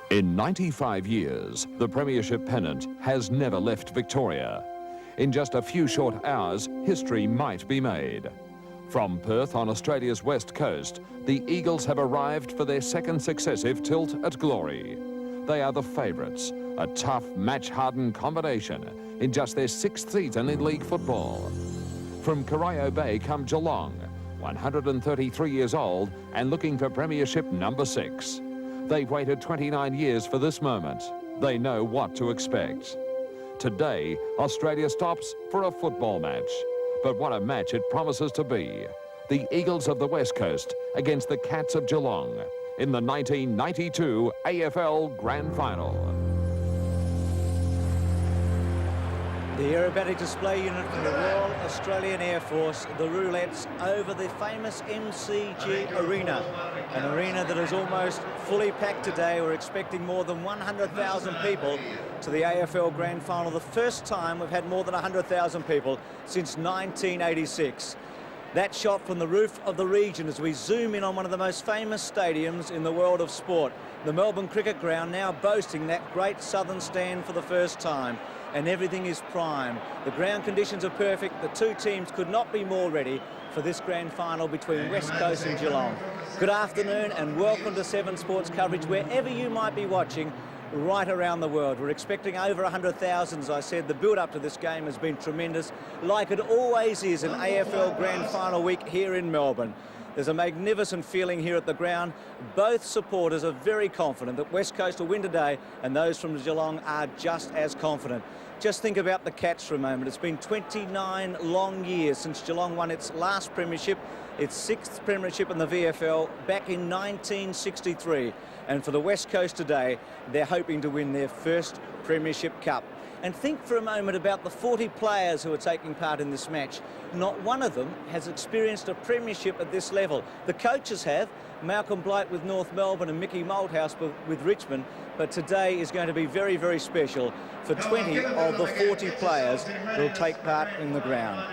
In 95 years, the premiership pennant has never left Victoria. In just a few short hours, history might be made. From Perth on Australia's west coast, the Eagles have arrived for their second successive tilt at glory. They are the favourites, a tough, match-hardened combination in just their sixth season in league football. From Corio Bay come Geelong, 133 years old and looking for premiership number 6. They've waited 29 years for this moment. They know what to expect. Today, Australia stops for a football match. But what a match it promises to be. The Eagles of the West Coast against the Cats of Geelong in the 1992 AFL Grand Final. The aerobatic display unit from the Royal Australian Air Force, the Roulettes, over the famous MCG Arena. An arena that is almost fully packed today. We're expecting more than 100,000 people to the AFL Grand Final. The first time we've had more than 100,000 people since 1986. That shot from the roof of the region as we zoom in on one of the most famous stadiums in the world of sport. The Melbourne Cricket Ground now boasting that great southern stand for the first time. And everything is prime. The ground conditions are perfect. The two teams could not be more ready for this grand final between West Coast and Geelong. Good afternoon and welcome to 7 Sports coverage wherever you might be watching right around the world. We're expecting over 100,000, as I said. The build-up to this game has been tremendous, like it always is an AFL Grand Final week here in Melbourne. There's a magnificent feeling here at the ground. Both supporters are very confident that West Coast will win today, and those from Geelong are just as confident. Just think about the Cats for a moment. It's been 29 long years since Geelong won its last premiership, its 6th premiership in the VFL back in 1963. And for the West Coast today, they're hoping to win their first premiership cup. And think for a moment about the 40 players who are taking part in this match. Not one of them has experienced a premiership at this level. The coaches have, Malcolm Blight with North Melbourne and Mickey Malthouse with Richmond, but today is going to be very, very special for 20 of the 40 players who will take part in the ground.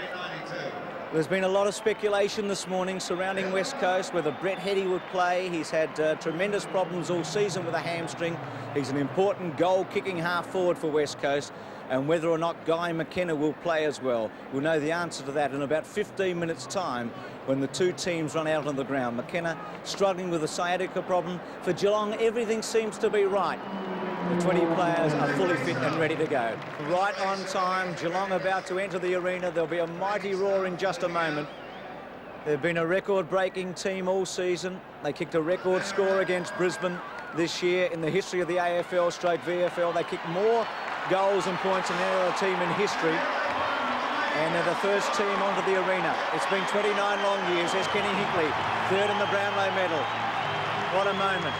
There's been a lot of speculation this morning surrounding West Coast, whether Brett Heady would play. He's had tremendous problems all season with a hamstring. He's an important goal-kicking half-forward for West Coast, and whether or not Guy McKenna will play as well. We'll know the answer to that in about 15 minutes' time when the two teams run out on the ground. McKenna struggling with a sciatica problem. For Geelong, everything seems to be right. The 20 players are fully fit and ready to go. Right on time, Geelong about to enter the arena. There'll be a mighty roar in just a moment. They've been a record-breaking team all season. They kicked a record score against Brisbane this year in the history of the AFL/VFL. They kicked more goals and points than any other team in history. And they're the first team onto the arena. It's been 29 long years. There's Kenny Hinkley, third in the Brownlow medal. What a moment.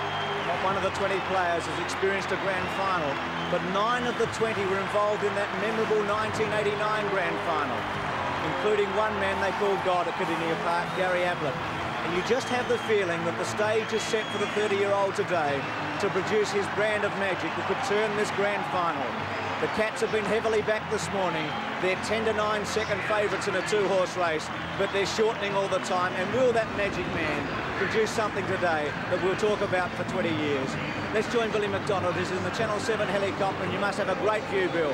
Not one of the 20 players has experienced a grand final, but 9 of the 20 were involved in that memorable 1989 grand final, including one man they called God at Kardinia Park, Gary Ablett. And you just have the feeling that the stage is set for the 30-year-old today to produce his brand of magic that could turn this grand final. The Cats have been heavily backed this morning. They're 10 to 9 second favourites in a 2-horse race, but they're shortening all the time. And will that magic man produce something today that we'll talk about for 20 years? Let's join Billy McDonald, who's in the Channel 7 helicopter, and you must have a great view, Bill.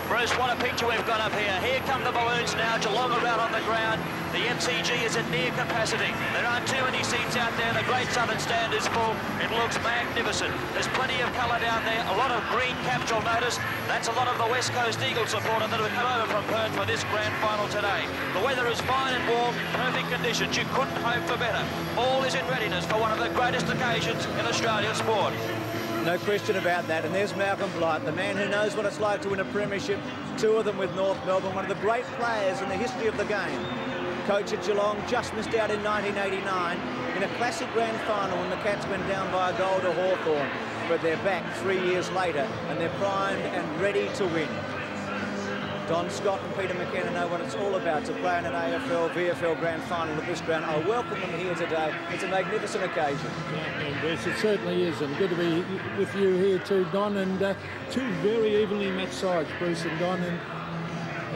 Bruce, what a picture we've got up here. Here come the balloons now. Geelong around on the ground. The MCG is at near capacity. There aren't too many seats out there. The Great Southern Stand is full. It looks magnificent. There's plenty of colour down there. A lot of green caps, you'll notice. That's a lot of the West Coast Eagles supporters that have come over from Perth for this grand final today. The weather is fine and warm, perfect conditions. You couldn't hope for better. All is in readiness for one of the greatest occasions in Australian sport. No question about that. And there's Malcolm Blight, the man who knows what it's like to win a premiership. 2 of them with North Melbourne, one of the great players in the history of the game. Coach at Geelong, just missed out in 1989 in a classic grand final when the Cats went down by a goal to Hawthorn. But they're back 3 years later and they're primed and ready to win. Don Scott and Peter McKenna know what it's all about to play in an AFL/VFL grand final at this ground. I welcome them here today. It's a magnificent occasion. Yeah, Bruce, it certainly is, and good to be with you here too, Don, and 2 very evenly matched sides, Bruce and Don. And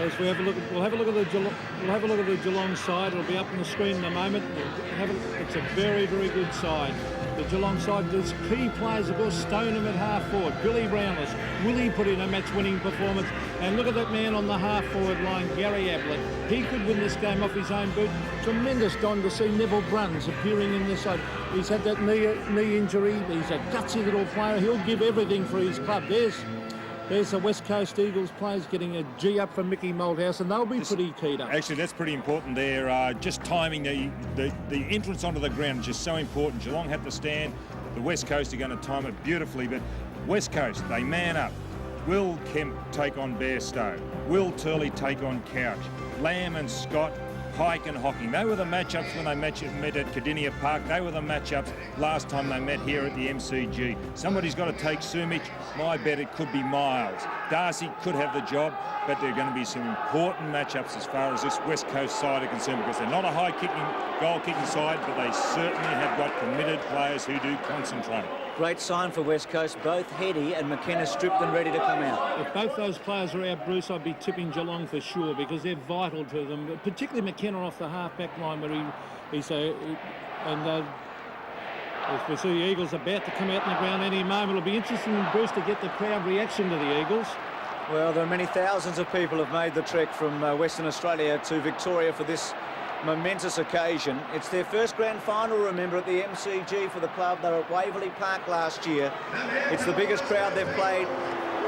as we have a look, we'll have a look at the Geelong side. It'll be up on the screen in a moment. It's a very, very good side. The Geelong side, there's key players, of course. Stoneham at half forward. Billy Brownless. Will he put in a match-winning performance? And look at that man on the half forward line, Gary Ablett. He could win this game off his own boot. Tremendous, Don, to see Neville Bruns appearing in this side. He's had that knee injury. He's a gutsy little player. He'll give everything for his club. There's the West Coast Eagles players getting a G up from Mickey Malthouse, and they'll be pretty keyed up. Actually, that's pretty important there. Just timing the entrance onto the ground is just so important. Geelong have to stand. The West Coast are going to time it beautifully, but West Coast, they man up. Will Kemp take on Bairstow? Will Turley take on Couch? Lamb and Scott, Pike and Hocking. They were the matchups when they met at Cardinia Park. They were the matchups last time they met here at the MCG. Somebody's got to take Sumich. My bet it could be Miles. Darcy could have the job, but there are going to be some important matchups as far as this West Coast side are concerned, because they're not a goal-kicking side, but they certainly have got committed players who do concentrate. Great sign for West Coast. Both Heady and McKenna stripped and ready to come out. If both those players are out, Bruce, I'd be tipping Geelong for sure, because they're vital to them, particularly McKenna off the half-back line where if we see the Eagles about to come out in the ground any moment, it'll be interesting, Bruce, to get the crowd reaction to the Eagles. Well, there are many thousands of people who have made the trek from Western Australia to Victoria for this momentous occasion. It's their first grand final, remember, at the MCG for the club. They were at Waverley Park last year. It's the biggest crowd they've played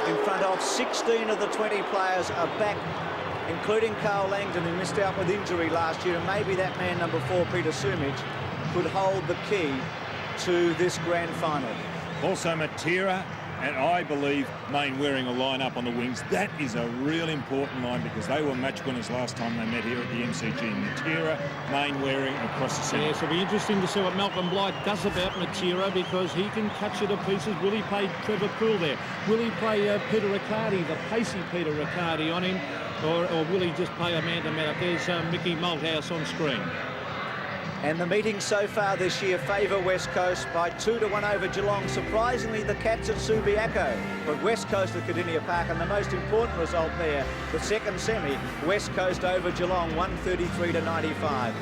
in front of. 16 of the 20 players are back, including Carl Langdon, who missed out with injury last year, and maybe that man number 4, Peter Sumich, could hold the key to this grand final. Also Matera, and I believe Mainwaring will line up on the wings. That is a real important line, because they were match winners last time they met here at the MCG. Matera, Mainwaring across the centre. Yes, it'll be interesting to see what Malcolm Blight does about Matera, because he can catch it to pieces. Will he play Trevor Poole there? Will he play Peter Riccardi, the pacey Peter Riccardi on him? Or will he just play a man-to-man? There's Mickey Malthouse on screen. And the meetings so far this year favour West Coast by 2-1 over Geelong. Surprisingly, the Cats at Subiaco, but West Coast at Cardinia Park, and the most important result there, the second semi, West Coast over Geelong, 133-95.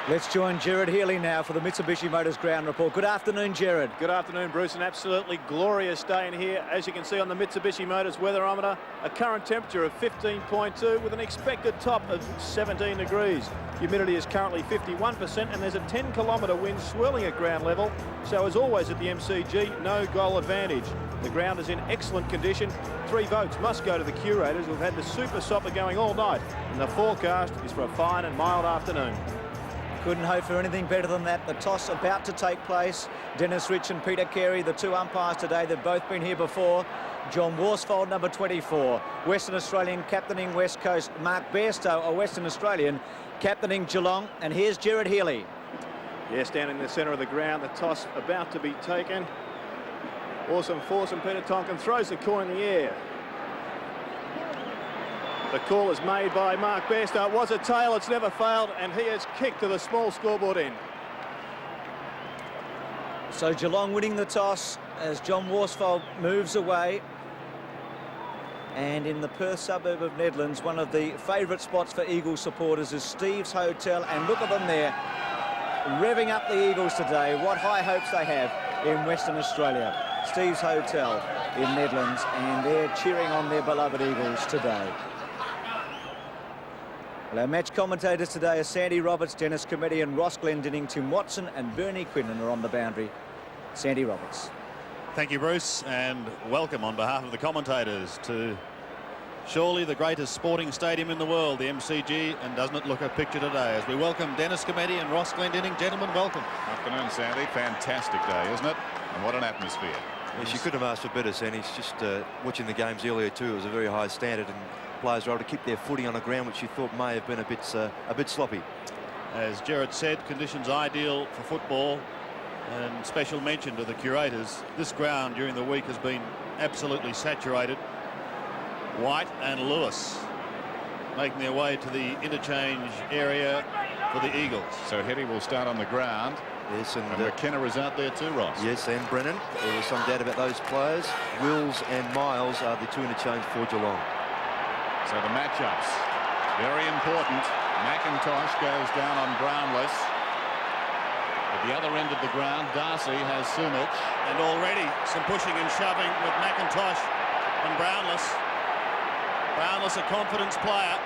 Let's join Gerard Healy now for the Mitsubishi Motors Ground Report. Good afternoon, Gerard. Good afternoon, Bruce. An absolutely glorious day in here. As you can see on the Mitsubishi Motors weatherometer, a current temperature of 15.2 with an expected top of 17 degrees. Humidity is currently 51%, and there's a 10-kilometre wind swirling at ground level. So as always at the MCG, no goal advantage. The ground is in excellent condition. 3 votes must go to the curators, who've had the super sopper going all night. And the forecast is for a fine and mild afternoon. Couldn't hope for anything better than that. The toss about to take place. Dennis Rich and Peter Carey, the 2 umpires today. They've both been here before. John Worsfold, number 24. Western Australian captaining West Coast. Mark Bairstow, a Western Australian, captaining Geelong. And here's Gerard Healy. Yes, down in the centre of the ground, the toss about to be taken. Awesome force, and Peter Tonkin throws the coin in the air. The call is made by Mark Bairstow. It was a tail, it's never failed, and he has kicked to the small scoreboard end. So Geelong winning the toss as John Worsfold moves away. And in the Perth suburb of Nedlands, one of the favourite spots for Eagles supporters is Steve's Hotel. And look at them there, revving up the Eagles today. What high hopes they have in Western Australia. Steve's Hotel in Nedlands, and they're cheering on their beloved Eagles today. Well, our match commentators today are Sandy Roberts, Dennis Cometti and Ross Glendinning. Tim Watson and Bernie Quinlan are on the boundary. Sandy Roberts. Thank you, Bruce, and welcome on behalf of the commentators to surely the greatest sporting stadium in the world, the MCG, and doesn't it look a picture today as we welcome Dennis Cometti and Ross Glendinning. Gentlemen, welcome. Afternoon, Sandy. Fantastic day, isn't it? And what an atmosphere. Yes, you couldn't have asked for better, Sandy. It's just watching the games earlier too. It was a very high standard, and players were able to keep their footing on the ground, which you thought may have been a bit sloppy. As Gerard said, conditions ideal for football, and special mention to the curators. This ground during the week has been absolutely saturated. White and Lewis making their way to the interchange area for the Eagles. So Hetty will start on the ground. Yes, and McKenna is out there too, Ross. Yes, and Brennan. There was some doubt about those players. Wills and Miles are the two interchange for Geelong. So the matchups, very important. McIntosh goes down on Brownless. At the other end of the ground, Darcy has Sumich. And already some pushing and shoving with McIntosh and Brownless. Brownless, a confidence player.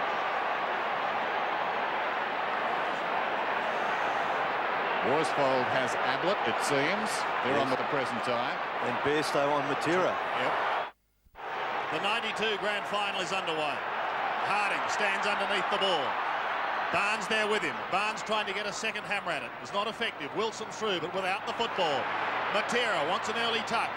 Worsfold has Ablett, it seems. They're on at the present time. And Bairstow on Matera. Yep. The 92 grand final is underway. Harding stands underneath the ball. Barnes there with him. Barnes trying to get a second hammer at it. It's not effective. Wilson through, but without the football. Matera wants an early touch.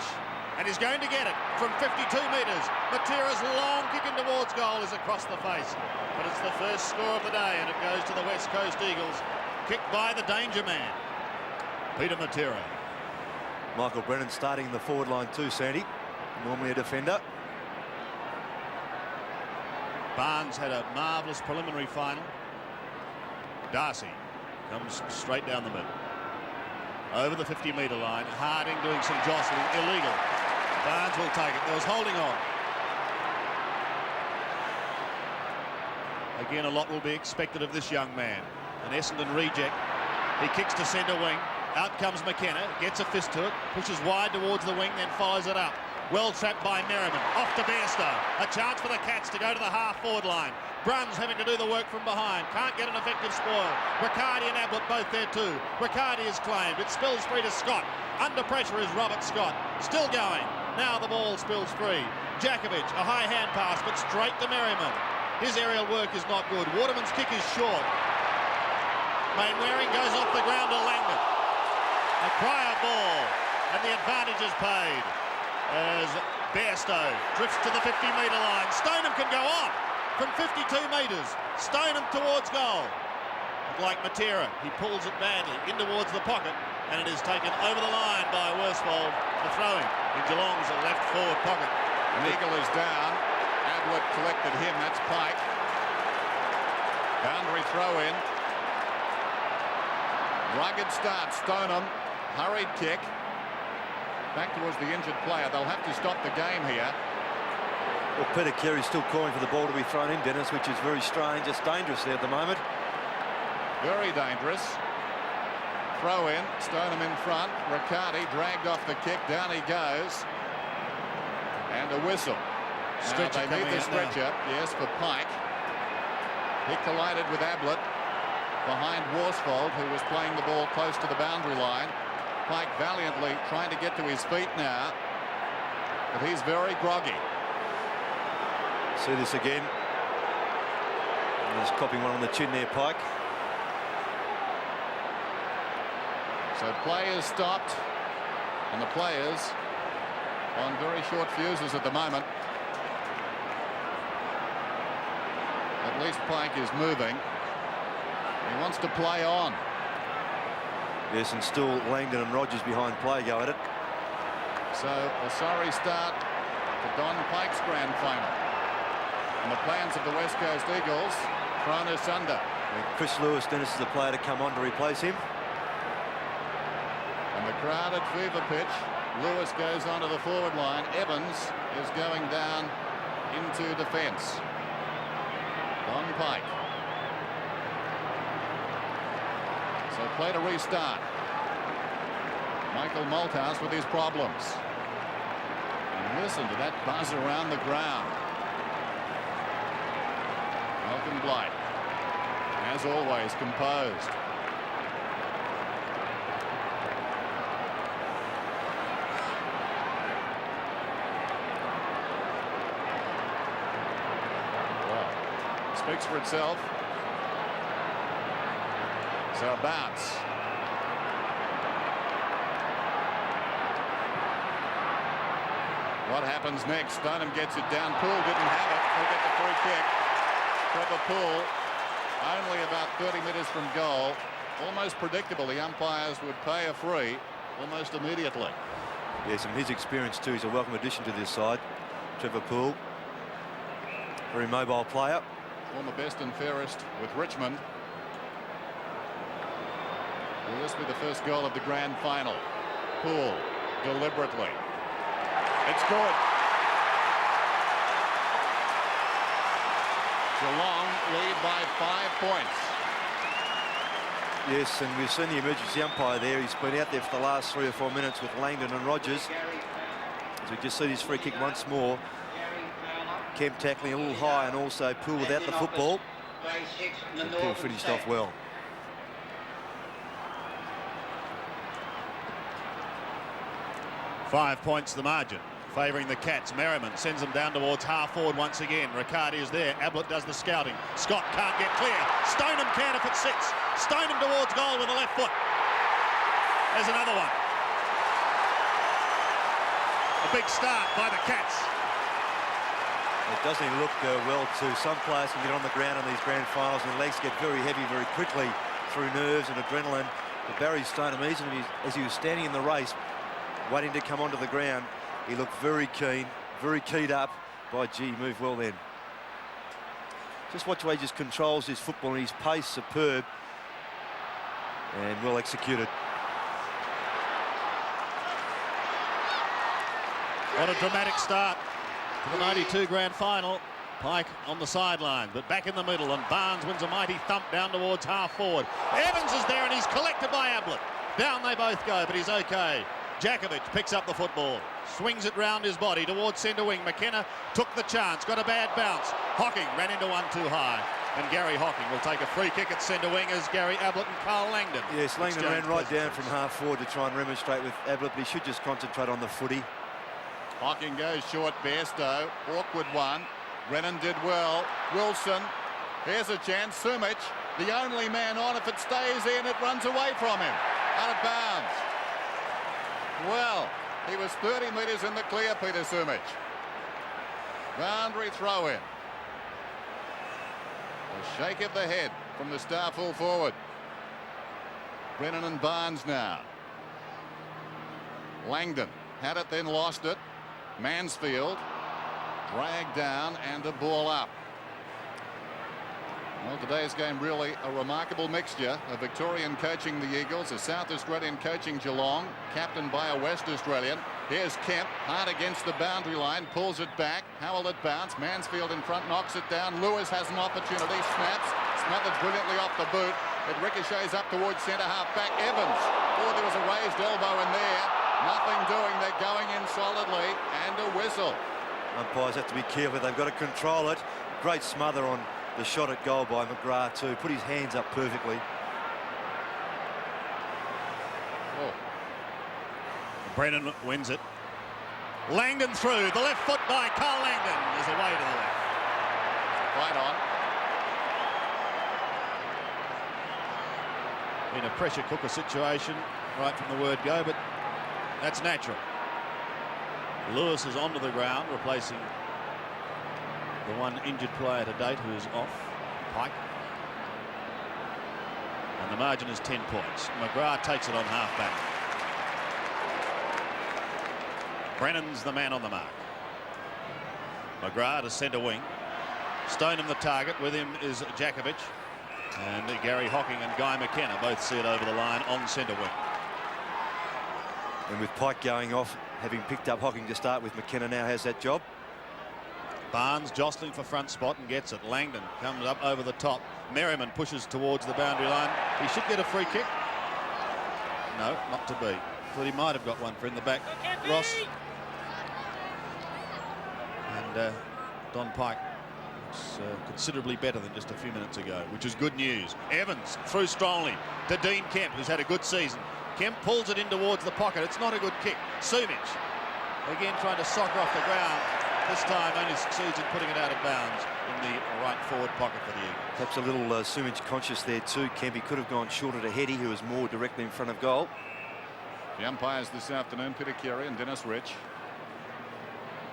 And he's going to get it from 52 metres. Matera's long kick in towards goal is across the face. But it's the first score of the day, and it goes to the West Coast Eagles. Kicked by the danger man, Peter Matera. Michael Brennan starting in the forward line too, Sandy. Normally a defender. Barnes had a marvellous preliminary final. Darcy comes straight down the middle. Over the 50-metre line. Harding doing some jostling. Illegal. Barnes will take it. There was holding on. Again, a lot will be expected of this young man. An Essendon reject. He kicks to centre wing. Out comes McKenna. Gets a fist to it. Pushes wide towards the wing, then follows it up. Well trapped by Merriman. Off to Bairstow. A chance for the Cats to go to the half-forward line. Bruns having to do the work from behind. Can't get an effective spoil. Riccardi and Ablett both there too. Riccardi is claimed. It spills free to Scott. Under pressure is Robert Scott. Still going. Now the ball spills free. Jakovic, a high hand pass, but straight to Merriman. His aerial work is not good. Waterman's kick is short. Mainwaring goes off the ground to Langdon. A cryer ball, and the advantage is paid as Bairstow drifts to the 50-metre line. Stoneham can go on from 52 metres. Stoneham towards goal. But like Matera, he pulls it badly in towards the pocket, and it is taken over the line by Worsfold. The throw-in in Geelong's left forward pocket. An Eagle is down. Ablett collected him. That's Pike. Boundary throw-in. Rugged start. Stoneham. Hurried kick. Back towards the injured player. They'll have to stop the game here. Well, Peter Carey's still calling for the ball to be thrown in, Dennis, which is very strange. It's dangerous there at the moment. Very dangerous. Throw in. Stoneham in front. Riccardi dragged off the kick. Down he goes. And a whistle. Stretcher now they need the coming out stretcher. Yes, for Pike. He collided with Ablett behind Worsfold, who was playing the ball close to the boundary line. Pike valiantly trying to get to his feet now, but he's very groggy. See this again. He's copying one on the chin there, Pike. So play is stopped, and the players on very short fuses at the moment. At least Pike is moving. He wants to play on. Yes, and still Langdon and Rogers behind play go at it. So a sorry start to Don Pike's grand final. And the plans of the West Coast Eagles thrown asunder. And Chris Lewis, Dennis, is the player to come on to replace him. And the crowd at fever pitch. Lewis goes onto the forward line. Evans is going down into defence. Don Pike. So play to restart. Michael Malthouse with his problems. And listen to that buzz around the ground. Malcolm Blight. as always, composed. Well, speaks for itself. So a bounce. What happens next? Stoneham gets it down. Poole didn't have it. He'll get the free kick. Trevor Poole, only about 30 metres from goal. Almost predictable. The umpires would pay a free almost immediately. Yes, and his experience too is a welcome addition to this side. Trevor Poole, very mobile player. Former best and fairest with Richmond. Will this be the first goal of the grand final? Poole, deliberately. It's good. Geelong lead by 5 points. Yes, and we've seen the emergency umpire there. He's been out there for the last 3 or 4 minutes with Langdon and Rogers. As we just see his free kick once more. Kemp tackling a little high, and also Poole without the football. And Poole finished off well. Five points the margin, favouring the Cats. Merriman sends them down towards half forward once again. Riccardi is there. Ablett does the scouting. Scott can't get clear. Stoneham can if it sits. Stoneham towards goal with the left foot. There's another one. A big start by the Cats. It doesn't look well too. Some players can get on the ground in these grand finals and their legs get very heavy very quickly through nerves and adrenaline. But Barry Stoneham, as he was standing in the race, waiting to come onto the ground, he looked very keen, very keyed up. By gee, he moved well then. Just watch the way he just controls his football and his pace, superb and well executed. What a dramatic start to the 92 grand final. Pike on the sideline, but back in the middle, and Barnes wins a mighty thump down towards half forward. Evans is there and he's collected by Ablett. Down they both go, but he's okay. Jakovic picks up the football, swings it round his body towards centre wing. McKenna took the chance, got a bad bounce. Hocking ran into one too high, and Gary Hocking will take a free kick at centre wing as Gary Ablett and Carl Langdon. Yes, Langdon ran right down from half forward to try and remonstrate with Ablett, but he should just concentrate on the footy. Hocking goes short, Bairstow, awkward one. Brennan did well. Wilson, here's a chance. Sumich, the only man on. If it stays in, it runs away from him. Out of bounds. Well, he was 30 metres in the clear, Peter Sumich. Boundary throw in. A shake of the head from the star full forward. Brennan and Barnes now. Langdon had it, then lost it. Mansfield dragged down and a ball up. Well, today's game really a remarkable mixture. A Victorian coaching the Eagles, a South Australian coaching Geelong, captained by a West Australian. Here's Kemp, hard against the boundary line, pulls it back. How will it bounce? Mansfield in front, knocks it down. Lewis has an opportunity, snaps, smothered brilliantly off the boot. It ricochets up towards centre half back. Evans. Oh, there was a raised elbow in there. Nothing doing. They're going in solidly, and a whistle. Umpires have to be careful. They've got to control it. Great smother on the shot at goal by McGrath too. Put his hands up perfectly. Oh. Brennan wins it. Langdon through. The left foot by Carl Langdon is away to the left. Right on. In a pressure cooker situation right from the word go, but that's natural. Lewis is onto the ground, replacing the one injured player to date who is off, Pike. And the margin is 10 points. McGrath takes it on half back. Brennan's the man on the mark. McGrath is centre wing. Stoneham the target. With him is Jakovic. And Gary Hocking and Guy McKenna both see it over the line on centre wing. And with Pike going off, having picked up Hocking to start with, McKenna now has that job. Barnes jostling for front spot and gets it. Langdon comes up over the top. Merriman pushes towards the boundary line. He should get a free kick. No, not to be. Thought he might have got one for in the back. Ross and Don Pike Looks considerably better than just a few minutes ago, which is good news. Evans through strongly to Dean Kemp, who's had a good season. Kemp pulls it in towards the pocket. It's not a good kick. Sumic again trying to soccer off the ground. This time only succeeds in putting it out of bounds in the right forward pocket for the Eagles. Perhaps a little Sumic conscious there too. Kempy could have gone shorter to Heady, who was more directly in front of goal. The umpires this afternoon, Peter Carey and Dennis Rich,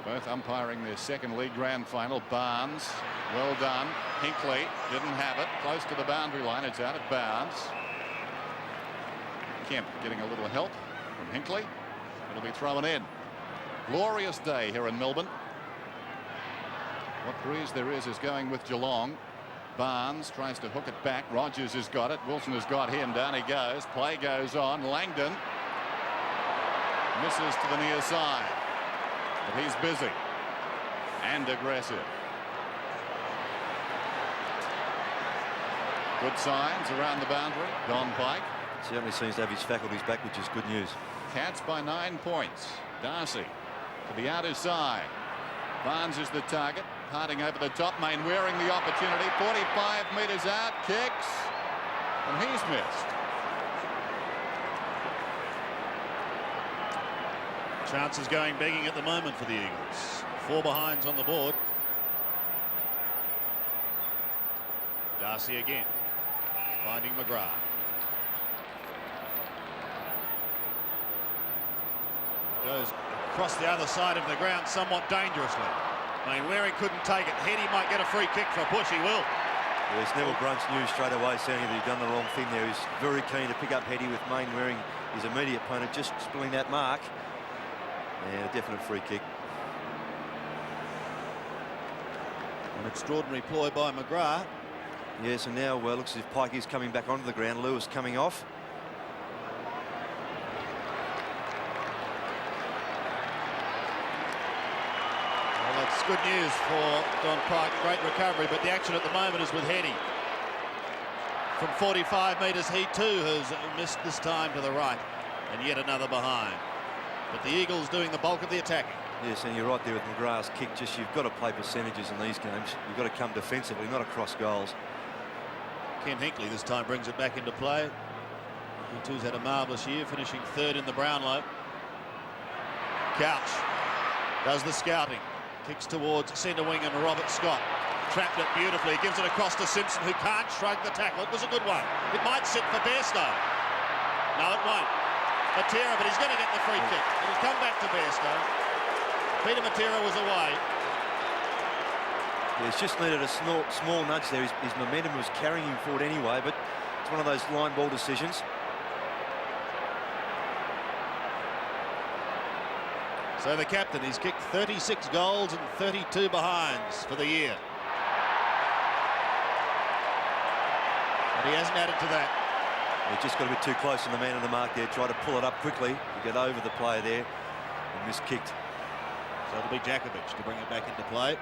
both umpiring their second league grand final. Barnes, well done. Hinkley didn't have it. Close to the boundary line. It's out of bounds. Kemp getting a little help from Hinkley. It'll be thrown in. Glorious day here in Melbourne. What breeze there is going with Geelong. Barnes tries to hook it back. Rogers has got it. Wilson has got him. Down he goes. Play goes on. Langdon misses to the near side. But he's busy and aggressive. Good signs around the boundary. Don Pike Certainly seems to have his faculties back, which is good news. Cats by 9 points. Darcy to the outer side. Barnes is the target. Harding over the top. Mainwaring the opportunity. 45 metres out. Kicks. And he's missed. Chances going begging at the moment for the Eagles. 4 behinds on the board. Darcy again. Finding McGrath. Goes across the other side of the ground somewhat dangerously. Mainwaring couldn't take it. Heady might get a free kick for a push. He will. Yes, Neville Brunt knew straight away, saying that he'd done the wrong thing there. He's very keen to pick up Heady with Mainwaring, his immediate opponent, just spilling that mark. Yeah, a definite free kick. An extraordinary ploy by McGrath. Yes, and now looks as if Pike is coming back onto the ground. Lewis coming off. Well, that's good news for Don Pike. Great recovery, but the action at the moment is with Heady. From 45 metres, he too has missed this time to the right. And yet another behind. But the Eagles doing the bulk of the attacking. Yes, and you're right there with McGrath's kick. Just you've got to play percentages in these games. You've got to come defensively, not across goals. Ken Hinkley this time brings it back into play. He too's had a marvellous year, finishing 3rd in the Brownlow. Couch does the scouting. Kicks towards centre wing and Robert Scott. Trapped it beautifully. Gives it across to Simpson, who can't shrug the tackle. It was a good one. It might sit for Bairstow. No, it won't. Matera, but he's going to get the free kick. It'll come back to Bairstow. Peter Matera was away. Yeah, he's just needed a small nudge there. His momentum was carrying him forward anyway, but it's one of those line ball decisions. So the captain, he's kicked 36 goals and 32 behinds for the year. And he hasn't added to that. He just got a bit too close on the man on the mark there. Tried to pull it up quickly to get over the player there and miskicked. So it'll be Jakovic to bring it back into play.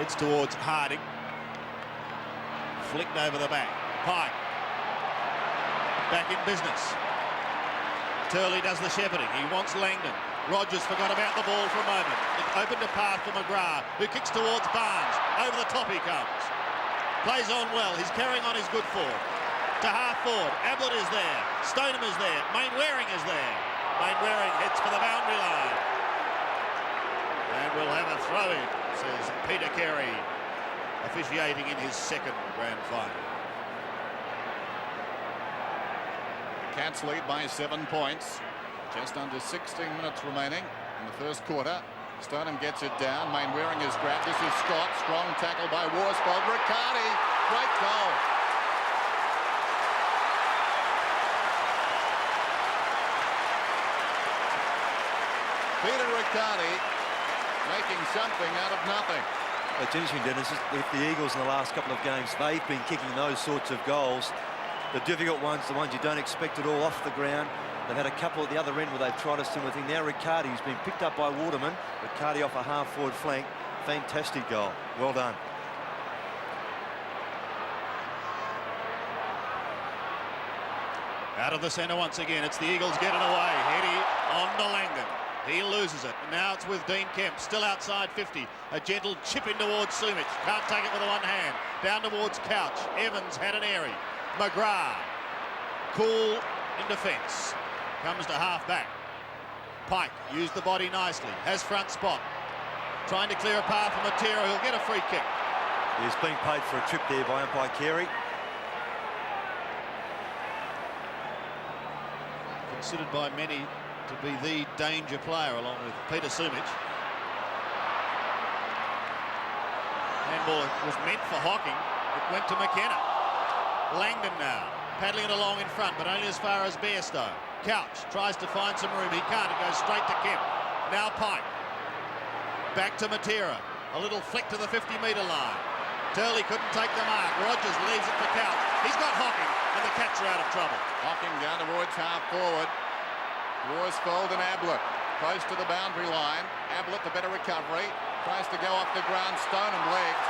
Heads towards Harding. Flicked over the back. Pike. Back in business. Turley does the shepherding. He wants Langdon. Rogers forgot about the ball for a moment. It opened a path for McGrath, who kicks towards Barnes. Over the top he comes. Plays on well. He's carrying on his good forward. To half forward. Ablett is there. Stoneham is there. Mainwaring is there. Mainwaring heads for the boundary line. And we'll have a throw-in, says Peter Carey, officiating in his 2nd grand final. Cats lead by 7 points. Just under 16 minutes remaining in the first quarter. Stoneham gets it down. Mainwaring is grabbed. This is Scott. Strong tackle by Worsfold. Riccardi. Great goal. Peter Riccardi making something out of nothing. It's interesting, Dennis, with the Eagles in the last couple of games, they've been kicking those sorts of goals. The difficult ones, the ones you don't expect at all off the ground. They've had a couple at the other end where they've tried a similar thing. Now Riccardi's been picked up by Waterman. Riccardi off a half-forward flank. Fantastic goal. Well done. Out of the centre once again. It's the Eagles getting away. Heady on to Langdon. He loses it. And now it's with Dean Kemp, still outside 50. A gentle chip in towards Sumich. Can't take it with the one hand. Down towards Couch. Evans had an airy. McGrath, cool in defence. Comes to half back. Pike used the body nicely. Has front spot. Trying to clear a path for Matera. He'll get a free kick. He's been paid for a trip there by umpire Carey. Considered by many to be the danger player along with Peter Sumich. Handball was meant for Hocking. It went to McKenna. Langdon now paddling it along in front, but only as far as Bairstow. Couch tries to find some room. He can't. It goes straight to Kemp. Now Pike. Back to Matera. A little flick to the 50-metre line. Turley couldn't take the mark. Rogers leaves it for Couch. He's got Hocking, and the Cats are out of trouble. Hocking down towards half forward. Worsfold and Ablett close to the boundary line. Ablett the better recovery. Tries to go off the ground. Stoneham legged.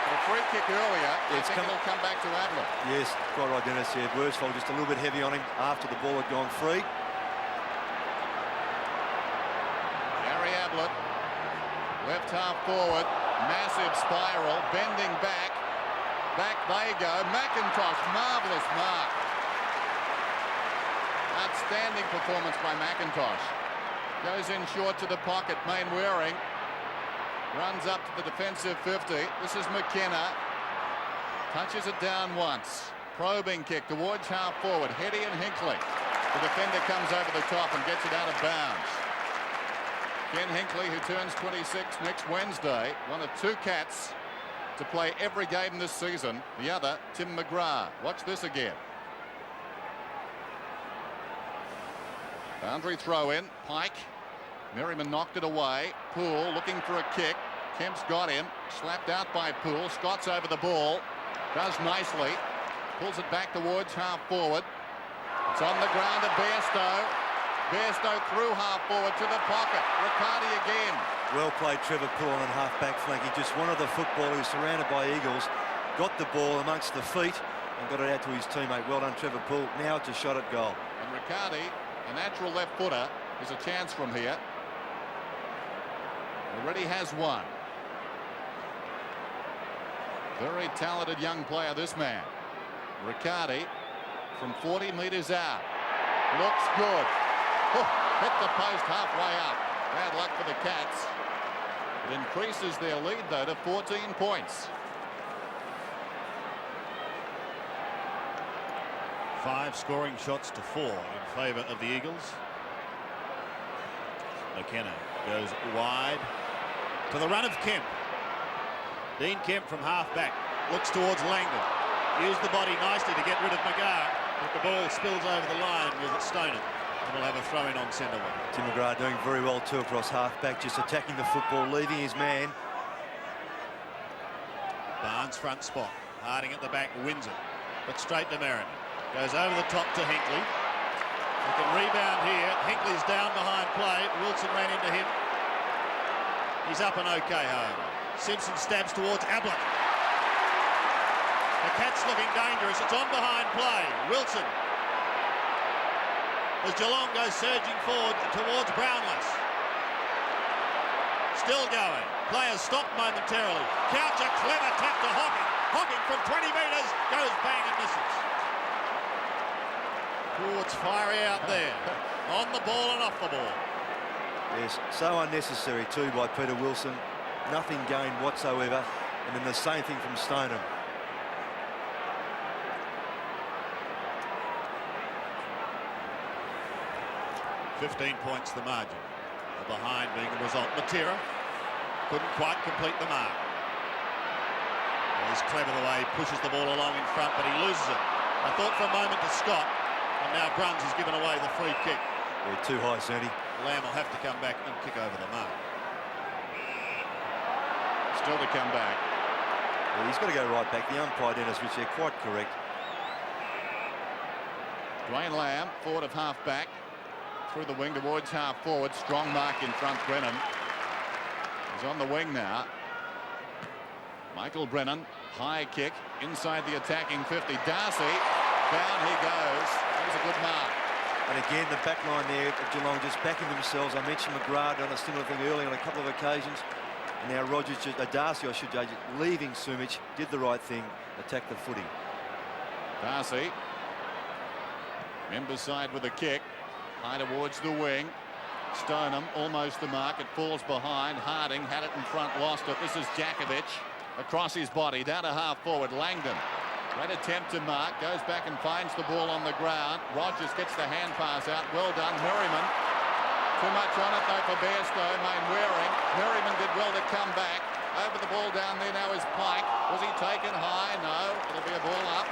But a free kick earlier. I think it'll come back to Ablett. Yes, quite right, Dennis. Yeah, Worsfold just a little bit heavy on him after the ball had gone free. Harry Ablett, left half forward. Massive spiral. Bending back. Back they go. McIntosh, marvellous mark. Outstanding performance by McIntosh. Goes in short to the pocket. Mainwaring runs up to the defensive 50. This is McKenna. Touches it down once. Probing kick towards half forward. Heady and Hinckley. The defender comes over the top and gets it out of bounds. Ken Hinckley, who turns 26 next Wednesday, one of two Cats to play every game this season. The other, Tim McGrath. Watch this again. Boundary throw in. Pike. Merriman knocked it away. Poole looking for a kick. Kemp's got him. Slapped out by Poole. Scott's over the ball. Does nicely. Pulls it back towards half forward. It's on the ground to Bairstow. Bairstow through half forward to the pocket. Riccardi again. Well played, Trevor Poole on half-back flank. He just one of the footballers surrounded by Eagles. Got the ball amongst the feet and got it out to his teammate. Well done, Trevor Poole. Now it's a shot at goal. And Riccardi, a natural left footer, is a chance from here. Already has one. Very talented young player, this man. Riccardi from 40 metres out. Looks good. Oh, hit the post halfway up. Bad luck for the Cats. It increases their lead, though, to 14 points. 5 scoring shots to 4 in favour of the Eagles. McKenna goes wide to the run of Kemp. Dean Kemp from half back looks towards Langdon. Used the body nicely to get rid of McGrath, but the ball spills over the line with Stoneham. And we'll have a throw in on centre wing. Tim McGrath doing very well too across half back, just attacking the football, leaving his man. Barnes front spot. Harding at the back wins it, but straight to Merriman. Goes over the top to Hinckley. He can rebound here. Hinckley's down behind play. Wilson ran into him. He's up and okay, however. Simpson stabs towards Ablett. The Cats looking dangerous. It's on behind play. Wilson. As Geelong goes surging forward towards Brownless. Still going. Players stopped momentarily. Couch a clever tap to Hocking. Hocking from 20 metres goes bang and misses. Oh, it's fiery out there. On the ball and off the ball. Yes, so unnecessary too by Peter Wilson. Nothing gained whatsoever. And then the same thing from Stoneham. $15 points the margin. The behind being the result. Matera couldn't quite complete the mark. Well, he's clever the way he pushes the ball along in front, but he loses it. I thought for a moment to Scott, and now Bruns has given away the free kick. Yeah, too high, Sandy. Lamb will have to come back and kick over the mark. Still to come back. Yeah, he's got to go right back. The umpire, Dennis, which they're quite correct. Dwayne Lamb, forward of half back. Through the wing towards half forward. Strong mark in front, Brennan. He's on the wing now. Michael Brennan, high kick inside the attacking 50. Darcy, down he goes. That was a good mark. And again, the back line there at Geelong just backing themselves. I mentioned McGrath done a similar thing earlier on a couple of occasions. And now Rogers, Darcy, I should judge, leaving Sumich, did the right thing, attacked the footy. Darcy. Member side with a kick. High towards the wing. Stoneham almost the mark. It falls behind. Harding had it in front, lost it. This is Jakovic across his body, down to half forward. Langdon. Great attempt to mark, goes back and finds the ball on the ground. Rogers gets the hand pass out. Well done, Merriman. Too much on it though for Bairstow. Mainwaring. Merriman did well to come back. Over the ball down there now is Pike. Was he taken high? No. It'll be a ball up.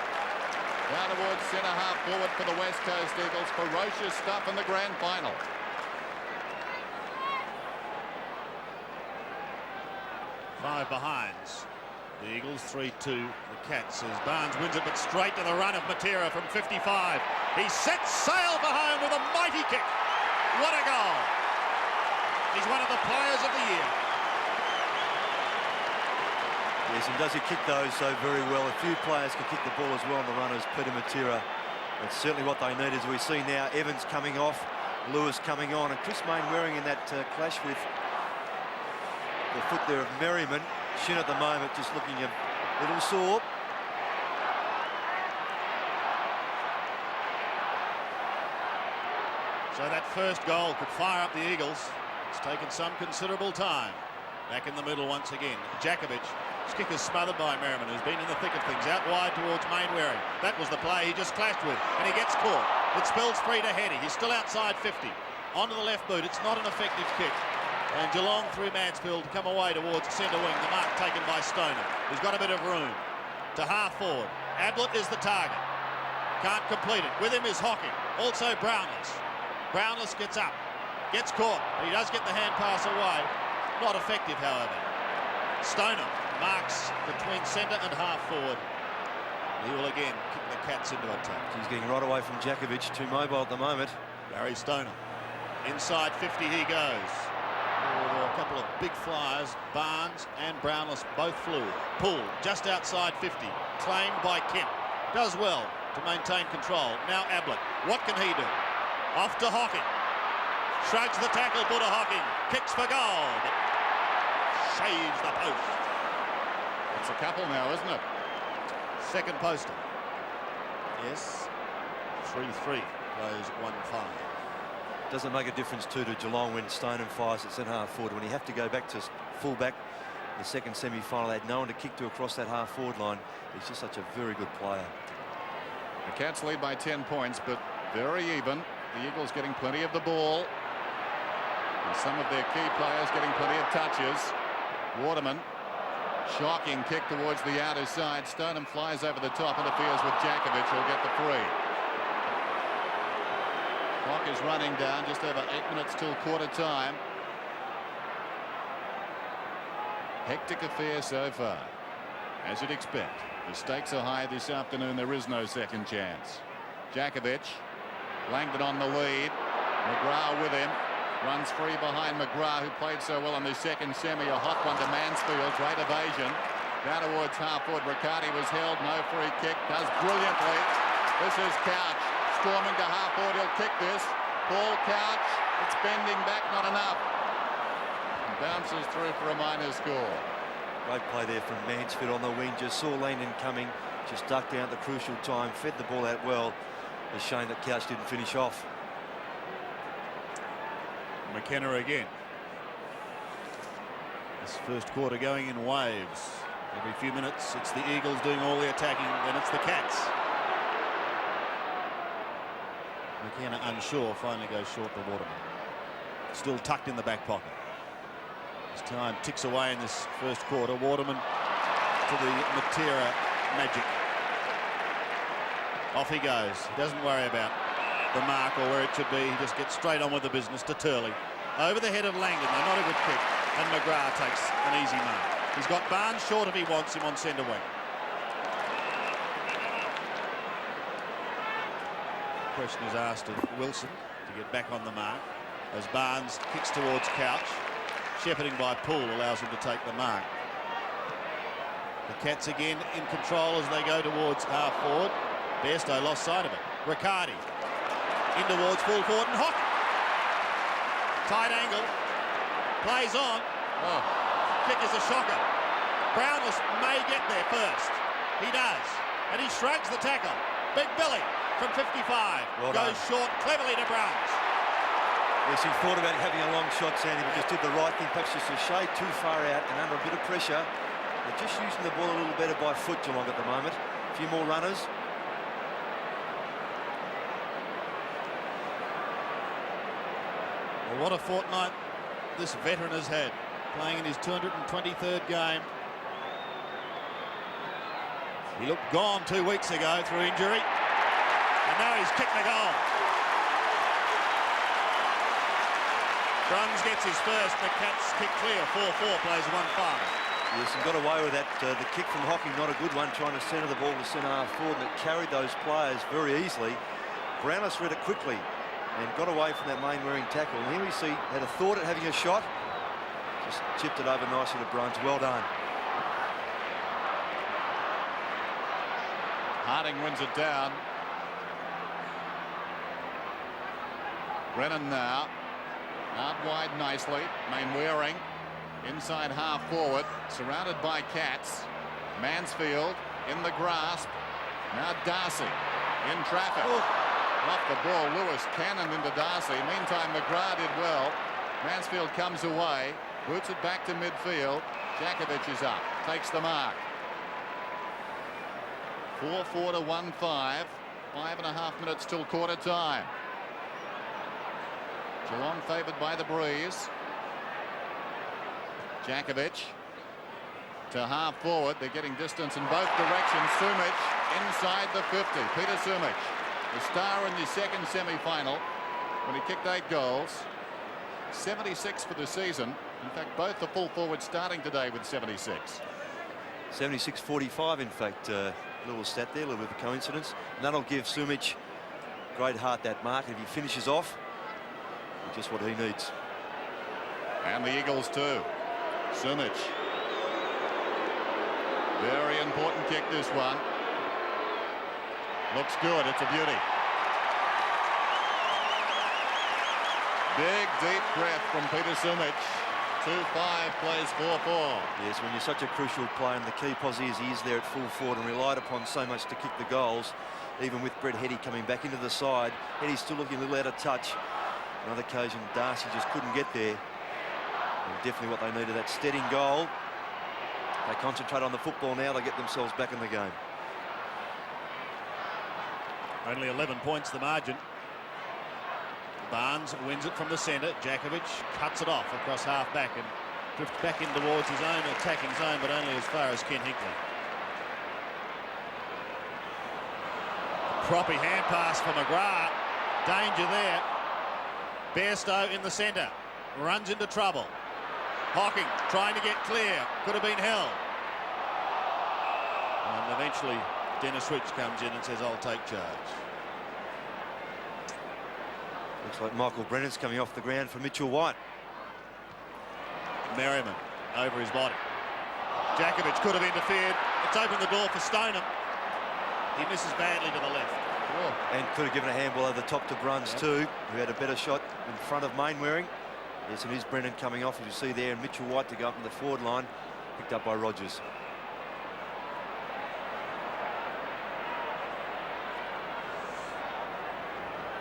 Down towards centre half forward for the West Coast Eagles. Ferocious stuff in the grand final. Five behinds. The Eagles 3-2. The Cats as Barnes wins it, but straight to the run of Matera from 55. He sets sail for home with a mighty kick. What a goal. He's one of the players of the year. Yes, and does he kick those so very well? A few players can kick the ball as well on the run as Peter Matera. That's certainly what they need, as we see now. Evans coming off, Lewis coming on, and Chris Mainwaring in that clash with the foot there of Merriman. Shin at the moment just looking a little sore. So that first goal could fire up the Eagles. It's taken some considerable time. Back in the middle once again. Jakovic. His kick is smothered by Merriman, who's been in the thick of things. Out wide towards Mainwaring. That was the play he just clashed with. And he gets caught. It spills free to Heady. He's still outside 50. Onto the left boot. It's not an effective kick. And Geelong through Mansfield to come away towards the centre wing. The mark taken by Stoner. He's got a bit of room. To half forward. Ablett is the target. Can't complete it. With him is Hocking. Also Brownless. Brownless gets up. Gets caught. But he does get the hand pass away. Not effective, however. Stoner marks between centre and half forward. He will again kick the Cats into attack. He's getting right away from Jakovic. Too mobile at the moment. Barry Stoner. Inside 50 he goes. Oh, there are a couple of big flyers. Barnes and Brownless both flew. Pull just outside 50. Claimed by Kemp. Does well to maintain control. Now Ablett. What can he do? Off to Hocking. Shrugs the tackle, Buddha Hocking. Kicks for goal. But shaves the post. It's a couple now, isn't it? Second poster. Yes. 3-3. Goes 1-5. Doesn't make a difference too to Geelong when Stoneham fires at centre half forward. When you have to go back to full back in the second semi-final, they had no one to kick to across that half forward line. He's just such a very good player. The Cats lead by 10 points, but very even. The Eagles getting plenty of the ball. And some of their key players getting plenty of touches. Waterman. Shocking kick towards the outer side. Stoneham flies over the top, interferes with Jakovic, who'll get the free. Clock is running down, just over 8 minutes till quarter time. Hectic affair so far, as you'd expect. The stakes are high this afternoon. There is no second chance. Jakovic, Langdon on the lead. McGrath with him. Runs free behind McGrath, who played so well in the second semi. A hot one to Mansfield. Great evasion. Down towards half forward. Riccardi was held. No free kick. Does brilliantly. This is Couch. Storming to half forward. He'll kick this. Paul Couch. It's bending back. Not enough. And bounces through for a minor score. Great play there from Mansfield on the wing. Just saw Langdon coming. Just ducked down at the crucial time. Fed the ball out well. It's a shame that Couch didn't finish off. McKenna again. This first quarter going in waves. Every few minutes it's the Eagles doing all the attacking, then it's the Cats. McKenna unsure, finally goes short to Waterman. Still tucked in the back pocket. As time ticks away in this first quarter, Waterman to the Matera magic. Off he goes. He doesn't worry about the mark or where it should be. He just gets straight on with the business to Turley. Over the head of Langdon, though not a good kick, and McGrath takes an easy mark. He's got Barnes short if he wants him on centre wing. The question is asked of Wilson to get back on the mark as Barnes kicks towards Couch. Shepherding by Poole allows him to take the mark. The Cats again in control as they go towards half forward. Bairstow lost sight of it. Riccardi In towards full forward and Hock. Tight angle. Plays on. Oh. Kick is a shocker. Brownless may get there first. He does. And he shrugs the tackle. Big Billy from 55. Well goes done. short cleverly to Browns. Yes, he thought about having a long shot, Sandy, but just did the right thing, perhaps just a shade too far out and under a bit of pressure. They're just using the ball a little better by foot, Geelong, at the moment. A few more runners. Well, what a fortnight this veteran has had, playing in his 223rd game. He looked gone 2 weeks ago through injury, and now he's kicked the goal. Bruns gets his first, the Cats kick clear, 4-4, plays 1-5. Yes, and got away with that. The kick from Hockey, not a good one, trying to centre the ball to centre half forward, and it carried those players very easily. Brownless read it quickly and got away from that main-wearing tackle. And here we see, had a thought at having a shot, just chipped it over nicely to Bruns. Well done. Harding wins it down. Brennan now. Out wide nicely. Mainwaring inside half forward. Surrounded by Cats. Mansfield in the grasp. Now Darcy in traffic. Off the ball. Lewis cannoned into Darcy. Meantime, McGrath did well. Mansfield comes away. Boots it back to midfield. Jakovic is up. Takes the mark. 4-4 to 1-5. 5.5 minutes till quarter time. Geelong favoured by the breeze. Jakovic to half forward. They're getting distance in both directions. Sumic inside the 50. Peter Sumic, the star in the second semi-final when he kicked 8 goals. 76 for the season. In fact, both the full forwards starting today with 76. 76-45, in fact. Little stat there, a little bit of a coincidence. And that'll give Sumic great heart, that mark. If he finishes off, just what he needs. And the Eagles too. Sumic. Very important kick, this one. Looks good. It's a beauty. Big deep breath from Peter Sumic. 2-5 plays 4-4. Yes, when you're such a crucial player, and the key posse is he is there at full forward and relied upon so much to kick the goals, even with Brett Heady coming back into the side. Heady's still looking a little out of touch. Another occasion, Darcy just couldn't get there. And definitely what they needed, that steadying goal. They concentrate on the football now, they get themselves back in the game. Only 11 points the margin. Barnes wins it from the centre. Jakovic cuts it off across half back and drifts back in towards his own attacking zone, but only as far as Ken Hinkley. Proppy hand pass for McGrath. Danger there. Bairstow in the centre. Runs into trouble. Hocking trying to get clear. Could have been held. And eventually Dennis Rich comes in and says, I'll take charge. Looks like Michael Brennan's coming off the ground for Mitchell White. Merriman over his body. Jakovic could have interfered. It's opened the door for Stoneham. He misses badly to the left. And could have given a handball over the top to Bruns too, who had a better shot in front of Mainwaring. Yes, and here's Brennan coming off, as you see there, and Mitchell White to go up in the forward line, picked up by Rogers.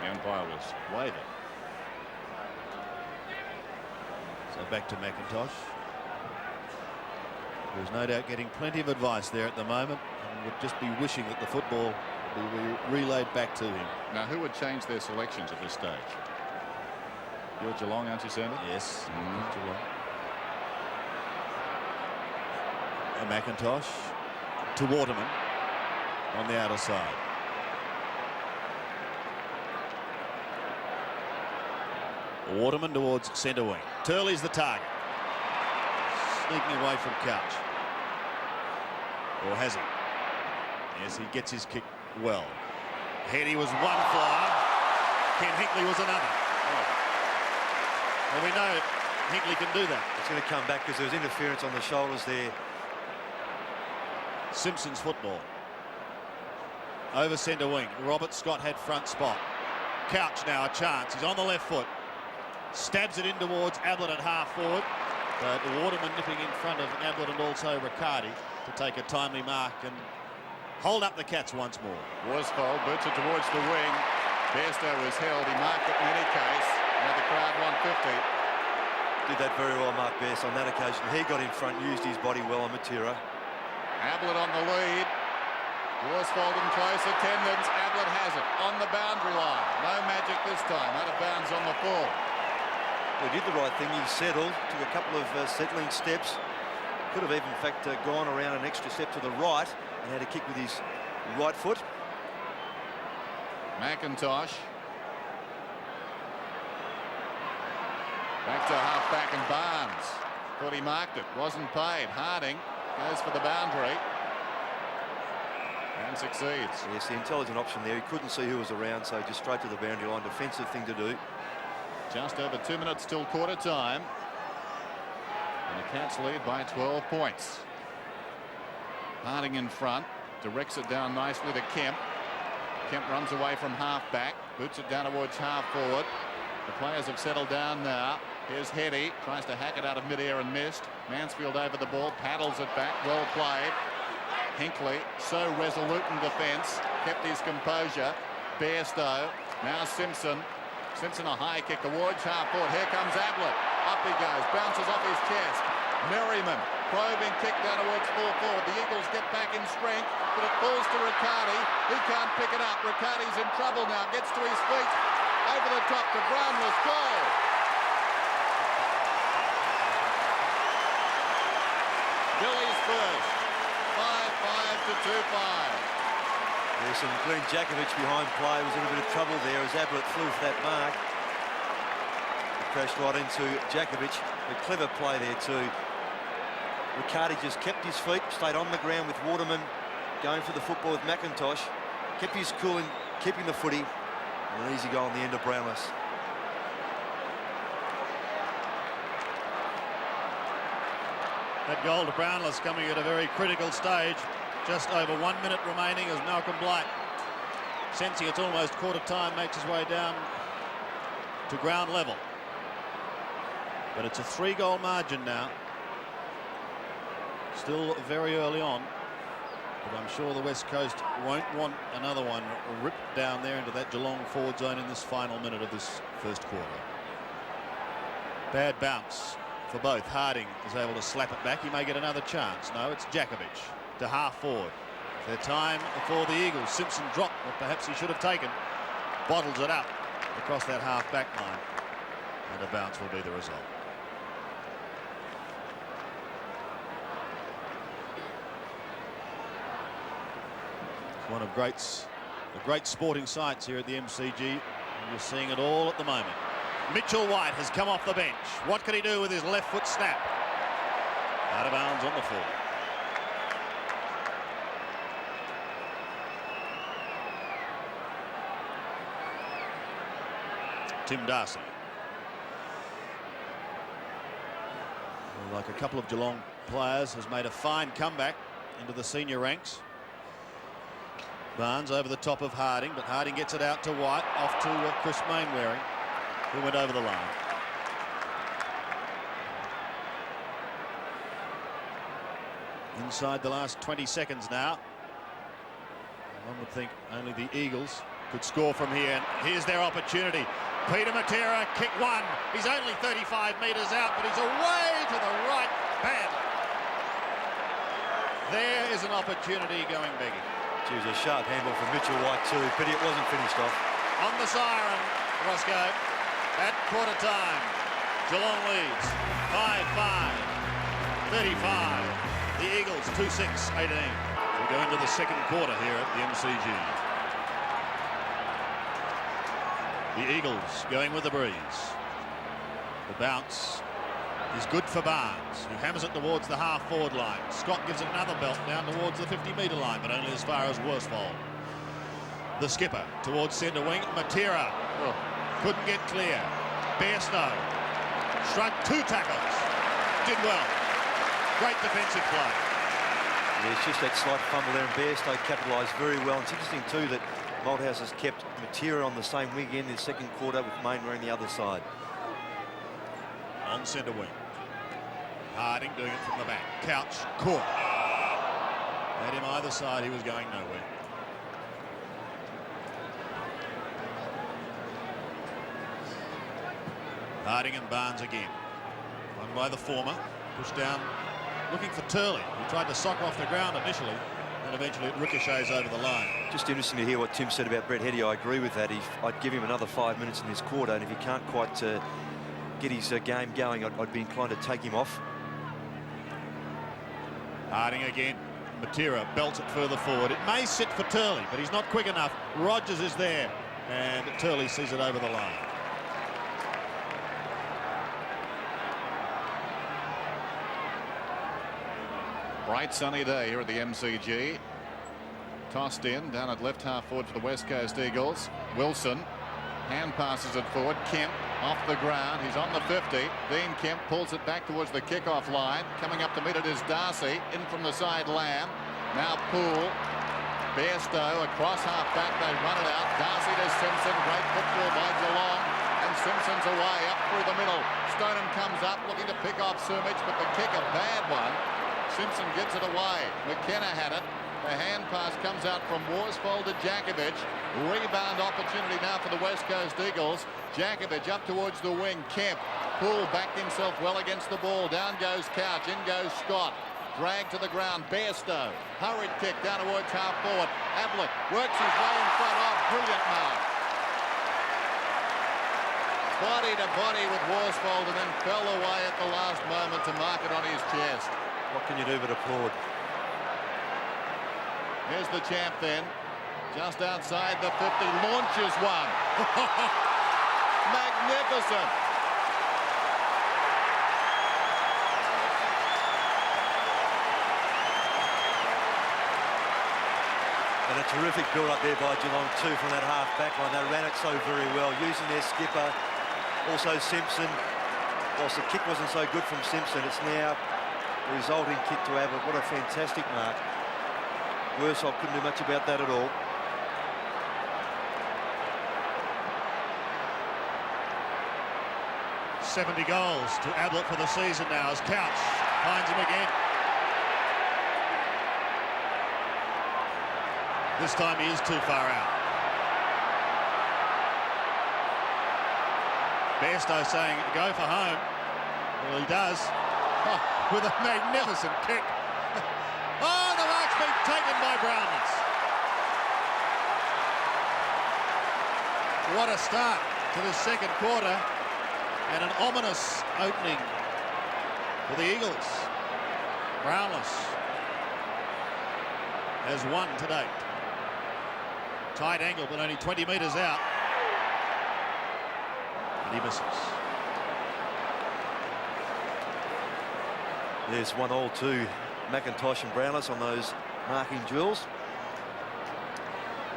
The umpire was waving. So back to McIntosh. There's no doubt getting plenty of advice there at the moment, and would just be wishing that the football be relayed back to him. Now, who would change their selections at this stage? You're Geelong, aren't you, Sandy? Yes. Geelong. And McIntosh to Waterman on the outer side. Waterman towards centre wing. Turley's the target. Sneaking away from Couch. Or has he? Yes, he gets his kick well. Heady was one flyer. Ken Hinkley was another. Well, we know Hinkley can do that. It's going to come back because there was interference on the shoulders there. Simpson's football. Over centre wing. Robert Scott had front spot. Couch now a chance. He's on the left foot. Stabs it in towards Ablett at half forward. But Waterman nipping in front of Ablett and also Riccardi to take a timely mark and hold up the Cats once more. Worsfold boots it towards the wing. Bairstow was held. He marked it in any case. Now the crowd 150. Did that very well, Mark Bairstow, on that occasion. He got in front, used his body well on Matera. Ablett on the lead. Worsfold in close attendance. Ablett has it on the boundary line. No magic this time. Out of bounds on the full. He did the right thing. He settled, took a couple of settling steps. Could have even, in fact, gone around an extra step to the right and had a kick with his right foot. McIntosh. Back to half-back and Barnes. Thought he marked it. Wasn't paid. Harding goes for the boundary. And succeeds. Yes, the intelligent option there. He couldn't see who was around, so just straight to the boundary line. Defensive thing to do. Just over 2 minutes till quarter time. And the Cats lead by 12 points. Harding in front. Directs it down nicely to Kemp. Kemp runs away from half-back. Boots it down towards half-forward. The players have settled down now. Here's Heady. Tries to hack it out of mid-air and missed. Mansfield over the ball. Paddles it back. Well played. Hinkley, so resolute in defence, kept his composure. Bairstow, now Simpson. Simpson a high kick towards half-forward. Here comes Ablett. Up he goes, bounces off his chest. Merriman, probing kick down towards full forward. The Eagles get back in strength, but it falls to Riccardi. He can't pick it up. Riccardi's in trouble now, gets to his feet. Over the top to Brownless, goal. Billy's first. 5-5 to 2-5. Yes, and Glenn Jakovic behind play was in a bit of trouble there as Ablett flew for that mark. He crashed right into Jakovic. A clever play there too. Riccardi just kept his feet, stayed on the ground with Waterman, going for the football with McIntosh. Kept his cool in keeping the footy. And an easy goal on the end of Brownless. That goal to Brownless coming at a very critical stage. Just over 1 minute remaining as Malcolm Blight, sensing it's almost quarter time, makes his way down to ground level. But it's a 3-goal margin now. Still very early on. But I'm sure the West Coast won't want another one ripped down there into that Geelong forward zone in this final minute of this first quarter. Bad bounce for both. Harding is able to slap it back. He may get another chance. No, it's Jakovic to half forward. Their time for the Eagles. Simpson dropped what perhaps he should have taken. Bottles it up across that half back line. And a bounce will be the result. It's one of the great sporting sights here at the MCG. And you're seeing it all at the moment. Mitchell White has come off the bench. What can he do with his left foot snap? Out of bounds on the full. Tim Darcy. Like a couple of Geelong players, has made a fine comeback into the senior ranks. Barnes over the top of Harding, but Harding gets it out to White, off to Chris Mainwaring, who went over the line. Inside the last 20 seconds now. One would think only the Eagles could score from here. And here's their opportunity. Peter Matera, kick one. He's only 35 metres out, but he's away to the right. Bad. There is an opportunity going begging. Geez, a sharp handball from Mitchell White too. Pity it wasn't finished off. On the siren, Roscoe. At quarter time, Geelong leads 5-5, 35. The Eagles 2-6, 18. We go into the second quarter here at the MCG. The Eagles going with the breeze. The bounce is good for Barnes, who hammers it towards the half-forward line. Scott gives it another belt down towards the 50-metre line, but only as far as Worsfold. The skipper towards centre wing. Matera couldn't get clear. Bairstow shrugged 2 tackles. Did well. Great defensive play. Yeah, it's just that slight fumble there, and Bairstow capitalised very well. It's interesting too that Malthouse has kept Matera on the same wing in the second quarter with Mainwaring the other side. On centre wing. Harding doing it from the back. Couch caught. Had him either side, he was going nowhere. Harding and Barnes again. Run by the former. Pushed down, looking for Turley, who tried to sock off the ground initially, and eventually it ricochets over the line. Just interesting to hear what Tim said about Brett Heady. I agree with that. I'd give him another 5 minutes in this quarter, and if he can't quite get his game going, I'd be inclined to take him off. Harding again. Matera belts it further forward. It may sit for Turley, but he's not quick enough. Rogers is there, and Turley sees it over the line. Bright sunny day here at the MCG. Tossed in down at left half forward for the West Coast Eagles. Wilson hand passes it forward. Kemp off the ground. He's on the 50. Dean Kemp pulls it back towards the kickoff line. Coming up to meet it is Darcy. In from the side, Lamb. Now Poole. Bairstow across half back. They run it out. Darcy to Simpson. Great football by Geelong. And Simpson's away up through the middle. Stoneham comes up looking to pick off Sumich, but the kick a bad one. Simpson gets it away. McKenna had it. The hand pass comes out from Worsfold to Jakovic. Rebound opportunity now for the West Coast Eagles. Jakovic up towards the wing. Kemp. Poole backed himself well against the ball. Down goes Couch. In goes Scott. Dragged to the ground. Bairstow. Hurried kick down towards half forward. Ablett works his way in front. Oh, brilliant mark. Body to body with Worsfold and then fell away at the last moment to mark it on his chest. What can you do but applaud? Here's the champ then. Just outside the 50. Launches one. Magnificent. And a terrific build up there by Geelong too from that half back line. They ran it so very well, using their skipper. Also Simpson. Whilst the kick wasn't so good from Simpson, it's now the resulting kick to Ablett. What a fantastic mark. Worsfold couldn't do much about that at all. $70 to Ablett for the season now as Couch finds him again. This time he is too far out. Bairstow saying go for home. Well, he does. Oh, with a magnificent kick. Oh, the mark's been taken by Brownless. What a start to the second quarter and an ominous opening for the Eagles. Brownless has won to date. Tight angle, but only 20 metres out. And he misses. There's 1-all to McIntosh and Brownless on those marking duels.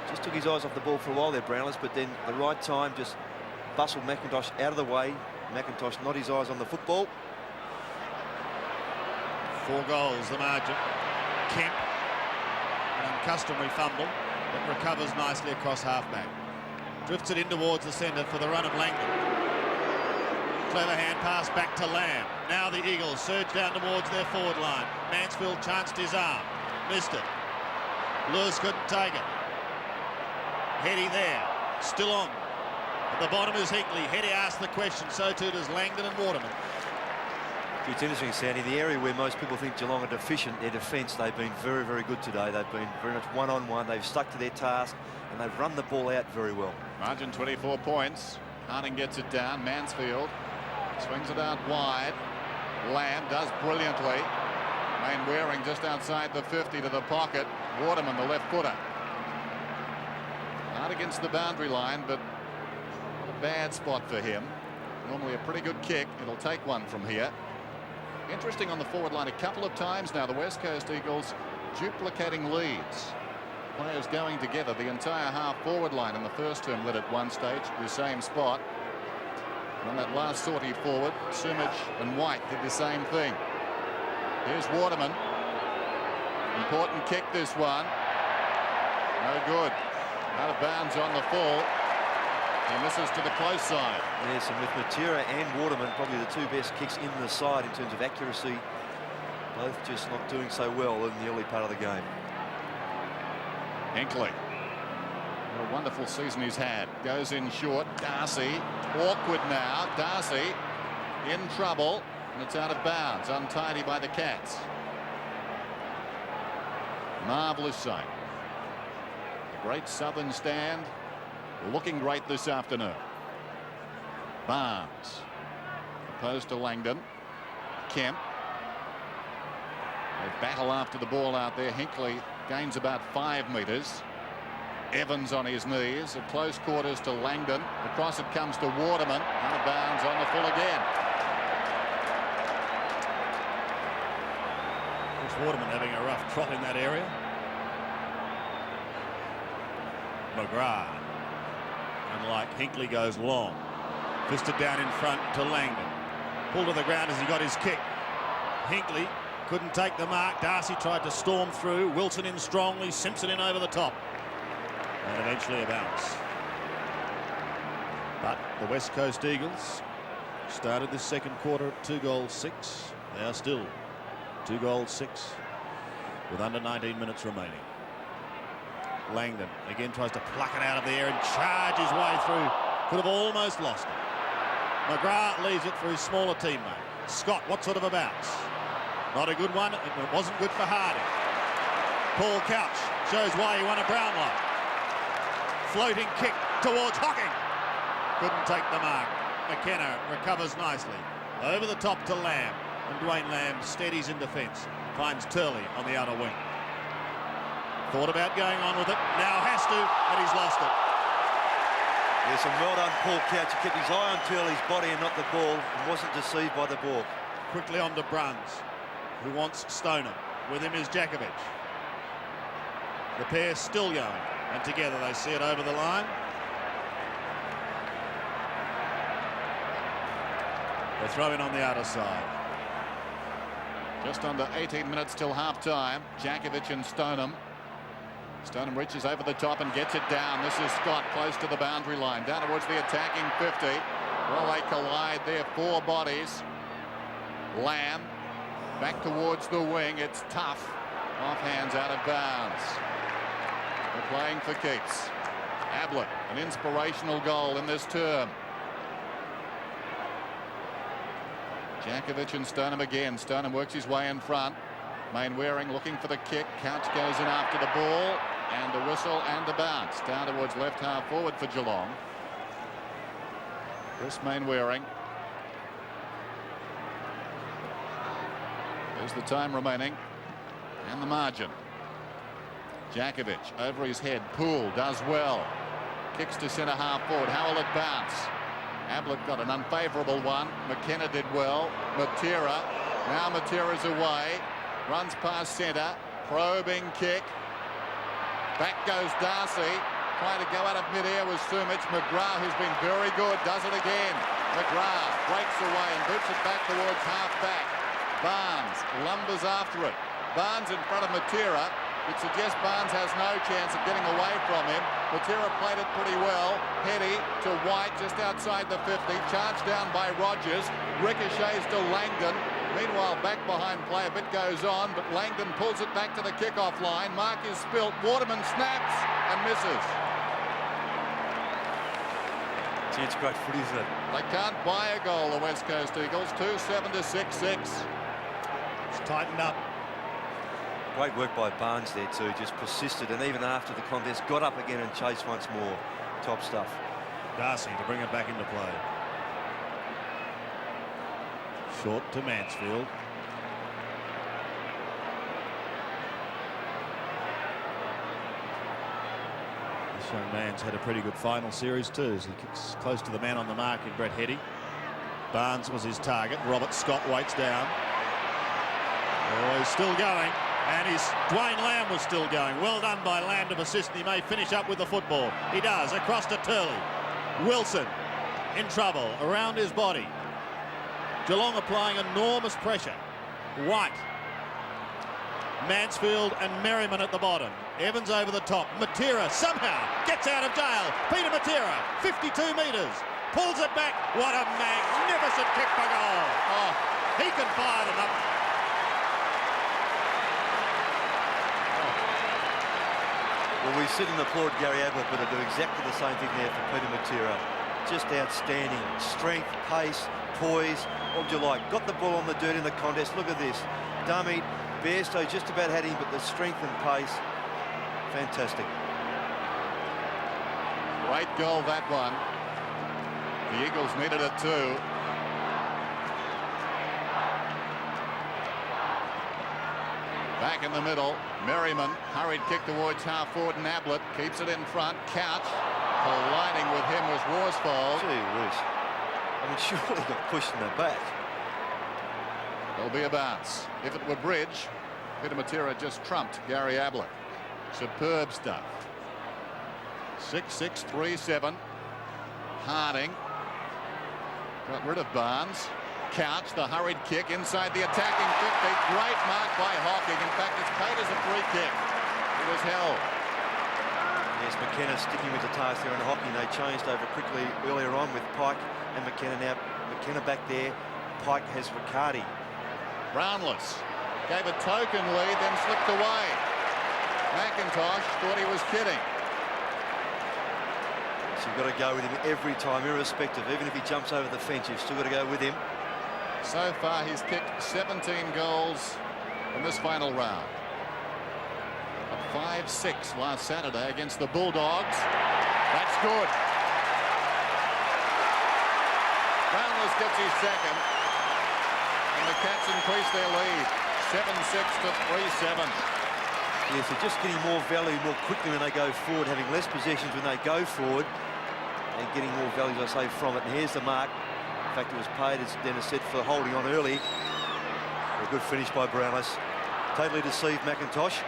Just took his eyes off the ball for a while there, Brownless, but then at the right time just bustled McIntosh out of the way. McIntosh not his eyes on the football. 4 goals the margin. Kemp, an uncustomary fumble, but recovers nicely across halfback. Drifts it in towards the centre for the run of Langdon. Clever hand pass back to Lamb. Now the Eagles surge down towards their forward line. Mansfield chanced his arm. Missed it. Lewis couldn't take it. Heady there. Still on. At the bottom is Hinkley. Heady asked the question. So too does Langdon and Waterman. It's interesting, Sandy, the area where most people think Geelong are deficient, their defence, they've been very, very good today. They've been very much one-on-one. They've stuck to their task and they've run the ball out very well. Margin 24 points. Harding gets it down. Mansfield swings it out wide. Lamb does brilliantly. Mainwaring just outside the 50 to the pocket. Waterman, the left footer. Not against the boundary line, but not a bad spot for him. Normally a pretty good kick. It'll take one from here. Interesting on the forward line a couple of times now. The West Coast Eagles duplicating leads. Players going together. The entire half forward line in the first term led at one stage, the same spot. And on that last sortie forward, Sumich and White did the same thing. Here's Waterman. Important kick, this one. No good. Out of bounds on the full. He misses to the close side. Yes, and with Matera and Waterman, probably the two best kicks in the side in terms of accuracy, both just not doing so well in the early part of the game. Hinckley. What a wonderful season he's had. Goes in short. Darcy. Awkward now. Darcy in trouble. And it's out of bounds. Untidy by the Cats. Marvellous sight. The great southern stand looking great this afternoon. Barnes. Opposed to Langdon. Kemp. They battle after the ball out there. Hinckley gains about 5 metres. Evans on his knees at close quarters to Langdon. Across it comes to Waterman. Out of bounds on the full again. Waterman having a rough trot in that area. McGrath, unlike Hinckley, goes long. Fisted down in front to Langdon. Pulled to the ground as he got his kick. Hinckley couldn't take the mark. Darcy tried to storm through. Wilson in strongly. Simpson in over the top. And eventually a bounce. But the West Coast Eagles started this second quarter at 2 goals 6. They are still 2 goals 6 with under 19 minutes remaining. Langdon again tries to pluck it out of the air and charge his way through. Could have almost lost it. McGrath leaves it for his smaller teammate. Scott, what sort of a bounce? Not a good one. It wasn't good for Harding. Paul Couch shows why he won a Brownlow. Floating kick towards Hocking. Couldn't take the mark. McKenna recovers nicely. Over the top to Lamb. And Dwayne Lamb steadies in defence. Finds Turley on the outer wing. Thought about going on with it. Now has to, and he's lost it. Yes, and well done, Paul Couch. He kept his eye on Turley's body and not the ball, and wasn't deceived by the ball. Quickly on to Bruns, who wants Stoneham. With him is Jakovic. The pair still going, and together they see it over the line. They throw in on the outer side. Just under 18 minutes till half-time. Jakovic and Stoneham. Stoneham reaches over the top and gets it down. This is Scott close to the boundary line. Down towards the attacking 50. Well, they collide there. 4 bodies. Lamb back towards the wing. It's tough. Off hands, out of bounds. They're playing for keeps. Ablett, an inspirational goal in this term. Jakovic and Stoneham again. Stoneham works his way in front. Mainwaring looking for the kick. Couch goes in after the ball. And a whistle and a bounce. Down towards left half forward for Geelong. Chris Mainwaring. There's the time remaining. And the margin. Jakovic over his head. Poole does well. Kicks to centre half forward. How will it bounce? Ablett got an unfavourable one. McKenna did well. Matera. Now Matera's away. Runs past centre. Probing kick. Back goes Darcy. Trying to go out of mid-air was Sumich. McGrath, who's been very good, does it again. McGrath breaks away and boots it back towards half-back. Barnes lumbers after it. Barnes in front of Matera. It suggests Barnes has no chance of getting away from him. Matera played it pretty well. Heady to White just outside the 50. Charged down by Rogers. Ricochets to Langdon. Meanwhile, back behind play a bit goes on, but Langdon pulls it back to the kickoff line. Mark is spilt. Waterman snaps and misses. Gee, it's great footy, isn't it? They can't buy a goal, the West Coast Eagles. 2-7 to 6-6. It's tightened up. Great work by Barnes there too, just persisted, and even after the contest got up again and chased once more. Top stuff. Darcy to bring it back into play. Short to Mansfield. This young man's had a pretty good final series too, as he kicks close to the man on the mark in Brett Heady. Barnes was his target. Robert Scott waits down. Oh, he's still going. And Dwayne Lamb was still going. Well done by Lamb to persist. He may finish up with the football. He does. Across to Turley. Wilson in trouble. Around his body. Geelong applying enormous pressure. White. Mansfield and Merriman at the bottom. Evans over the top. Matera somehow gets out of jail. Peter Matera, 52 metres. Pulls it back. What a magnificent kick for goal. Oh, he can fire them up. Well, we sit and applaud Gary Ablett, but I do exactly the same thing there for Peter Matera. Just outstanding. Strength, pace, poise. What would you like? Got the ball on the dirt in the contest. Look at this. Dummy. Bairstow just about had him, but the strength and pace. Fantastic. Great goal, that one. The Eagles needed it too. Back in the middle, Merriman, hurried kick towards half forward, and Ablett keeps it in front. Couch, colliding with him was Worsfold. Gee whiz. I mean, surely got pushed in the back. There'll be a bounce. If it were Bridge, Peter Matera just trumped Gary Ablett. Superb stuff. 6-6, 3-7. Harding got rid of Barnes. Couch, the hurried kick inside the attacking 50. Great mark by Hocking. In fact, it's paid as a free kick. It was held. Yes, McKenna sticking with the task there in Hocking. They changed over quickly earlier on with Pike and McKenna. Now McKenna back there. Pike has Riccardi. Brownless gave a token lead, then slipped away. McIntosh thought he was kidding. So you've got to go with him every time, irrespective. Even if he jumps over the fence, you've still got to go with him. So far, he's kicked 17 goals in this final round. A 5-6 last Saturday against the Bulldogs. That's good. Brownless gets his second. And the Cats increase their lead. 7-6 to 3-7. Yes, they're just getting more value more quickly when they go forward, having less possessions when they go forward, and getting more value, as I say, from it. And here's the mark. In fact, it was paid, as Dennis said, for holding on early. A good finish by Brownless. Totally deceived McIntosh.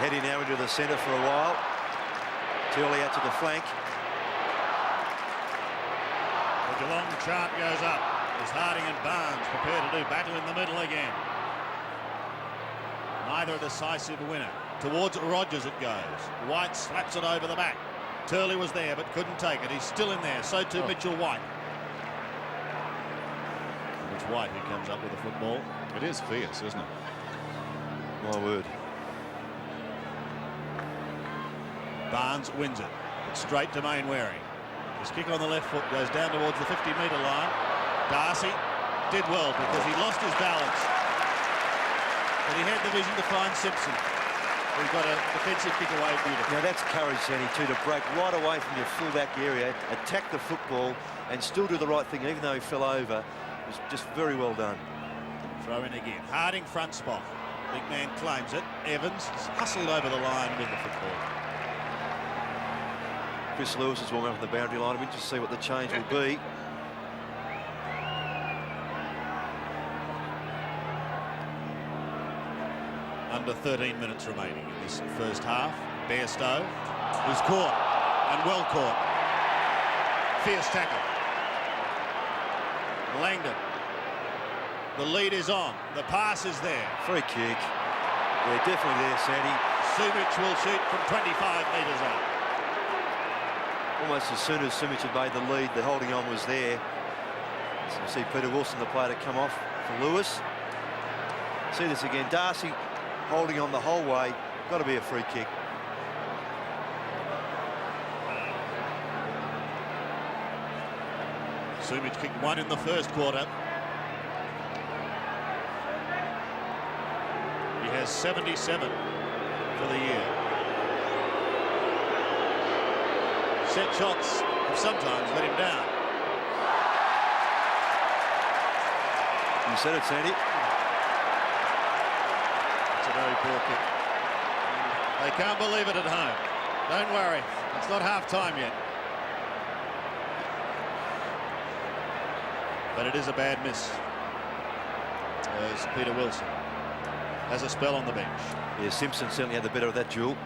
Heading now into the centre for a while. Turley out to the flank. The Geelong chart goes up as Harding and Barnes prepare to do battle in the middle again. Neither a decisive winner. Towards Rogers it goes. White slaps it over the back. Turley was there but couldn't take it. He's still in there. So too Mitchell White. It's White who comes up with the football. It is fierce, isn't it? My word. Barnes wins it. It's straight to Mainwaring. His kick on the left foot goes down towards the 50-metre line. Darcy did well because he lost his balance. But he had the vision to find Simpson. He got a defensive kick away beautifully. Now that's courage, Sandy, too, to break right away from your full-back area, attack the football, and still do the right thing, even though he fell over. It was just very well done. Throw in again. Harding front spot. Big man claims it. Evans is hustled over the line with the football. Chris Lewis is warming up on the boundary line. I'm interested to see what the change will be. Under 13 minutes remaining in this first half. Bairstow, who's caught, and well caught. Fierce tackle. Langdon. The lead is on. The pass is there. Free kick. Yeah, definitely there, Sandy. Sumic will shoot from 25 metres out. Almost as soon as Sumic had made the lead, the holding on was there. So you see Peter Wilson, the player, to come off for Lewis. See this again. Darcy holding on the whole way. Got to be a free kick. Sumic kicked one in the first quarter. He has 77 for the year. Set shots have sometimes let him down. You said it, Sandy. It's a very poor kick. They can't believe it at home. Don't worry, it's not half time yet. But it is a bad miss, as Peter Wilson has a spell on the bench. Yeah, Simpson certainly had the better of that duel.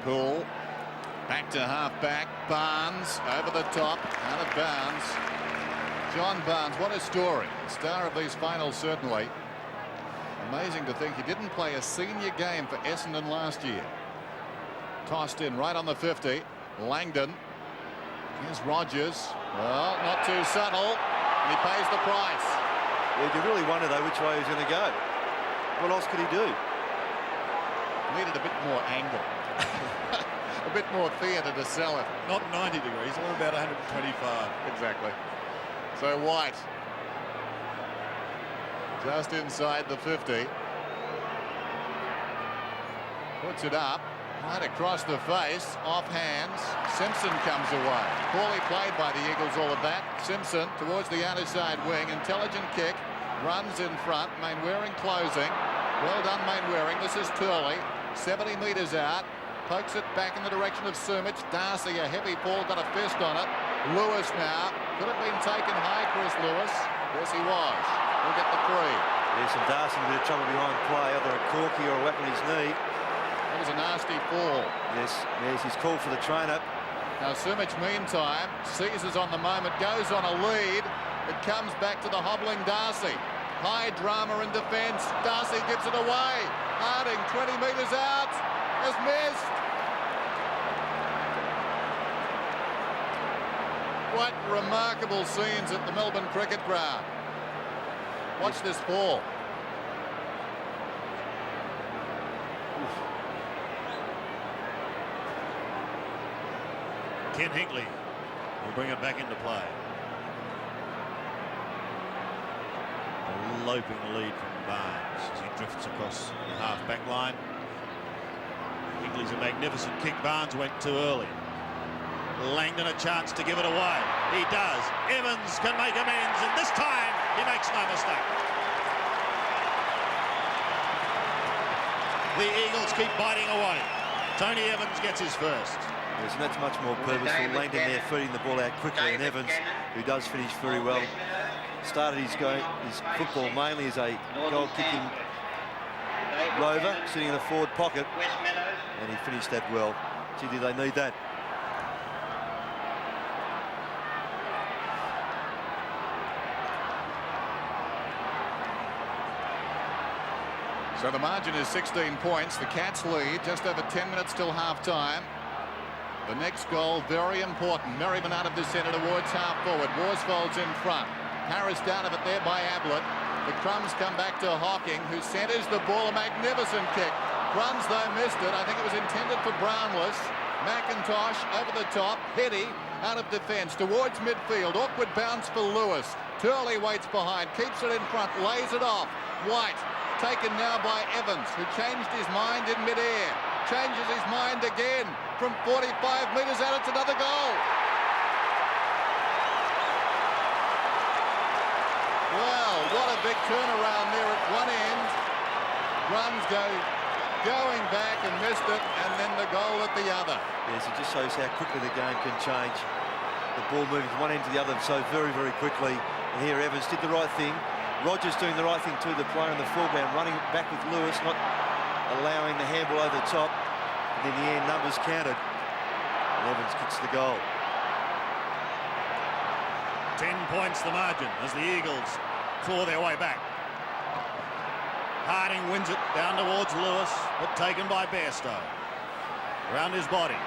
Poole back to half back. Barnes over the top, out of bounds. John Barnes, what a story. Star of these finals, certainly. Amazing to think he didn't play a senior game for Essendon last year. Tossed in right on the 50. Langdon. Here's Rogers. Well, not too subtle. And he pays the price. Yeah, you really wonder, though, which way he was going to go. What else could he do? Needed a bit more angle. A bit more theatre to sell it. Not 90 degrees, all about 125. Exactly. So White. Just inside the 50. Puts it up. Right across the face. Off hands. Simpson comes away. Poorly played by the Eagles, all of that. Simpson towards the outer side wing. Intelligent kick. Runs in front. Mainwaring closing. Well done, Mainwaring. This is Turley. 70 metres out. Pokes it back in the direction of Sumich. Darcy, a heavy ball, got a fist on it. Lewis now. Could have been taken high, Chris Lewis. Yes, he was. He'll get the free. Yes, and Darcy in a bit of trouble behind play. Either a corky or a whack on his knee. That was a nasty fall. Yes, he's called for the train up. Now Sumich, meantime, seizes on the moment, goes on a lead. It comes back to the hobbling Darcy. High drama in defence. Darcy gives it away. Harding, 20 metres out, has missed. What remarkable scenes at the Melbourne Cricket Ground. Watch this ball. Ken Hinkley will bring it back into play. A loping lead from Barnes as he drifts across the half-back line. Hinkley's a magnificent kick. Barnes went too early. Langdon a chance to give it away. He does. Evans can make amends, and this time he makes no mistake. The Eagles keep biting away. Tony Evans gets his first. Yes, and that's much more purposeful. Langdon there feeding the ball out quickly, and Evans, who does finish very well, started his football mainly as a goal-kicking rover, sitting in the forward pocket, and he finished that well. Gee, did they need that? So the margin is 16 points. The Cats lead, just over 10 minutes till half-time. The next goal, very important. Merriman out of the centre towards half-forward. Worsfold's in front. Harris down of it there by Ablett. The crumbs come back to Hocking, who centres the ball. A magnificent kick. Crumbs, though, missed it. I think it was intended for Brownless. McIntosh over the top. Hetty out of defence towards midfield. Awkward bounce for Lewis. Turley waits behind, keeps it in front, lays it off. White taken now by Evans, who changed his mind in mid-air. Changes his mind again. From 45 metres out, it's another goal. Well, what a big turnaround there at one end. Runs going back and missed it, and then the goal at the other. Yes, it just shows how quickly the game can change. The ball moving from one end to the other so very, very quickly. And here Evans did the right thing. Rogers doing the right thing too, the player in the foreground, running back with Lewis, not allowing the handball over the top. And in the end, numbers counted. And Evans kicks the goal. 10 points the margin as the Eagles claw their way back. Harding wins it down towards Lewis, but taken by Bairstow. Around his body,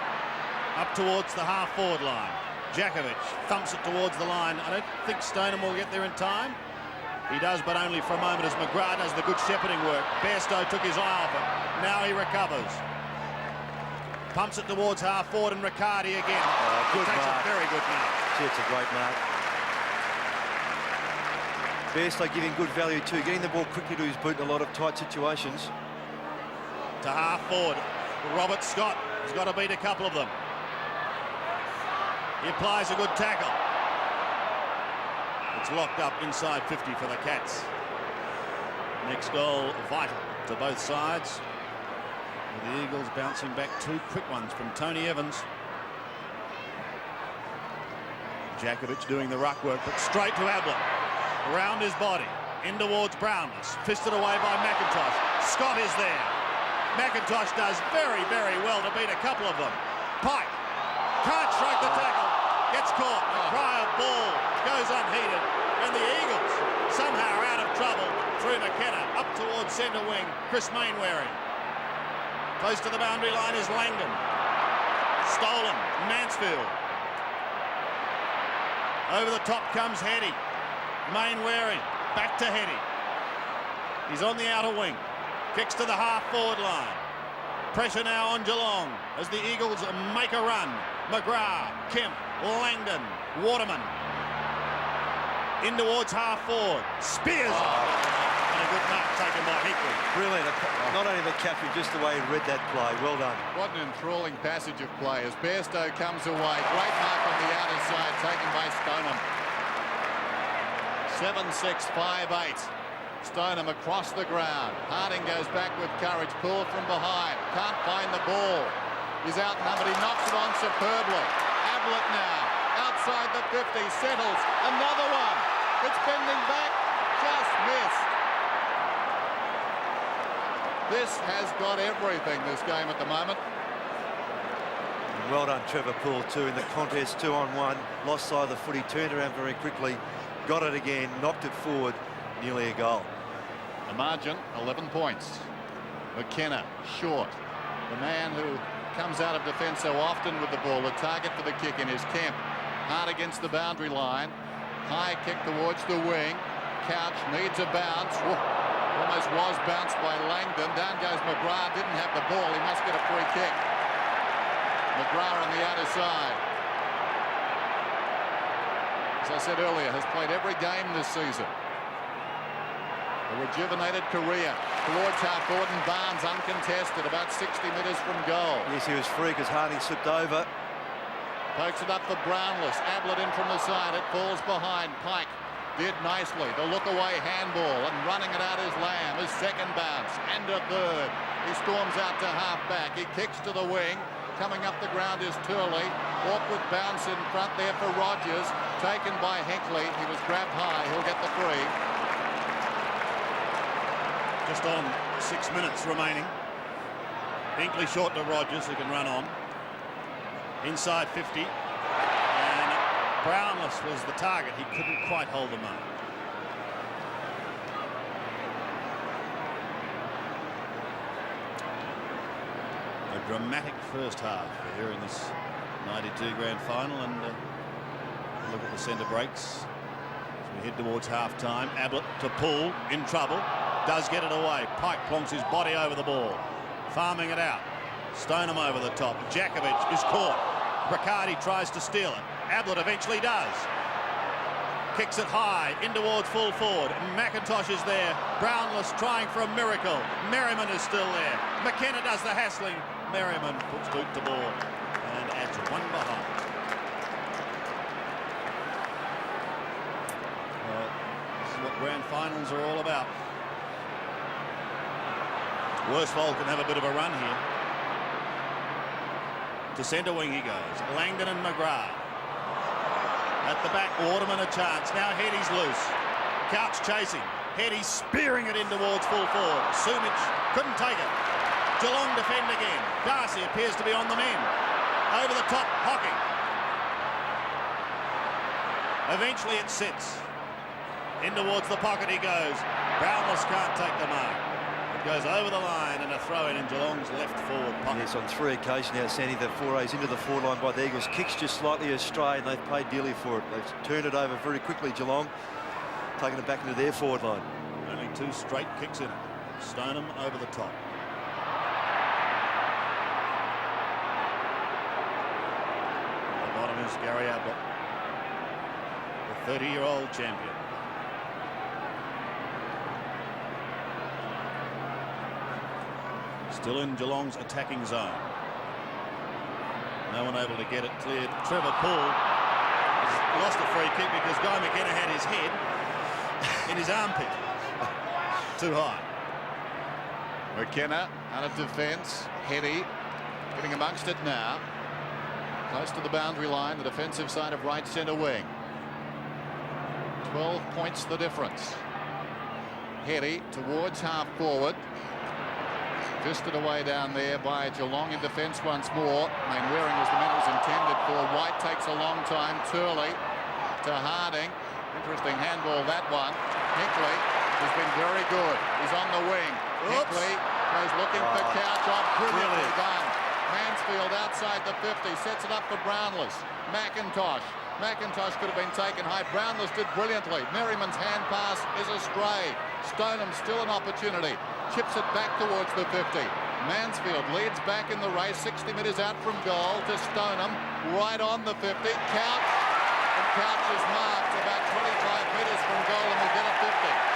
up towards the half-forward line. Jakovic thumps it towards the line. I don't think Stoneham will get there in time. He does, but only for a moment as McGrath does the good shepherding work. Bairstow took his eye off it. Now he recovers. Pumps it towards half-forward and Riccardi again. Good takes mark. a very good mark. Gee, it's a great mark. Bairstow giving good value too, getting the ball quickly to his boot in a lot of tight situations. To half-forward. Robert Scott has got to beat a couple of them. He applies a good tackle. It's locked up inside 50 for the Cats. Next goal vital to both sides. The Eagles bouncing back two quick ones from Tony Evans. Jakovic doing the ruck work, but straight to Ablett. Around his body, in towards Brownless. Fisted away by McIntosh. Scott is there. McIntosh does very, very well to beat a couple of them. Pike can't strike the tackle. gets caught. A cry of ball goes unheeded, and the Eagles somehow are out of trouble through McKenna up towards centre wing. Chris Mainwaring. Close to the boundary line is Langdon. Stolen. Mansfield. Over the top comes Heady. Mainwaring. Back to Heady. He's on the outer wing. Kicks to the half-forward line. Pressure now on Geelong as the Eagles make a run. McGrath, Kemp, Langdon, Waterman. In towards half-forward. Spears. And a good mark taken by Hinkley. Brilliant. Not only the captain, just the way he read that play. Well done. What an enthralling passage of play as Bairstow comes away. Great mark on the outer side taken by Stoneham. 7-6, 5-8. Stoneham across the ground. Harding goes back with courage. Pulled from behind. Can't find the ball. He's outnumbered. He knocks it on superbly. Ablett now. Outside the 50. Settles. Another one. It's bending back. Just missed. This has got everything, this game at the moment. Well done, Trevor Poole, too, in the contest, 2-on-1. Lost side of the footy, turned around very quickly. Got it again, knocked it forward. Nearly a goal. The margin, 11 points. McKenna, short. The man who comes out of defence so often with the ball. The target for the kick in is Kemp. Hard against the boundary line. High kick towards the wing. Couch needs a bounce. Whoa. Almost was bounced by Langdon. Down goes McGrath. Didn't have the ball. He must get a free kick. McGrath on the outer side. As I said earlier, has played every game this season. A rejuvenated career towards half-forward and Barnes uncontested, about 60 metres from goal. Yes, he was free because Harding slipped over. Pokes it up for Brownless. Ablett in from the side. It falls behind. Pike did nicely. The look-away handball and running it out is Lamb. His second bounce and a third. He storms out to half-back. He kicks to the wing. Coming up the ground is Turley. Awkward bounce in front there for Rogers. Taken by Hinkley. He was grabbed high. He'll get the free. Just on 6 minutes remaining. Hinkley short to Rogers, who can run on. Inside 50. And Brownless was the target. He couldn't quite hold the mark. A dramatic first half here in this 92 grand final. And look at the centre breaks as we head towards half-time. Ablett to Poole, in trouble. Does get it away. Pike plonks his body over the ball. Farming it out. Stoneham over the top. Jakovic is caught. Riccardi tries to steal it. Ablett eventually does. Kicks it high in towards full forward. McIntosh is there. Brownless trying for a miracle. Merriman is still there. McKenna does the hassling. Merriman puts boot to ball and adds one behind. Well, this is what grand finals are all about. Worsfold can have a bit of a run here. To centre wing he goes. Langdon and McGrath. At the back, Waterman a chance. Now Heady's loose. Couch chasing. Heady spearing it in towards full forward. Sumich couldn't take it. Geelong defend again. Darcy appears to be on the mend. Over the top, Hocking. Eventually it sits. In towards the pocket he goes. Brownless can't take the mark. Goes over the line and a throw in Geelong's left forward pocket. Yes, on 3 occasions now, Sandy, the forays into the forward line by the Eagles. Kicks just slightly astray and they've paid dearly for it. They've turned it over very quickly, Geelong, taking it back into their forward line. Only 2 straight kicks in it. Stoneham over the top. At the bottom is Gary Ablett, the 30-year-old champion. Still in Geelong's attacking zone. No one able to get it cleared. Trevor Poole has lost a free kick because Guy McKenna had his head in his armpit. Too high. McKenna out of defence. Heady getting amongst it now. Close to the boundary line, the defensive side of right centre wing. 12 points the difference. Heady towards half forward. Fisted away down there by Geelong in defence once more. Mainwaring was the man it was intended for. White takes a long time. Turley to Harding. Interesting handball, that one. Hinkley has been very good. He's on the wing. Hinkley goes looking for Couch on. Brilliantly done. Mansfield outside the 50. Sets it up for Brownless. McIntosh. McIntosh could have been taken high. Brownless did brilliantly. Merriman's hand pass is astray. Stoneham still an opportunity. Chips it back towards the 50. Mansfield leads back in the race. 60 metres out from goal to Stoneham. Right on the 50. Couch. And Couch is marked about 25 metres from goal and will get a 50.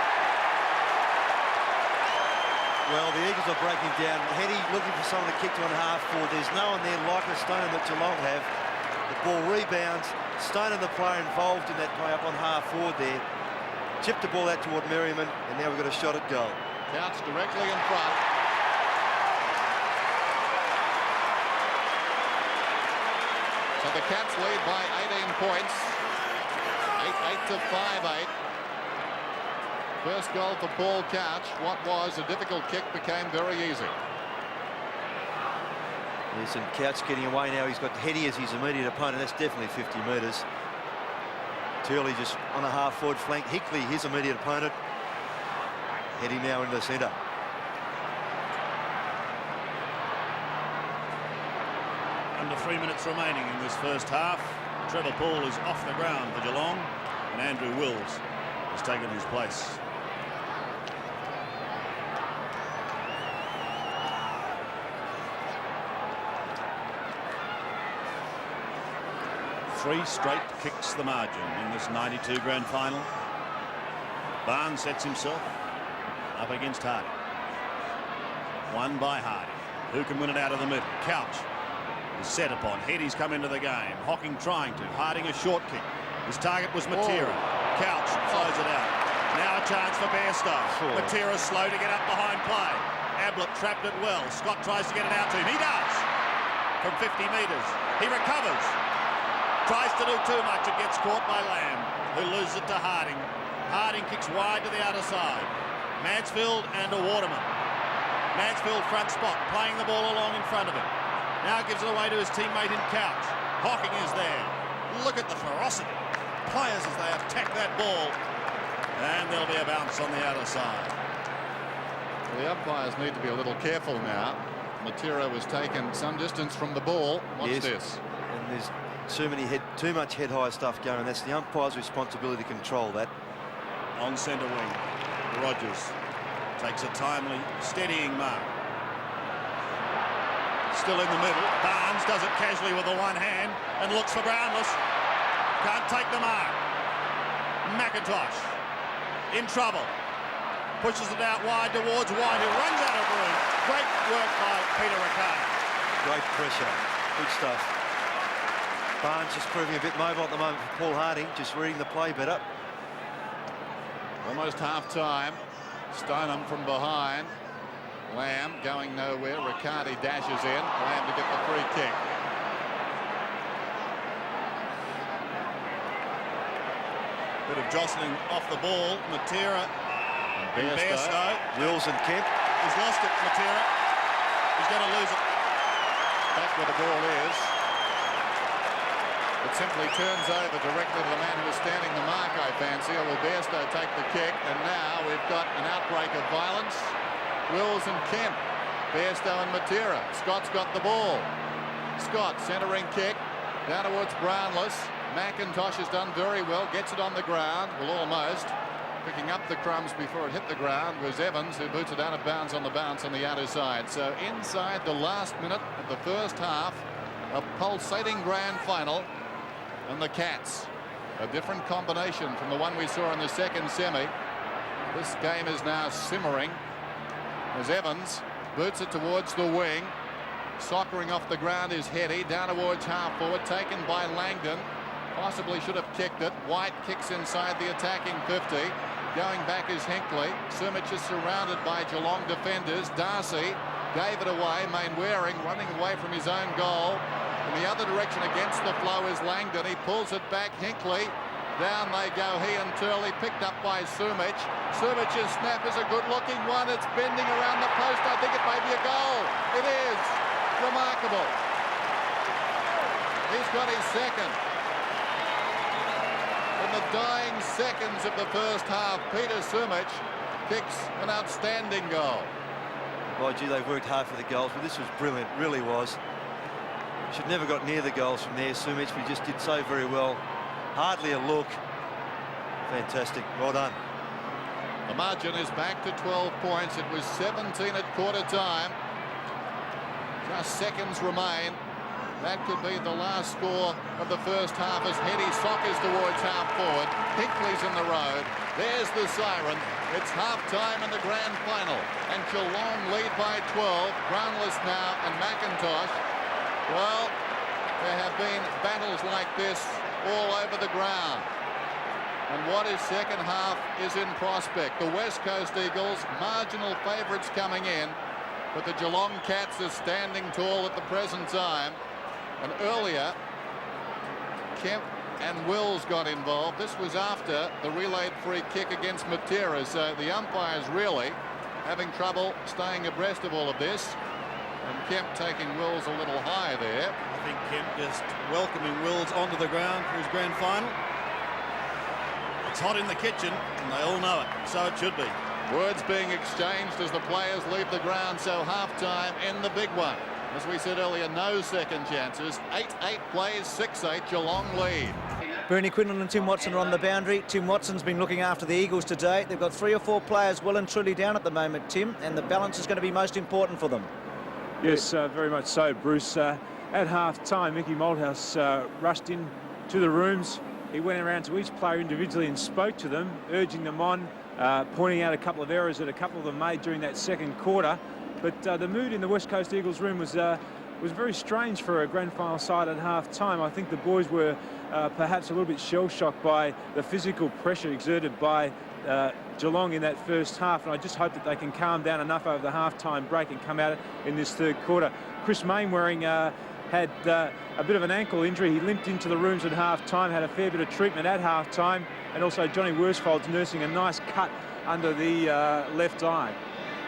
Well, the Eagles are breaking down. Heady looking for someone to kick to on half forward. There's no one there like a Stoneham that Geelong have. The ball rebounds. Stoneham, the player involved in that play up on half forward there. Chipped the ball out toward Merriman, and now we've got a shot at goal. Couch directly in front. So the Cats lead by 18 points. 8 to 5-8. First goal for Paul Couch. What was a difficult kick became very easy. Yes, and Couch getting away now. He's got Heady as his immediate opponent. That's definitely 50 metres. Turley just on a half-forward flank. Hinkley, his immediate opponent. Heady now in the centre. Under 3 minutes remaining in this first half. Trevor Paul is off the ground for Geelong, and Andrew Wills has taken his place. Three straight kicks the margin in this 92 grand final. Barnes sets himself up against Harding. One by Harding. Who can win it out of the middle? Couch is set upon. Heady's come into the game. Hocking trying to. Harding a short kick. His target was Matera. Couch throws it out. Now a chance for Bairstow. Matera slow to get up behind play. Ablett trapped it well. Scott tries to get it out to him. He does. From 50 metres. He recovers. Tries to do too much. It gets caught by Lamb, who loses it to Harding. Harding kicks wide to the outer side. Mansfield and a Waterman. Mansfield front spot, playing the ball along in front of him. Now gives it away to his teammate in Couch. Hocking is there. Look at the ferocity. Players as they attack that ball. And there'll be a bounce on the outer side. Well, the umpires need to be a little careful now. Matera was taken some distance from the ball. Watch this. And there's too much head-high stuff going. That's the umpire's responsibility to control that. On centre wing, Rogers takes a timely, steadying mark. Still in the middle. Barnes does it casually with the one hand and looks for Brownless. Can't take the mark. McIntosh in trouble. Pushes it out wide towards White, who runs out of room. Great work by Peter Ricard. Great pressure. Good stuff. Barnes just proving a bit mobile at the moment for Paul Harding, just reading the play better. Almost half-time. Stoneham from behind. Lamb going nowhere. Riccardi dashes in. Lamb to get the free kick. Bit of jostling off the ball. Matera and Bairstow. Wills and Kemp. He's lost it, Matera. He's going to lose it. That's where the ball is. It simply turns over directly to the man who was standing the mark, I fancy, or will Bairstow take the kick? And now we've got an outbreak of violence. Wills and Kemp. Bairstow and Matera. Scott's got the ball. Scott, centering kick. Down towards Brownless. McIntosh has done very well. Gets it on the ground. Well, almost. Picking up the crumbs before it hit the ground was Evans, who boots it out of bounds on the bounce on the outer side. So inside the last minute of the first half, a pulsating grand final. And the Cats, a different combination from the one we saw in the second semi. This game is now simmering as Evans boots it towards the wing. Soccering off the ground is Heady, down towards half forward, taken by Langdon. Possibly should have kicked it. White kicks inside the attacking 50. Going back is Hinkley. Sumich is surrounded by Geelong defenders. Darcy gave it away. Mainwaring running away from his own goal. In the other direction against the flow is Langdon. He pulls it back. Hinkley Down they go, he and Turley, picked up by Sumic. Sumic's snap is a good-looking one. It's bending around the post. I think it may be a goal. It is. Remarkable. He's got his second. In the dying seconds of the first half, Peter Sumic kicks an outstanding goal. Well, gee, they've worked hard for the goals, but this was brilliant, really was. Should never got near the goals from there, Sumic, but he just did so very well. Hardly a look. Fantastic. Well done. The margin is back to 12 points. It was 17 at quarter time. Just seconds remain. That could be the last score of the first half as Heady soccers towards half forward. Hinkley's in the road. There's the siren. It's half-time in the grand final. And Geelong lead by 12. Brownless now and McIntosh. Well, there have been battles like this all over the ground. And what is second half is in prospect. The West Coast Eagles, marginal favourites coming in, but the Geelong Cats are standing tall at the present time. And earlier, Kemp and Wills got involved. This was after the relayed free kick against Matera, so the umpires really having trouble staying abreast of all of this. And Kemp taking Wills a little high there. I think Kemp just welcoming Wills onto the ground for his grand final. It's hot in the kitchen, and they all know it, so it should be. Words being exchanged as the players leave the ground, so half-time in the big one. As we said earlier, no second chances. 8-8 plays, 6-8, Geelong lead. Bernie Quinlan and Tim Watson are on the boundary. Tim Watson's been looking after the Eagles today. They've got 3 or 4 players well and truly down at the moment, Tim, and the balance is going to be most important for them. Yes, very much so, Bruce. At half-time, Mickey Malthouse rushed in to the rooms. He went around to each player individually and spoke to them, urging them on, pointing out a couple of errors that a couple of them made during that second quarter. But the mood in the West Coast Eagles room was very strange for a grand final side at half-time. I think the boys were perhaps a little bit shell-shocked by the physical pressure exerted by Geelong in that first half, and I just hope that they can calm down enough over the half-time break and come out in this third quarter. Chris Mainwaring had a bit of an ankle injury. He limped into the rooms at half-time, had a fair bit of treatment at half-time, and also Johnny Worsfold's nursing a nice cut under the left eye.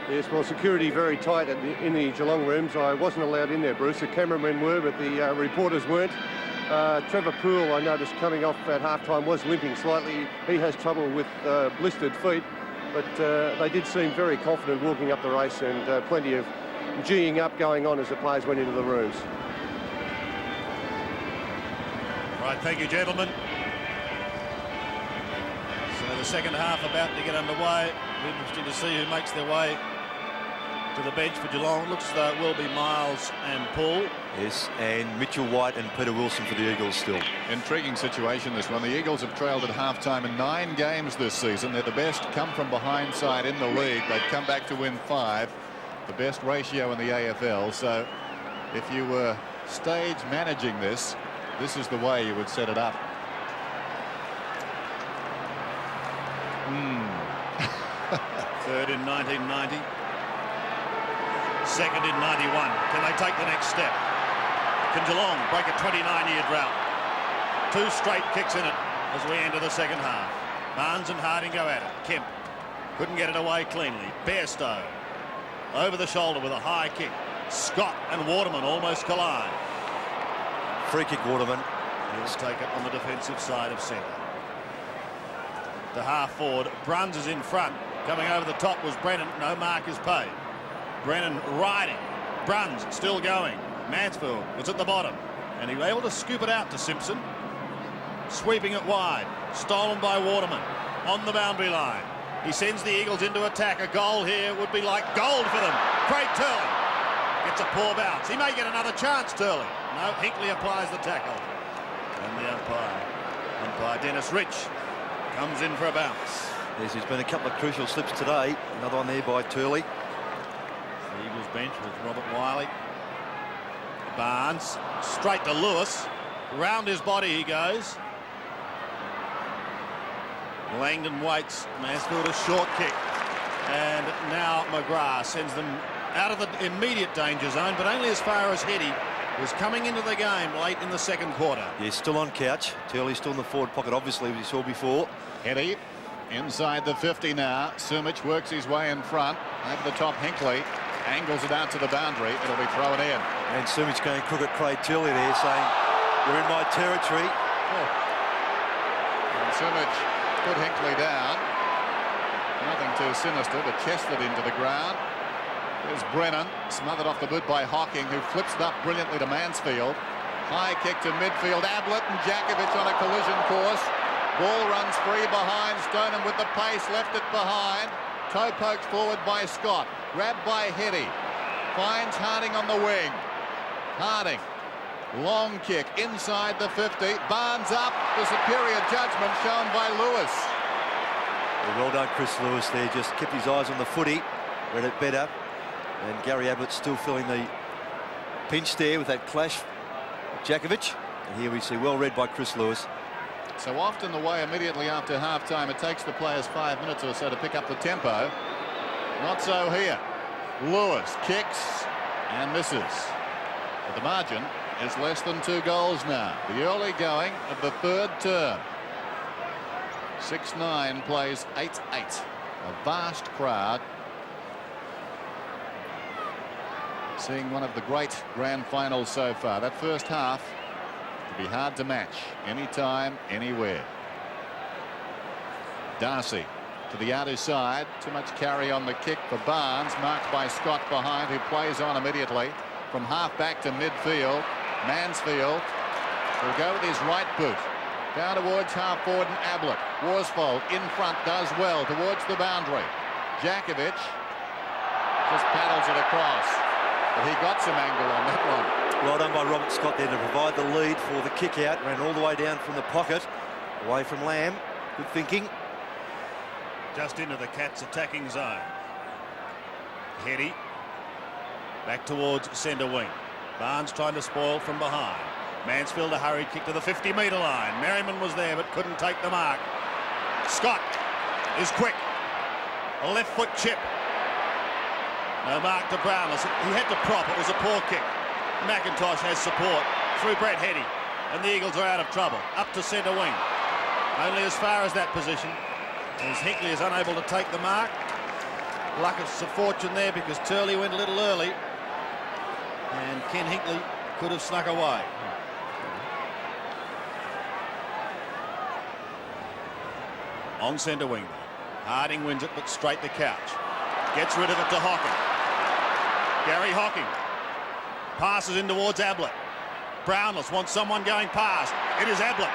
Yes, well, security very tight in the Geelong rooms. I wasn't allowed in there, Bruce. The cameramen were, but the reporters weren't. Trevor Poole, I noticed, coming off at half-time was limping slightly. He has trouble with blistered feet, but they did seem very confident walking up the race, and plenty of geeing up going on as the players went into the rooms. Right, thank you, gentlemen. So the second half about to get underway. It'll be interesting to see who makes their way to the bench for Geelong. Looks as though it will be Miles and Paul. Yes, and Mitchell White and Peter Wilson for the Eagles still. Intriguing situation, this one. The Eagles have trailed at half-time in 9 games this season. They're the best come-from-behind side in the league. They've come back to win 5, the best ratio in the AFL. So if you were stage managing this, this is the way you would set it up. Third in 1990. Second in 91. Can they take the next step? Can Geelong break a 29-year drought? 2 straight kicks in it as we enter the second half. Barnes and Harding go at it. Kemp couldn't get it away cleanly. Bairstow over the shoulder with a high kick. Scott and Waterman almost collide. Free kick, Waterman. He'll take it on the defensive side of centre. The half forward. Bruns is in front. Coming over the top was Brennan. No mark is paid. Brennan riding. Bruns still going. Mansfield was at the bottom, and he was able to scoop it out to Simpson. Sweeping it wide. Stolen by Waterman on the boundary line. He sends the Eagles into attack. A goal here would be like gold for them. Craig Turley gets a poor bounce. He may get another chance, Turley. No, Hinkley applies the tackle. And the umpire Dennis Rich, comes in for a bounce. Yes, there's been a couple of crucial slips today. Another one there by Turley. The Eagles bench with Robert Wiley. Barnes straight to Lewis. Round his body he goes. Langdon waits. Mansfield a short kick. And now McGrath sends them out of the immediate danger zone, but only as far as Heady was coming into the game late in the second quarter. Yeah, still on couch. Turley's still in the forward pocket, obviously, as we saw before. Heady inside the 50 now. Sumich works his way in front. Over the top, Hinkley angles it out to the boundary. It'll be thrown in. And Sumich going crook at Craig Turley there, saying, "You're in my territory." And Sumich put Hinkley down. Nothing too sinister, but chested into the ground. There's Brennan, smothered off the boot by Hocking, who flips it up brilliantly to Mansfield. High kick to midfield. Ablett and Jakovic on a collision course. Ball runs free behind. Stoneham with the pace, left it behind. Toe poked forward by Scott. Grabbed by Heady. Finds Harding on the wing. Harding. Long kick inside the 50. Barnes up. The superior judgment shown by Lewis. Well done, Chris Lewis there. Just kept his eyes on the footy. Read it better. And Gary Ablett still feeling the pinch there with that clash with Jakovic. And here we see well read by Chris Lewis. So often the way immediately after half-time it takes the players 5 minutes or so to pick up the tempo. Not so here. Lewis kicks and misses. But the margin is less than 2 goals now. The early going of the third term. 6-9 plays 8-8. A vast crowd. Seeing one of the great grand finals so far. That first half will be hard to match. Anytime, anywhere. Darcy to the outer side. Too much carry on the kick for Barnes. Marked by Scott behind, who plays on immediately. From half back to midfield. Mansfield will go with his right boot. Down towards half forward and Ablett. Worsfold in front does well towards the boundary. Jakovic just paddles it across. But he got some angle on that one. Well done by Robert Scott there to provide the lead for the kick out. Ran all the way down from the pocket. Away from Lamb. Good thinking. Just into the Cats' attacking zone. Heady back towards centre wing. Barnes trying to spoil from behind. Mansfield a hurried kick to the 50-metre line. Merriman was there but couldn't take the mark. Scott is quick. A left foot chip. No mark to Brownless. He had to prop. It was a poor kick. McIntosh has support through Brett Heady. And the Eagles are out of trouble. Up to centre wing. Only as far as that position. As Hinkley is unable to take the mark. Luck of fortune there because Turley went a little early. And Ken Hinkley could have snuck away. On centre wing. Harding wins it, but straight to couch. Gets rid of it to Hocking. Gary Hocking. Passes in towards Ablett. Brownless wants someone going past. It is Ablett.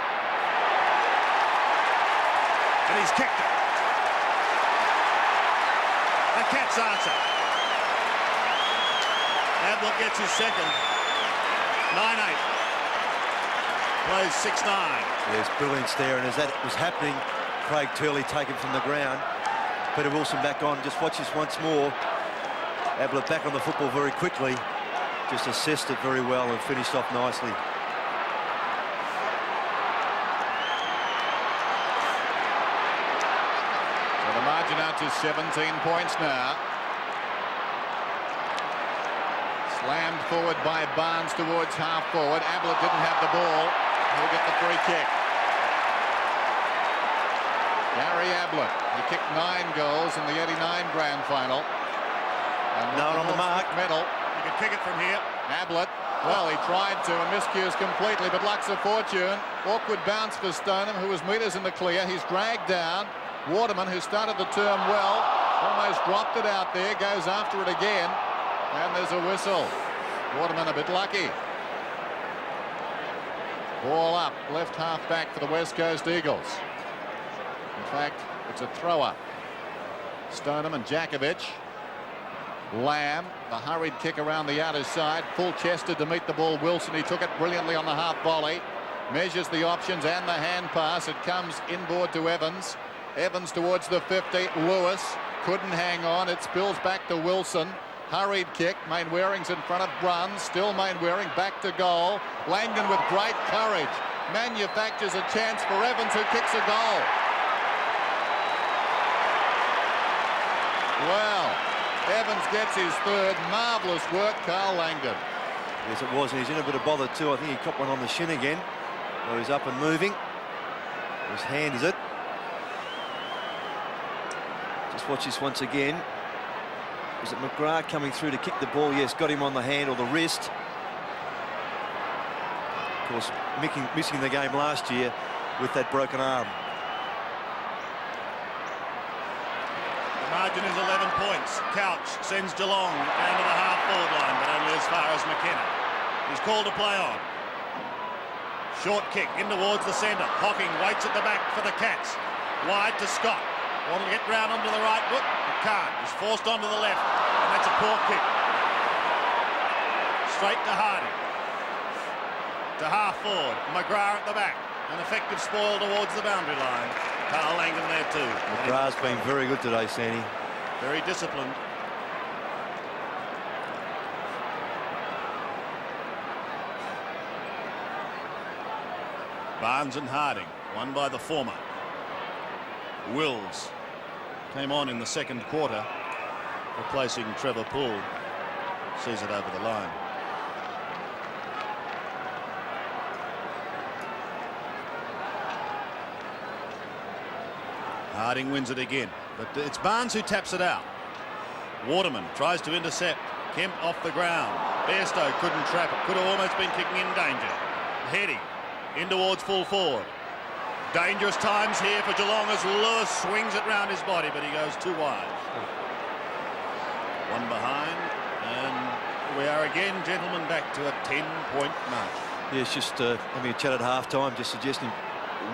And he's kicked it. The Cats answer. Ablett gets his second. 9-8. Plays 6-9. There's brilliance there, and as that was happening, Craig Turley taken from the ground. Peter Wilson back on. Just watch this once more. Ablett back on the football very quickly. Just assessed it very well and finished off nicely. So the margin out to 17 points now. Slammed forward by Barnes towards half forward. Ablett didn't have the ball. He'll get the free kick. Gary Ablett. He kicked 9 goals in the '89 grand final. And no one on the mark. Medal. You can kick it from here. Ablett. Well, he tried to and miscues completely, but luck's a fortune. Awkward bounce for Stoneham, who was metres in the clear. He's dragged down. Waterman, who started the term well, almost dropped it out there, goes after it again. And there's a whistle. Waterman a bit lucky. Ball up, left half back for the West Coast Eagles. In fact, it's a throw-up. Stoneham and Jakovic. Lamb, the hurried kick around the outer side, full-chested to meet the ball. Wilson, he took it brilliantly on the half volley. Measures the options and the hand pass. It comes inboard to Evans. Evans towards the 50. Lewis couldn't hang on. It spills back to Wilson. Hurried kick. Mainwaring's in front of Bruns. Still Mainwaring back to goal. Langdon with great courage manufactures a chance for Evans, who kicks a goal. Well, Evans gets his third. Marvellous work, Carl Langdon. Yes, it was, and he's in a bit of bother too. I think he caught one on the shin again. So he's up and moving. His hand is it. Just watch this once again. Is it McGrath coming through to kick the ball? Yes, got him on the hand or the wrist. Of course, missing the game last year with that broken arm. The margin is 11 points. Couch sends Geelong down to the half-forward line, but only as far as McKenna. He's called to play on. Short kick in towards the centre. Hocking waits at the back for the Cats. Wide to Scott. Wanted to get round onto the right foot. Can't. He's forced onto the left. And that's a poor kick. Straight to Harding. To half forward. McGrath at the back. An effective spoil towards the boundary line. Carl Langdon there too. McGrath's been very good today, Sandy. Very disciplined. Barnes and Harding, won by the former. Wills came on in the second quarter, replacing Trevor Poole. Sees it over the line. Harding wins it again, but it's Barnes who taps it out. Waterman tries to intercept. Kemp off the ground. Bairstow couldn't trap it. Could have almost been kicking in danger. Heading in towards full forward. Dangerous times here for Geelong as Lewis swings it round his body, but he goes too wide. One behind, and we are again, gentlemen, back to a 10-point march. Yeah, it's just having a chat at half-time, just suggesting,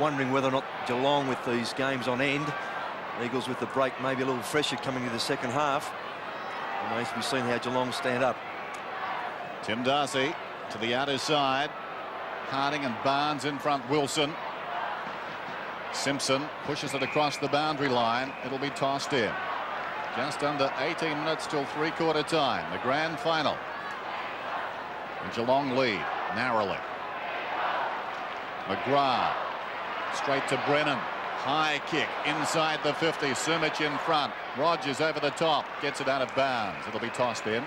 wondering whether or not Geelong with these games on end, Eagles with the break maybe a little fresher coming into the second half. Remains to be seen how Geelong stand up. Tim Darcy to the outer side. Harding and Barnes in front. Wilson. Simpson pushes it across the boundary line. It'll be tossed in. Just under 18 minutes till three-quarter time. The grand final. And Geelong lead narrowly. McGrath straight to Brennan. High kick inside the 50. Sumich in front. Rogers over the top. Gets it out of bounds. It'll be tossed in.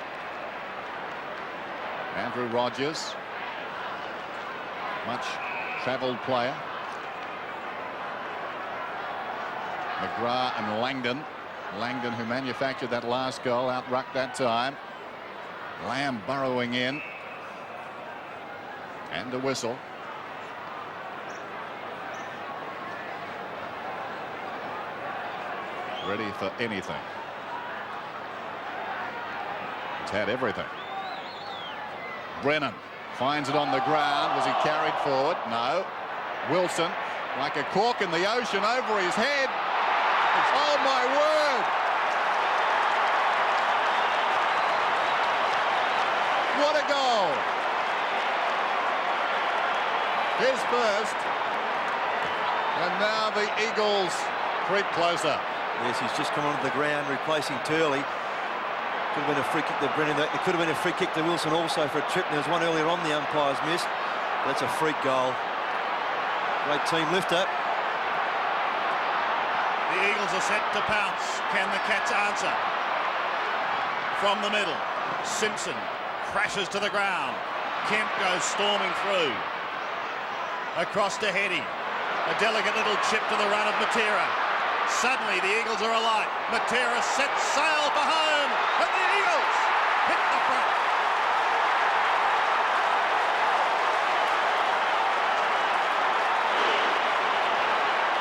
Andrew Rogers. Much travelled player. McGrath and Langdon. Langdon, who manufactured that last goal, out-rucked that time. Lamb burrowing in. And a whistle. Ready for anything. It's had everything. Brennan finds it on the ground. Was he carried forward? No. Wilson, like a cork in the ocean, over his head. Oh, my word! What a goal! His first. And now the Eagles creep closer. Yes, he's just come onto the ground, replacing Turley. Could have been a free kick to Brennan. There could have been a free kick to Wilson also for a trip. There was one earlier on the umpires missed. That's a freak goal. Great team lifter. The Eagles are set to pounce. Can the Cats answer? From the middle, Simpson crashes to the ground. Kemp goes storming through. Across to Heady. A delicate little chip to the run of Matera. Suddenly the Eagles are alight. Matera sets sail for home, and the Eagles hit the front.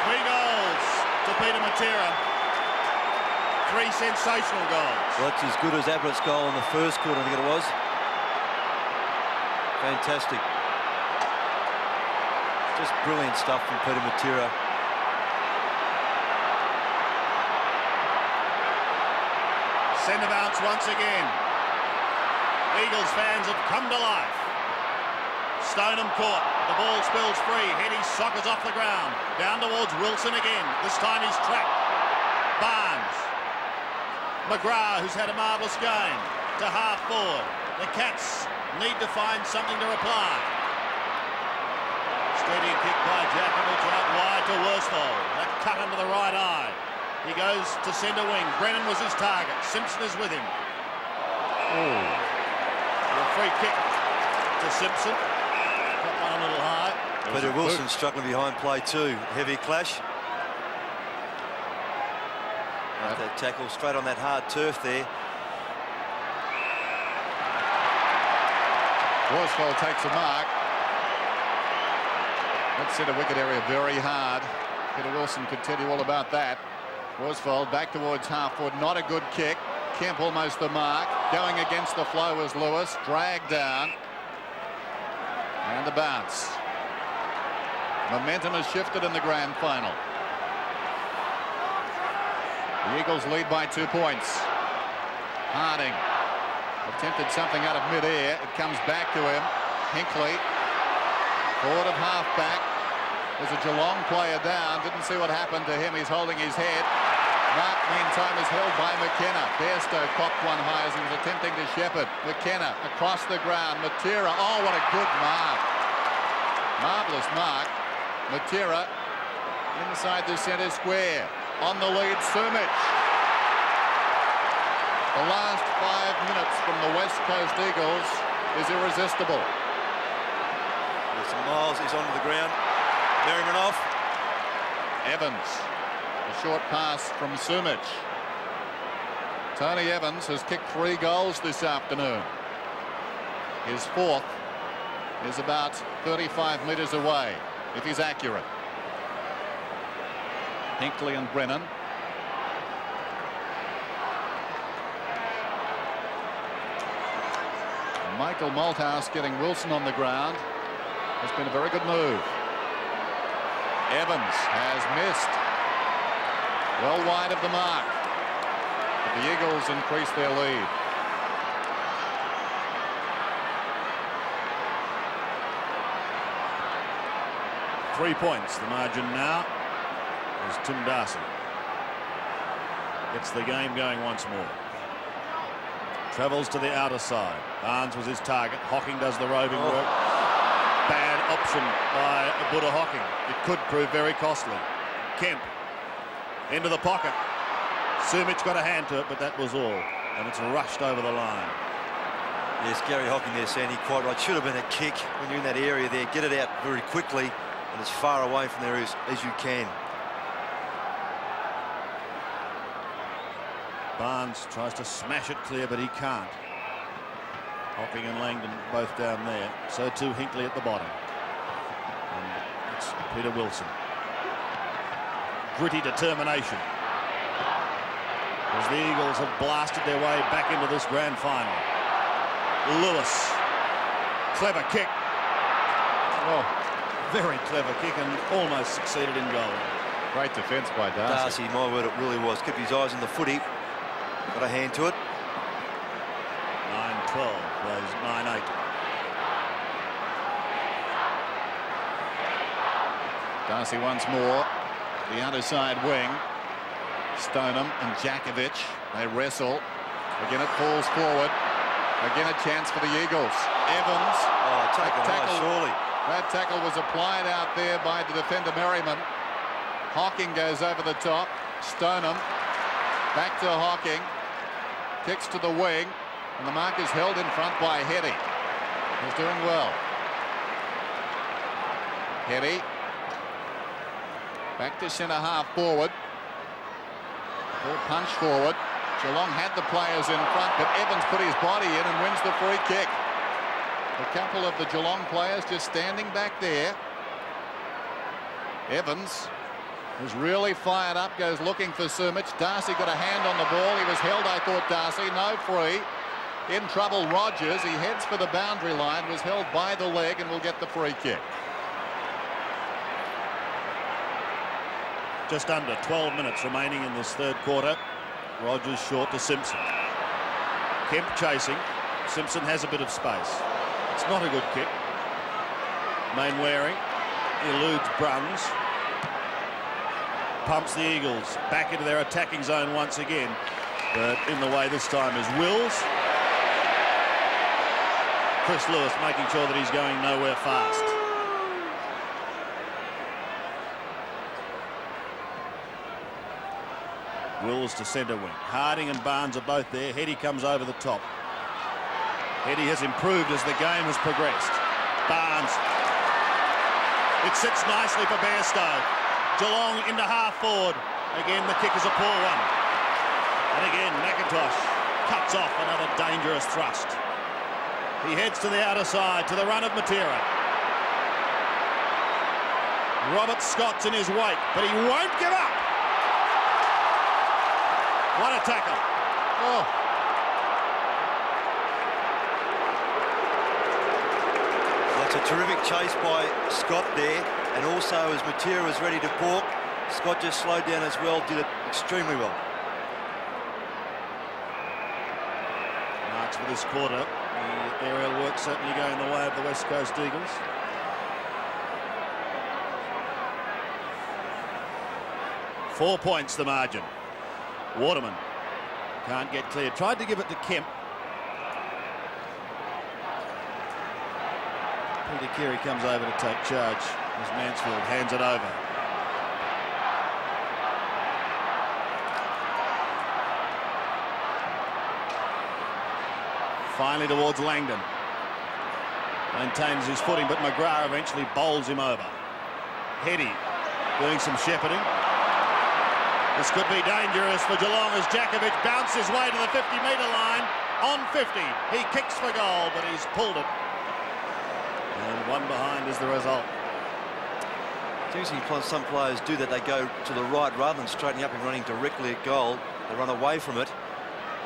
Three goals to Peter Matera. Three sensational goals. Well, that's as good as Ablett's goal in the first quarter, I think it was. Fantastic. Just brilliant stuff from Peter Matera. Centre bounce once again. Eagles fans have come to life. Stoneham caught. The ball spills free. Heady sockers off the ground. Down towards Wilson again. This time he's trapped. Barnes. McGrath, who's had a marvellous game, to half forward. The Cats need to find something to reply. Steady kick by Jacobitz out wide to Worsfold. That cut under the right eye. He goes to centre wing. Brennan was his target. Simpson is with him. Oh. A free kick to Simpson. Got one a little high. Peter Wilson struggling behind play too. Heavy clash. That tackle straight on that hard turf there. Worsfold takes a mark. That centre wicket area very hard. Peter Wilson could tell you all about that. Worsfold back towards half forward. Not a good kick. Kemp almost the mark. Going against the flow was Lewis. Dragged down. And a bounce. Momentum has shifted in the grand final. The Eagles lead by 2 points. Harding attempted something out of mid-air. It comes back to him. Hinkley, forward of half-back. There's a Geelong player down. Didn't see what happened to him. He's holding his head. Mark, meantime, is held by McKenna. Bairstow popped one high as he was attempting to shepherd. McKenna across the ground. Matera. Oh, what a good mark. Marvellous mark. Matera inside the centre square. On the lead, Sumich. The last 5 minutes from the West Coast Eagles is irresistible. There's Miles, he's onto the ground. Merriman off. Evans. A short pass from Sumich. Tony Evans has kicked 3 goals this afternoon. His 4th is about 35 metres away, if he's accurate. Hinkley and Brennan. Michael Malthouse getting Wilson on the ground has been a very good move. Evans has missed. Well wide of the mark. But the Eagles increase their lead. Three points, the margin now, as Tim Darcy gets the game going once more. Travels to the outer side. Barnes was his target. Hocking does the roving work. Bad option by Buddha Hocking. It could prove very costly. Kemp into the pocket. Sumich got a hand to it, but that was all. And it's rushed over the line. Yes, Gary Hocking there, Sandy, quite right. Should have been a kick when you're in that area there. Get it out very quickly and as far away from there as you can. Barnes tries to smash it clear, but he can't. Hocking and Langdon both down there. So too Hinkley at the bottom. And it's Peter Wilson. Gritty determination as the Eagles have blasted their way back into this grand final. Lewis, clever kick. Oh, very clever kick and almost succeeded in goal. Great defence by Darcy. Darcy, my word, it really was. Kept his eyes on the footy. Got a hand to it. 9-12, plays 9-8. Darcy once more. The underside wing. Stoneham and Jakovic. They wrestle. Again it falls forward. Again a chance for the Eagles. Evans. Oh, taken high, surely. That tackle was applied out there by the defender Merriman. Hocking goes over the top. Stoneham. Back to Hocking. Kicks to the wing. And the mark is held in front by Heady. He's doing well. Heady. Back to centre half forward. Full punch forward. Geelong had the players in front, but Evans put his body in and wins the free kick. A couple of the Geelong players just standing back there. Evans is really fired up, goes looking for Sumich. Darcy got a hand on the ball. He was held, I thought, Darcy. No free. In trouble, Rogers. He heads for the boundary line, was held by the leg and will get the free kick. Just under 12 minutes remaining in this third quarter. Rogers short to Simpson. Kemp chasing. Simpson has a bit of space. It's not a good kick. Mainwaring eludes Bruns. Pumps the Eagles back into their attacking zone once again. But in the way this time is Wills. Chris Lewis making sure that he's going nowhere fast. Wills to centre wing. Harding and Barnes are both there. Heady comes over the top. Heady has improved as the game has progressed. Barnes. It sits nicely for Bairstow. Geelong into half forward. Again, the kick is a poor one. And again, McIntosh cuts off another dangerous thrust. He heads to the outer side, to the run of Matera. Robert Scott's in his wake, but he won't give up. What a tackle. Oh. That's a terrific chase by Scott there, and also as Matera was ready to balk, Scott just slowed down as well, did it extremely well. Marks for this quarter. The aerial work certainly going the way of the West Coast Eagles. Four points the margin. Waterman can't get clear. Tried to give it to Kemp. Peter Keary comes over to take charge as Mansfield hands it over. Finally towards Langdon. Maintains his footing, but McGrath eventually bowls him over. Heady doing some shepherding. This could be dangerous for Geelong as Jakovic bounces his way to the 50-metre line. On 50, he kicks for goal, but he's pulled it. And one behind is the result. Usually some players do that. They go to the right rather than straightening up and running directly at goal. They run away from it,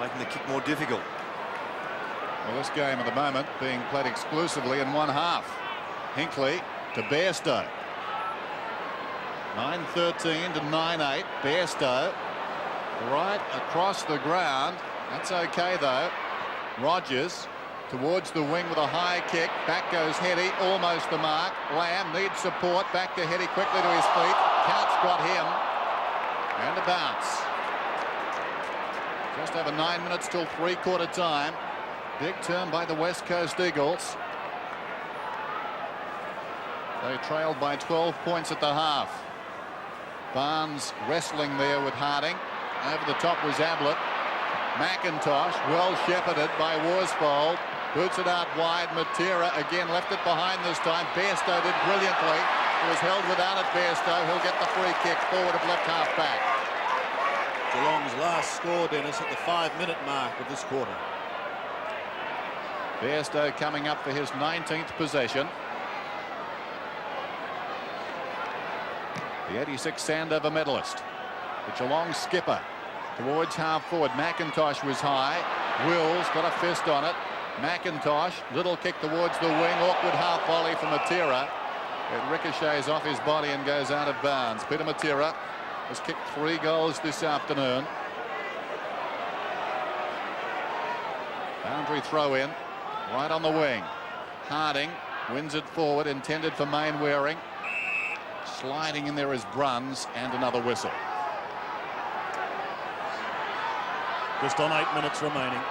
making the kick more difficult. Well, this game at the moment being played exclusively in one half. Hinkley to Bairstow. 9-13 to 9-8. Bairstow right across the ground. That's okay though. Rogers towards the wing with a high kick. Back goes Heady, almost the mark. Lamb needs support. Back to Heady quickly to his feet. Count's got him. And a bounce. Just over 9 minutes till three-quarter time. Big turn by the West Coast Eagles. They trailed by 12 points at the half. Barnes wrestling there with Harding. Over the top was Ablett. McIntosh well shepherded by Worsfold. Boots it out wide. Matera again left it behind this time. Bairstow did brilliantly. He was held without it. Bairstow. He'll get the free kick forward of left half back. Geelong's last score, Dennis, at the 5-minute mark of this quarter. Bairstow coming up for his 19th possession. The 86 Sandover medalist. The Geelong skipper towards half forward. McIntosh was high. Wills got a fist on it. McIntosh, little kick towards the wing. Awkward half volley from Matera. It ricochets off his body and goes out of bounds. Peter Matera has kicked 3 goals this afternoon. Boundary throw in. Right on the wing. Harding wins it forward, intended for Mainwaring. Sliding in there is Bruns, and another whistle. Just on 8 minutes remaining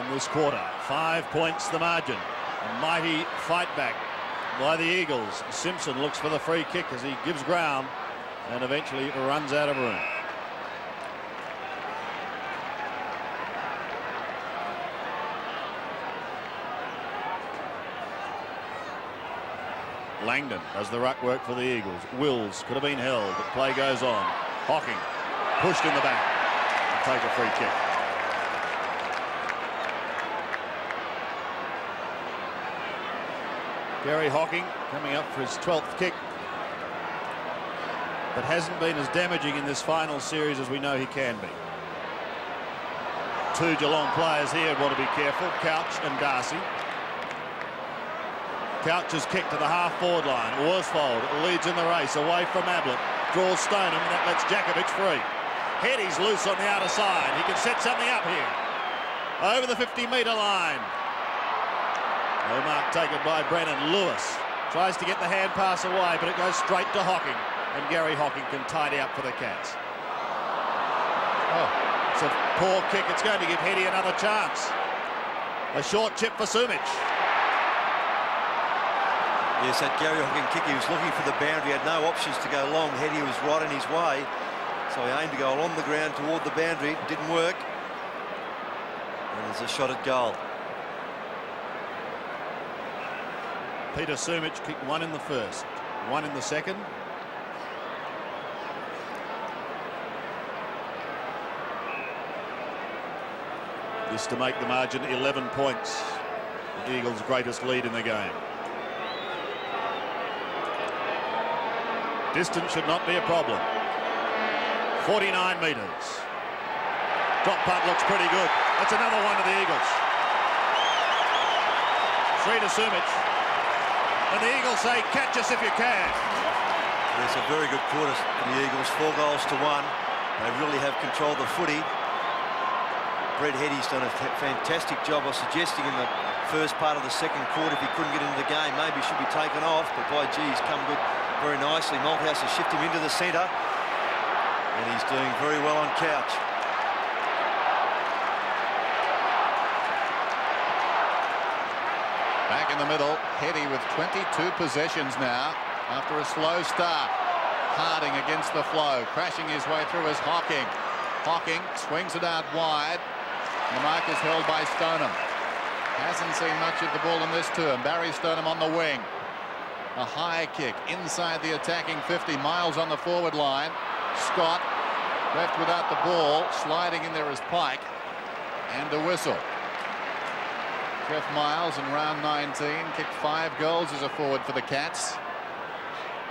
in this quarter. 5 points the margin. A mighty fight back by the Eagles. Simpson looks for the free kick as he gives ground and eventually runs out of room. Langdon does the ruck work for the Eagles. Wills could have been held, but play goes on. Hocking pushed in the back and take a free kick. Gary Hocking coming up for his 12th kick, but hasn't been as damaging in this final series as we know he can be. 2 Geelong players here want to be careful, Couch and Darcy. Couch's kick to the half-forward line. Worsfold leads in the race, away from Ablett. Draws Stoneham, and that lets Jakovic free. Heady's loose on the outer side. He can set something up here. Over the 50-metre line. No mark taken by Brennan. Lewis tries to get the hand pass away, but it goes straight to Hocking. And Gary Hocking can tidy up for the Cats. Oh, it's a poor kick. It's going to give Heady another chance. A short chip for Sumich. Yes, that Gary Hocking kick, he was looking for the boundary, had no options to go long. Heady was right in his way, so he aimed to go along the ground toward the boundary. Didn't work. And there's a shot at goal. Peter Sumich kicked one in the first, one in the second. This to make the margin 11 points. The Eagles' greatest lead in the game. Distance should not be a problem. 49 metres. Drop punt looks pretty good. That's another one to the Eagles. 3 to Sumich. And the Eagles say, catch us if you can. It's a very good quarter for the Eagles. 4 goals to 1. They really have controlled the footy. Brett Heady's done a fantastic job of suggesting in the first part of the second quarter if he couldn't get into the game, maybe he should be taken off. But by gee, he's come good very nicely. Malthouse has shifted him into the centre. And he's doing very well on Couch. Back in the middle, Heady with 22 possessions now after a slow start. Harding against the flow, crashing his way through as Hocking. Hocking swings it out wide. The mark is held by Stoneham. Hasn't seen much of the ball in this term. Barry Stoneham on the wing. A high kick inside the attacking 50. Miles on the forward line. Scott left without the ball. Sliding in there is Pike. And a whistle. Jeff Miles in round 19 kicked 5 goals as a forward for the Cats.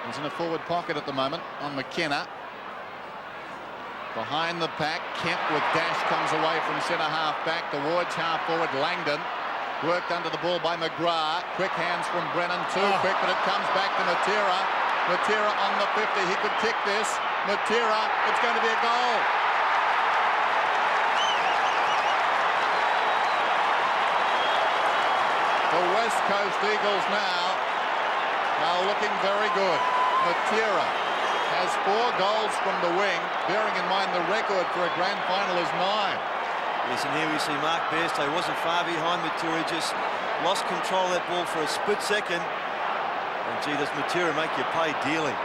He's in a forward pocket at the moment on McKenna. Behind the pack, Kemp with dash comes away from centre half back towards half forward Langdon. Worked under the ball by McGrath. Quick hands from Brennan, too quick, but it comes back to Matera. Matera on the 50, he could kick this. Matera, it's going to be a goal. The West Coast Eagles now are looking very good. Matera has 4 goals from the wing, bearing in mind the record for a grand final is 9. Yes, and here we see Mark Bairstow wasn't far behind Matera, just lost control of that ball for a split second. And gee, does Matera make you pay dearly.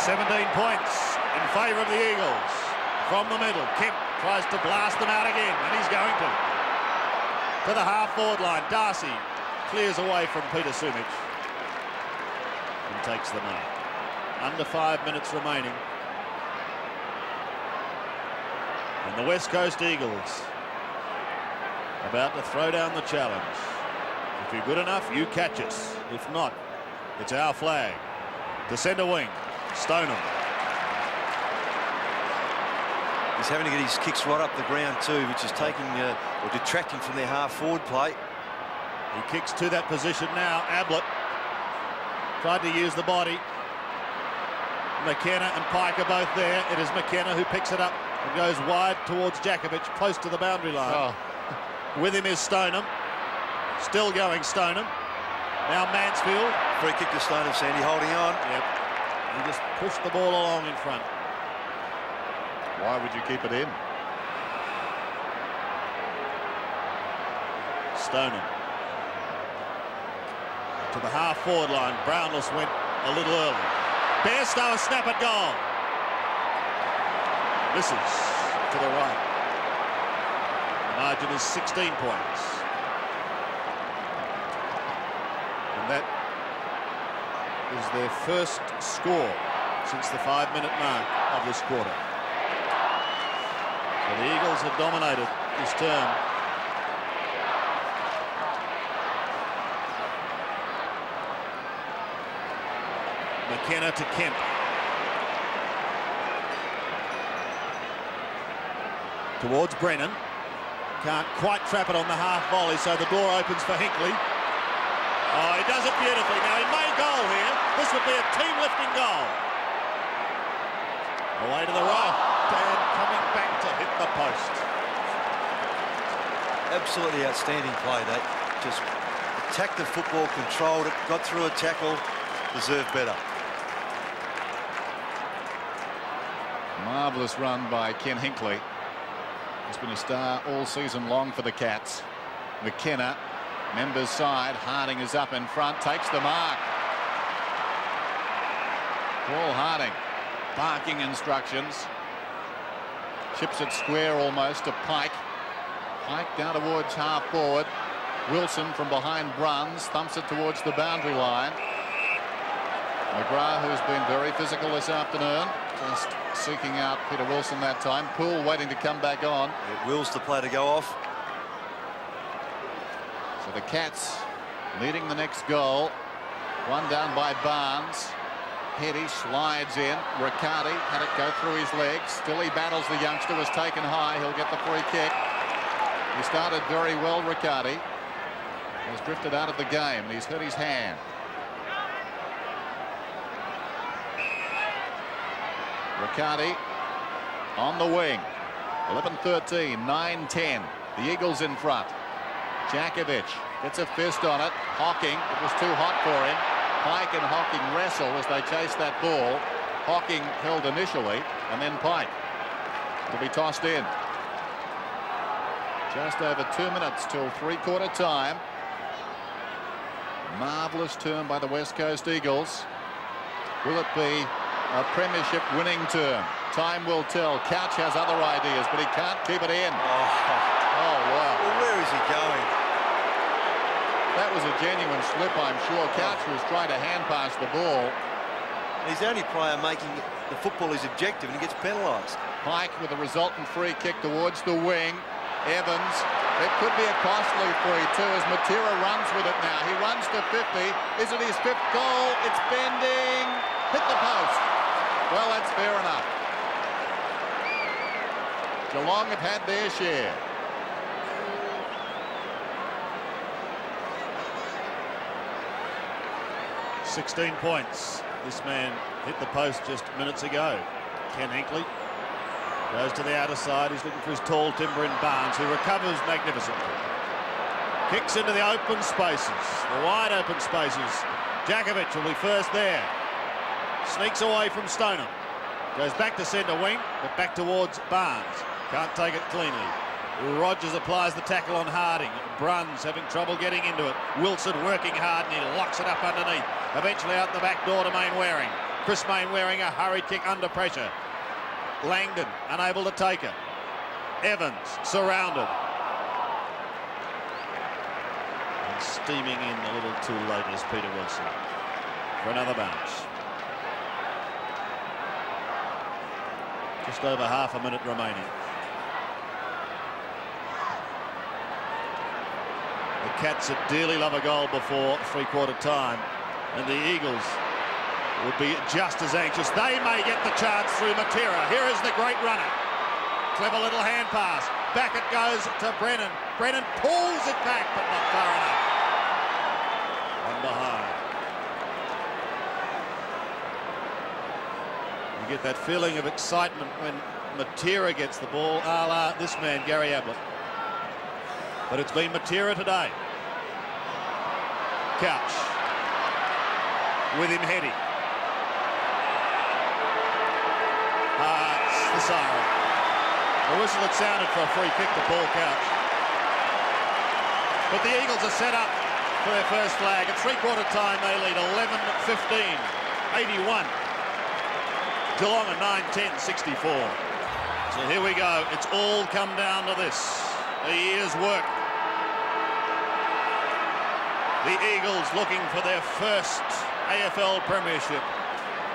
$17 points in favour of the Eagles. From the middle, Kemp tries to blast them out again, and he's going to. To the half-forward line, Darcy clears away from Peter Sumich and takes the mark. Under 5 minutes remaining. And the West Coast Eagles about to throw down the challenge. If you're good enough, you catch us. If not, it's our flag. To centre wing, Stoneham. He's having to get his kicks right up the ground too, which is taking or detracting from their half-forward play. He kicks to that position now. Ablett tried to use the body. McKenna and Pike are both there. It is McKenna who picks it up and goes wide towards Jakovic, close to the boundary line. With him is Stoneham. Still going Stoneham. Now Mansfield. Free kick to Stoneham, Sandy, holding on. Yep. He just pushed the ball along in front. Why would you keep it in? Stoneham. To the half-forward line. Brownless went a little early. Bairstow a snap at goal. Misses to the right. The margin is 16 points. And that is their first score since the 5-minute mark of this quarter. So the Eagles have dominated this term. McKenna to Kemp. Towards Brennan. Can't quite trap it on the half volley, so the door opens for Hinkley. Oh, he does it beautifully. Now he may goal here. This would be a team-lifting goal. Away to the right. Dan coming back to hit the post. Absolutely outstanding play. That just attacked the football, controlled it, got through a tackle, deserved better. Marvellous run by Ken Hinkley. He's been a star all season long for the Cats. McKenna, members side. Harding is up in front, takes the mark. Paul Harding barking instructions. Chips it square almost to Pike. Pike down towards half forward. Wilson from behind Bruns thumps it towards the boundary line. McGrath, who's been very physical this afternoon, just seeking out Peter Wilson that time. Poole waiting to come back on. It wills the play to go off. So the Cats leading the next goal. One down by Barnes. Heady slides in. Riccardi had it go through his legs. Still he battles the youngster, was taken high. He'll get the free kick. He started very well, Riccardi. Has drifted out of the game. He's hurt his hand. Riccardi on the wing. 11-13, 9-10. The Eagles in front. Jakovic gets a fist on it. Hocking, it was too hot for him. Pike and Hocking wrestle as they chase that ball. Hocking held initially, and then Pike to be tossed in. Just over 2 minutes till three-quarter time. Marvellous turn by the West Coast Eagles. Will it be a premiership winning term? Time will tell. Couch has other ideas, but he can't keep it in. Oh, wow. Well, where is he going? That was a genuine slip, I'm sure. Couch was trying to hand pass the ball. He's the only player making the football his objective, and he gets penalised. Pike with a resultant free kick towards the wing. Evans, it could be a costly free too as Matera runs with it now. He runs to 50. Is it his 5th goal? It's bending. Hit the post. Well, that's fair enough. Geelong have had their share. $16 points. This man hit the post just minutes ago. Ken Hinkley goes to the outer side. He's looking for his tall timber in Barnes, who recovers magnificently. Kicks into the open spaces, the wide open spaces. Jakovic will be first there. Sneaks away from Stoneham. Goes back to centre wing, but back towards Barnes. Can't take it cleanly. Rogers applies the tackle on Harding. Bruns having trouble getting into it. Wilson working hard, and he locks it up underneath. Eventually out the back door to Mainwaring. Chris Mainwaring, a hurried kick under pressure. Langdon unable to take it. Evans surrounded. And steaming in a little too late is Peter Wilson for another bounce. Just over half a minute remaining. The Cats would dearly love a goal before three-quarter time, and the Eagles would be just as anxious. They may get the chance through Matera. Here is the great runner. Clever little hand pass. Back it goes to Brennan. Brennan pulls it back, but not far enough. One behind. You get that feeling of excitement when Matera gets the ball, a la this man, Gary Ablett. But it's been Matera today. Couch. With him Heady. It's the siren. The whistle had sounded for a free kick to Paul Couch. But the Eagles are set up for their first flag. At three-quarter time, they lead 11-15, 81. Geelong at 9-10, 64. So here we go. It's all come down to this. A year's work. The Eagles looking for their first AFL premiership.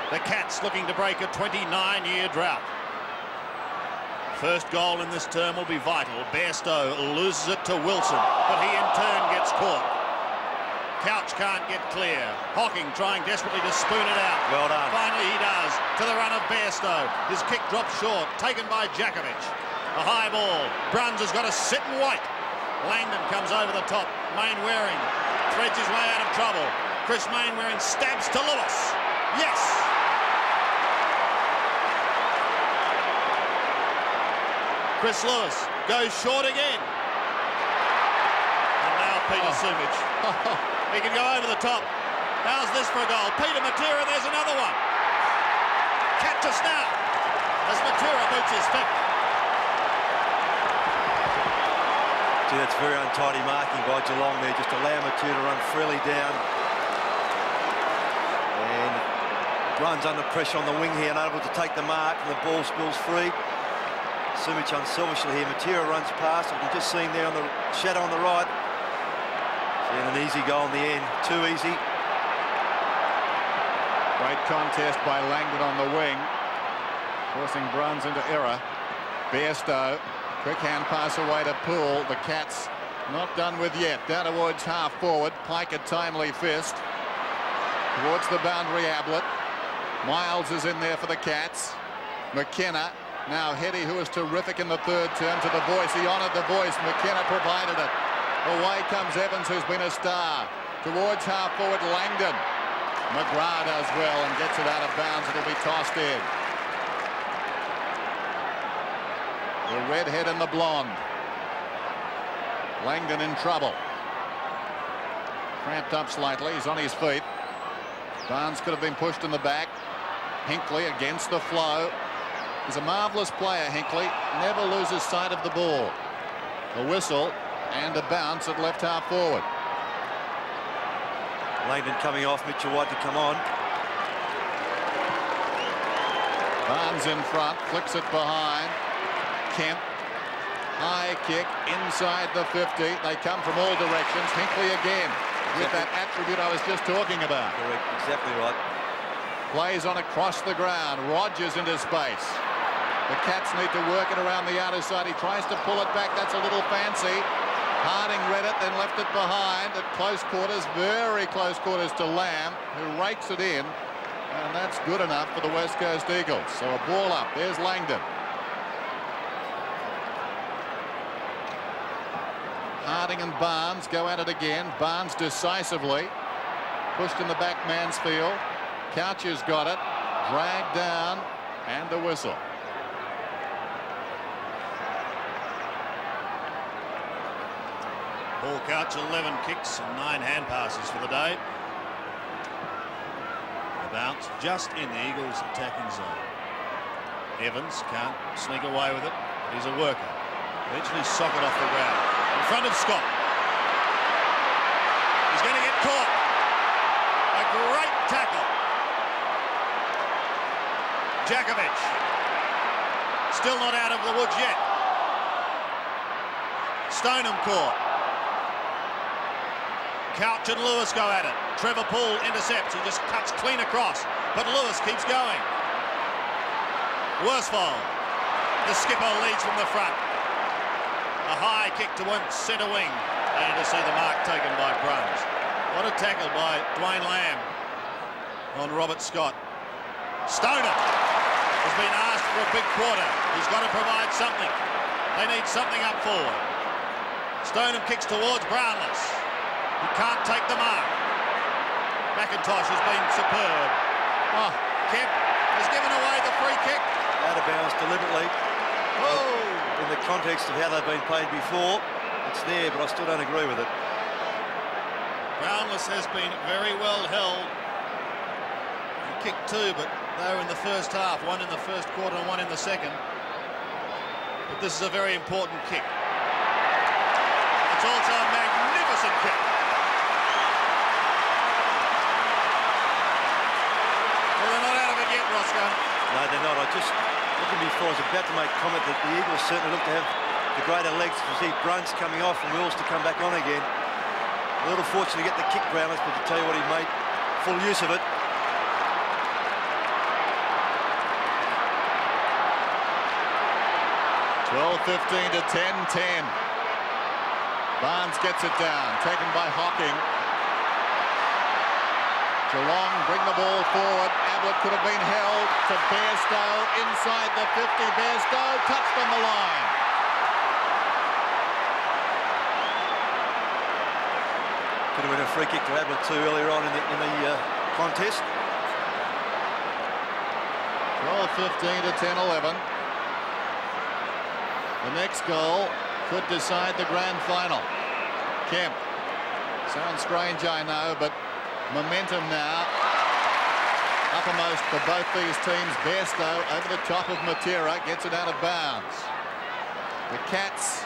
The Cats looking to break a 29-year drought. First goal in this term will be vital. Bairstow loses it to Wilson, but he in turn gets caught. Couch can't get clear. Hocking trying desperately to spoon it out. Well done. Finally he does, to the run of Bairstow. His kick drops short, taken by Jakovic. A high ball. Bruns has got to sit and wait. Langdon comes over the top. Mainwaring threads his way out of trouble. Chris Mainwaring stabs to Lewis. Yes! Chris Lewis goes short again. And now Peter Sumich. He can go over the top. How's this for a goal? Peter Matera, there's another one. Catch us now as Matera boots his feet. Gee, that's very untidy marking by Geelong there. Just allow Matera to run freely down. And runs under pressure on the wing here, unable to take the mark, and the ball spills free. Sumich unselfishly here. Matera runs past. I can just see him there on the shadow on the right. And an easy goal in the end. Too easy. Great contest by Langdon on the wing, forcing Bruns into error. Bairstow, quick hand pass away to Poole. The Cats not done with yet. Down towards half forward. Pike a timely fist. Towards the boundary, Ablett. Miles is in there for the Cats. McKenna. Now Heady, who was terrific in the third term, to the voice. He honoured the voice. McKenna provided it. Away comes Evans, who's been a star. Towards half forward, Langdon. McGrath does well and gets it out of bounds. It'll be tossed in. The redhead and the blonde. Langdon in trouble. Cramped up slightly. He's on his feet. Barnes could have been pushed in the back. Hinkley against the flow. He's a marvellous player, Hinkley. Never loses sight of the ball. A whistle and a bounce at left half forward. Langdon coming off, Mitchell White to come on. Barnes in front, flicks it behind. Kemp, high kick inside the 50. They come from all directions. Hinkley again with that attribute I was just talking about. Correct, exactly right. Plays on across the ground. Rogers into space. The Cats need to work it around the outer side. He tries to pull it back. That's a little fancy. Harding read it, then left it behind at close quarters, very close quarters to Lamb, who rakes it in, and that's good enough for the West Coast Eagles. So a ball up. There's Langdon. Harding and Barnes go at it again. Barnes decisively pushed in the back man's field. Couch's got it, dragged down, and a whistle. Paul Couch, 11 kicks and 9 hand passes for the day. The bounce just in the Eagles' attacking zone. Evans can't sneak away with it. He's a worker. Eventually socket off the ground. In front of Scott. He's going to get caught. A great tackle. Djakovic. Still not out of the woods yet. Stoneham caught. Couch and Lewis go at it. Trevor Poole intercepts. He just cuts clean across. But Lewis keeps going. Worsfold. The skipper leads from the front. A high kick to one centre wing. And to see the mark taken by Bruns. What a tackle by Dwayne Lamb on Robert Scott. Stoner has been asked for a big quarter. He's got to provide something. They need something up forward. Stoneham kicks towards Brownless. He can't take the mark. McIntosh has been superb. Oh, Kemp has given away the free kick. Out of bounds deliberately. Oh! In the context of how they've been played before, it's there, but I still don't agree with it. Brownless has been very well held. He kicked 2, but they were in the first half. 1 in the first quarter and 1 in the second. But this is a very important kick. It's also a magnificent kick. Well, they're not out of it yet, Roscoe. No, they're not. I just, looking before, I was about to make comment that the Eagles certainly look to have the greater legs to see Bruns coming off and Wills to come back on again. A little fortunate to get the kick, Brownless, but to tell you what, he made full use of it. (12:15 to 10:10). Barnes gets it down, taken by Hocking. Geelong bring the ball forward. Ablett could have been held to Bairstow inside the 50. Bairstow touched on the line. Could have been a free kick to Ablett too earlier on in the contest. 12:15 to 10:11. The next goal could decide the grand final. Kemp. Sounds strange, I know, but momentum now uppermost for both these teams. Bairstow over the top of Matera, gets it out of bounds. The Cats,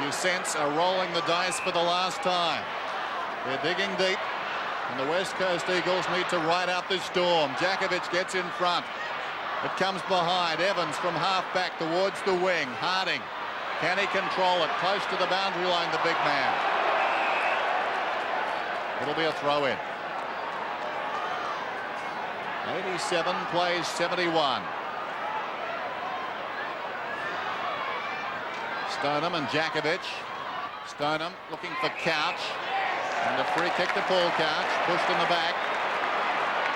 you sense, are rolling the dice for the last time. They're digging deep, and the West Coast Eagles need to ride out this storm. Djakovic gets in front. It comes behind. Evans from half-back towards the wing. Harding. Can he control it? Close to the boundary line, the big man. It'll be a throw-in. 87 plays 71. Stoneham and Jakovic. Stoneham looking for Couch. And a free kick to Paul Couch. Pushed in the back.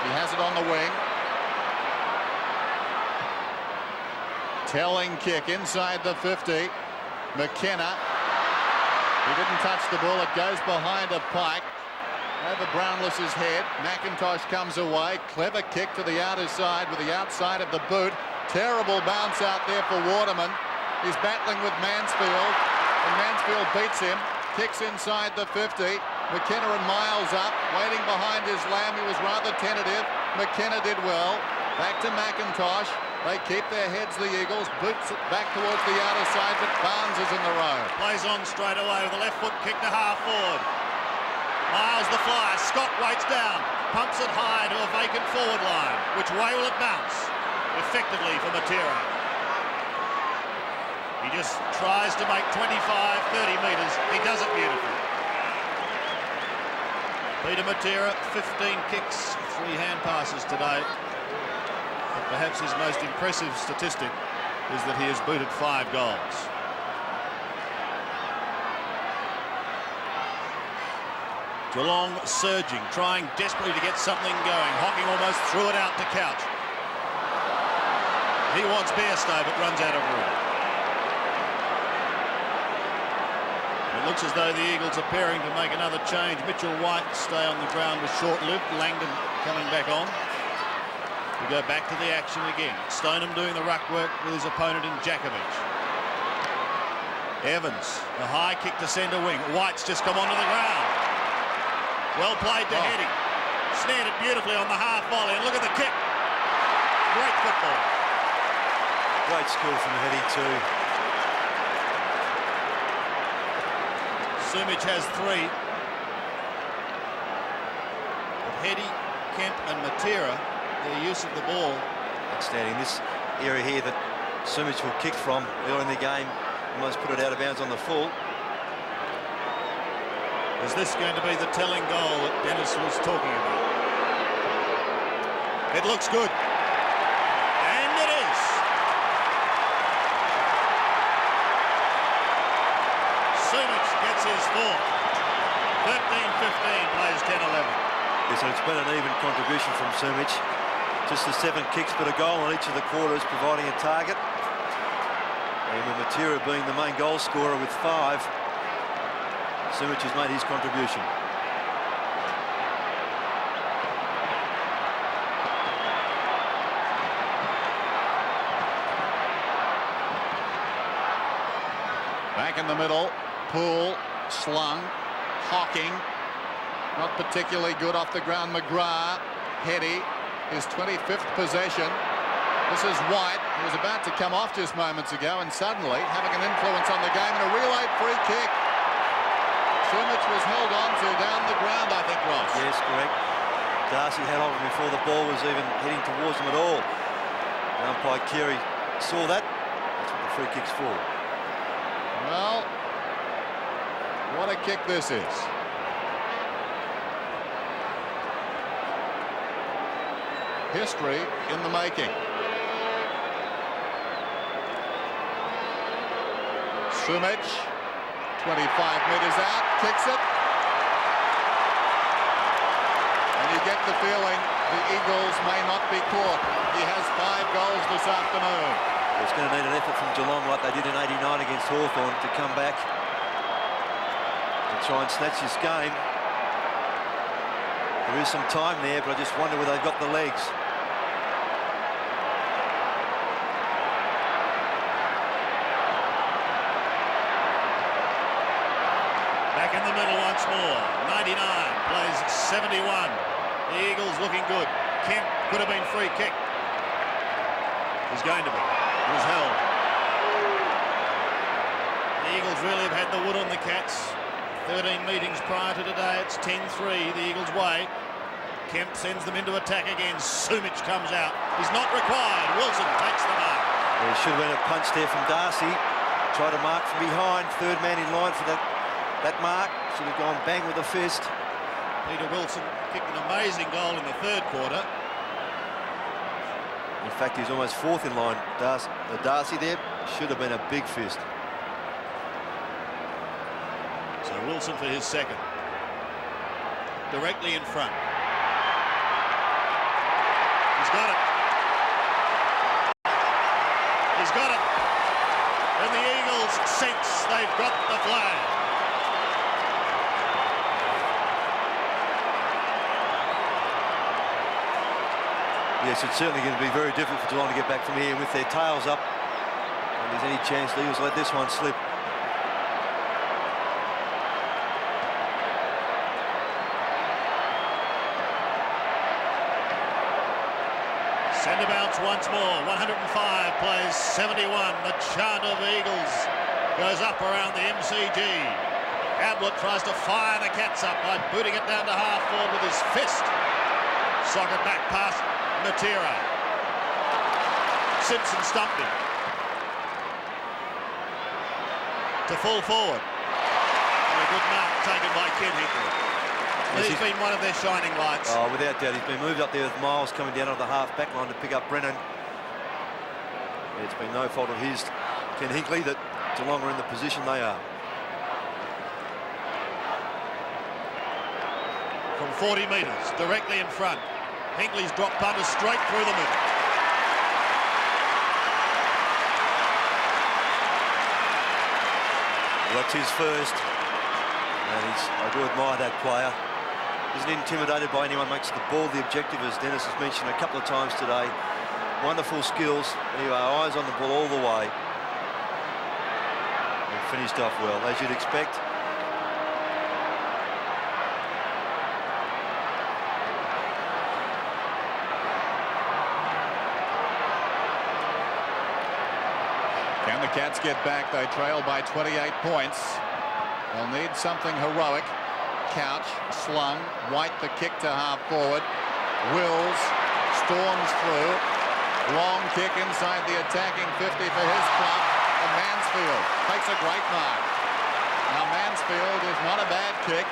He has it on the wing. Telling kick inside the 50. McKenna. He didn't touch the ball. It goes behind a Pike. Over Brownless's head. McIntosh comes away. Clever kick to the outer side with the outside of the boot. Terrible bounce out there for Waterman. He's battling with Mansfield. And Mansfield beats him. Kicks inside the 50. McKenna and Miles up. Waiting behind his Lamb. He was rather tentative. McKenna did well. Back to McIntosh. They keep their heads, the Eagles. Boots it back towards the outer side, but Barnes is in the road. Plays on straight away with a left foot kick to half forward. Miles the flyer. Scott waits down. Pumps it high to a vacant forward line. Which way will it bounce? Effectively for Matera. He just tries to make 25, 30 metres. He does it beautifully. Peter Matera, 15 kicks, 3 hand passes today. But perhaps his most impressive statistic is that he has booted 5 goals. Geelong surging, trying desperately to get something going. Hocking almost threw it out to Couch. He wants Bairstow, but runs out of room. It looks as though the Eagles are preparing to make another change. Mitchell White stay on the ground was short-lived. Langdon coming back on. We go back to the action again. Stoneham doing the ruck work with his opponent in Jakovic. Evans, a high kick to centre wing. White's just come onto the ground. Well played to Heady. Snared it beautifully on the half volley. And look at the kick. Great football. Great skill from Heady too. Sumich has 3. But Heady, Kemp and Matera, their use of the ball. Outstanding. This area here that Sumich will kick from early in the game. Almost put it out of bounds on the full. Is this going to be the telling goal that Dennis was talking about? It looks good. And it is. Sumich gets his 4th. 13-15 plays 10-11. Yes, so it's been an even contribution from Sumich. Just the 7 kicks, but a goal on each of the quarters, providing a target. And with Matera being the main goal scorer with 5, Sumich has made his contribution. Back in the middle. Poole, slung. Hocking. Not particularly good off the ground. McGrath. Heady. His 25th possession. This is White, who was about to come off just moments ago, and suddenly having an influence on the game, and a relayed free kick. Sumich was held on to down the ground, I think, Ross. Yes, correct. Darcy had on him before the ball was even heading towards him at all. And umpire Carey saw that. That's what the free kick's for. Well, what a kick this is. History in the making. Sumich, 25 metres out, kicks it. And you get the feeling the Eagles may not be caught. He has 5 goals this afternoon. It's going to need an effort from Geelong like they did in '89 against Hawthorn to come back and try and snatch this game. There is some time there, but I just wonder whether they've got the legs. Back in the middle once more. 99 plays 71. The Eagles looking good. Kemp could have been free kick. He's going to be. It was held. The Eagles really have had the wood on the Cats. 13 meetings prior to today. It's 10-3 the Eagles' way. Kemp sends them into attack again. Sumich comes out. He's not required. Wilson takes the mark. There should have been a punch there from Darcy. Tried to mark from behind. Third man in line for that mark. Should have gone bang with a fist. Peter Wilson kicked an amazing goal in the third quarter. In fact, he's almost fourth in line. Darcy there should have been a big fist. So Wilson for his second. Directly in front. He's got it. He's got it. And the Eagles sense they've got the flag. Yes, it's certainly going to be very difficult for Geelong to get back from here with their tails up. If there's any chance the Eagles let this one slip. Centre bounce once more. 105 plays 71. The chant of Eagles goes up around the MCG. Ablett tries to fire the Cats up by booting it down to half forward with his fist. Socket back past Matera. Simpson stumped him. To full forward. And a good mark taken by Ken Hinkley. He's been one of their shining lights. Oh, without doubt. He's been moved up there with Miles coming down on the half-back line to pick up Brennan. It's been no fault of his, Ken Hinkley, that Geelong are in the position they are. From 40 metres, directly in front. Hinkley's dropped punters straight through the middle. Well, that's his first. And I do admire that player. Isn't intimidated by anyone, makes the ball the objective, as Dennis has mentioned a couple of times today. Wonderful skills. Anyway, eyes on the ball all the way. And finished off well, as you'd expect. Can the Cats get back? They trail by 28 points. They'll need something heroic. Couch, slung, White the kick to half forward. Wills storms through. Long kick inside the attacking 50 for his club. And Mansfield takes a great mark. Now Mansfield is not a bad kick.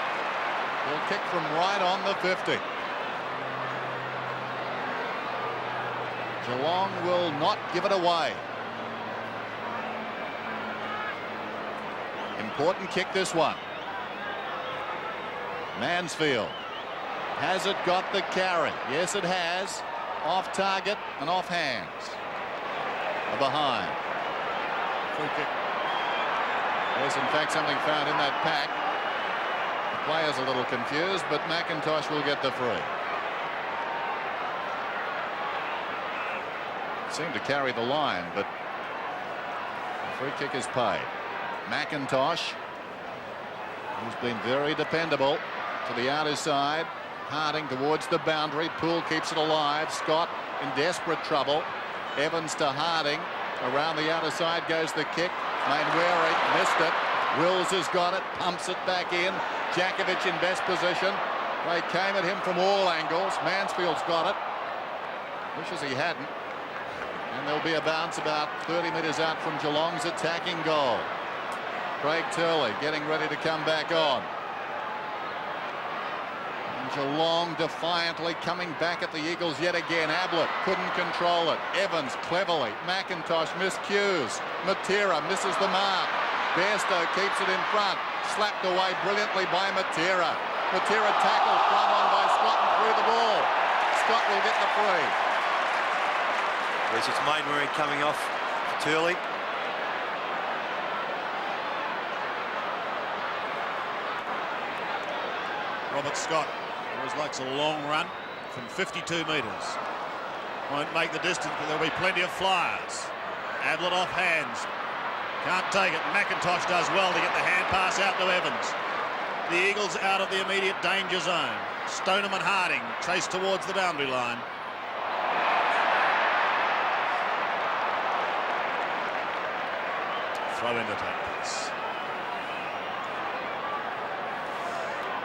He'll kick from right on the 50. Geelong will not give it away. Important kick, this one. Mansfield. Has it got the carry? Yes, it has. Off target and off hands. Behind. Free kick. There's in fact something found in that pack. The player's a little confused, but McIntosh will get the free. Seemed to carry the line, but the free kick is paid. McIntosh, who's been very dependable, to the outer side. Harding towards the boundary. Poole keeps it alive. Scott in desperate trouble. Evans to Harding. Around the outer side goes the kick. Mainwaring missed it. Wills has got it. Pumps it back in. Jakovic in best position. They came at him from all angles. Mansfield's got it. Wishes he hadn't. And there'll be a bounce about 30 metres out from Geelong's attacking goal. Craig Turley getting ready to come back on. And Geelong defiantly coming back at the Eagles yet again. Ablett couldn't control it. Evans cleverly. McIntosh miscues. Matera misses the mark. Bairstow keeps it in front. Slapped away brilliantly by Matera. Matera tackled front on by Scott and threw the ball. Scott will get the free. Yes, it's Mainwaring coming off for Turley. Robert Scott always likes a long run from 52 metres. Won't make the distance, but there'll be plenty of flyers. Ablett off hands. Can't take it. McIntosh does well to get the hand pass out to Evans. The Eagles out of the immediate danger zone. Stoneham and Harding chase towards the boundary line. Throw in to take place.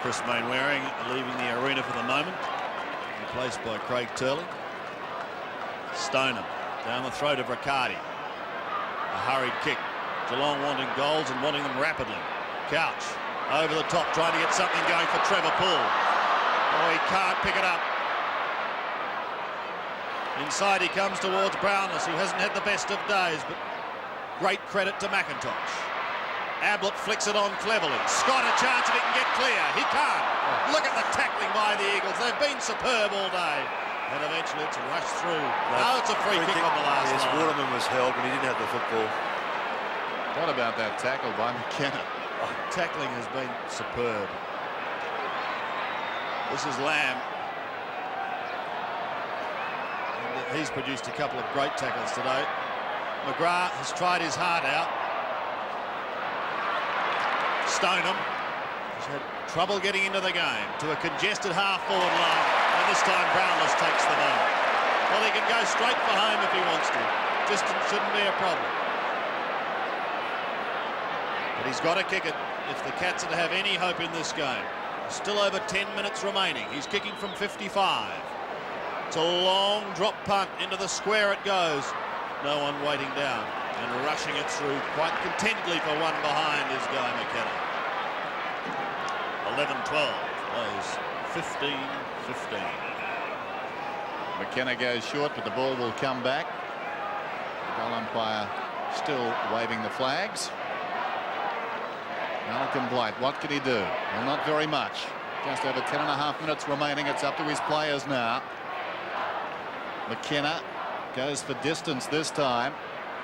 Chris Mainwaring leaving the arena for the moment. replaced by Craig Turley. Stoneham down the throat of Riccardi. A hurried kick. Geelong wanting goals and wanting them rapidly. Couch over the top, trying to get something going for Trevor Poole. Oh, he can't pick it up. Inside he comes towards Brownless, who hasn't had the best of days, but great credit to McIntosh. Ablett flicks it on cleverly. Scott a chance if he can get clear. He can't. Look at the tackling by the Eagles. They've been superb all day. And eventually it's rushed through. Now it's a free kick on the last line. Yes, Waterman was held when he didn't have the football. What about that tackle by McKenna? Oh, tackling has been superb. This is Lamb. And he's produced a couple of great tackles today. McGrath has tried his heart out. Stoneham has had trouble getting into the game to a congested half-forward line, and this time Brownless takes the ball. Well, he can go straight for home if he wants to. Distance shouldn't be a problem. But he's got to kick it if the Cats are to have any hope in this game. Still over 10 minutes remaining. He's kicking from 55. It's a long drop punt. Into the square it goes. No one waiting down. And rushing it through quite contentedly for one behind is Guy McKenna. 11-12. Those 15-15. McKenna goes short, but the ball will come back. The goal umpire still waving the flags. Malcolm Blight, what can he do? Well, not very much. Just over 10.5 minutes remaining. It's up to his players now. McKenna goes for distance this time.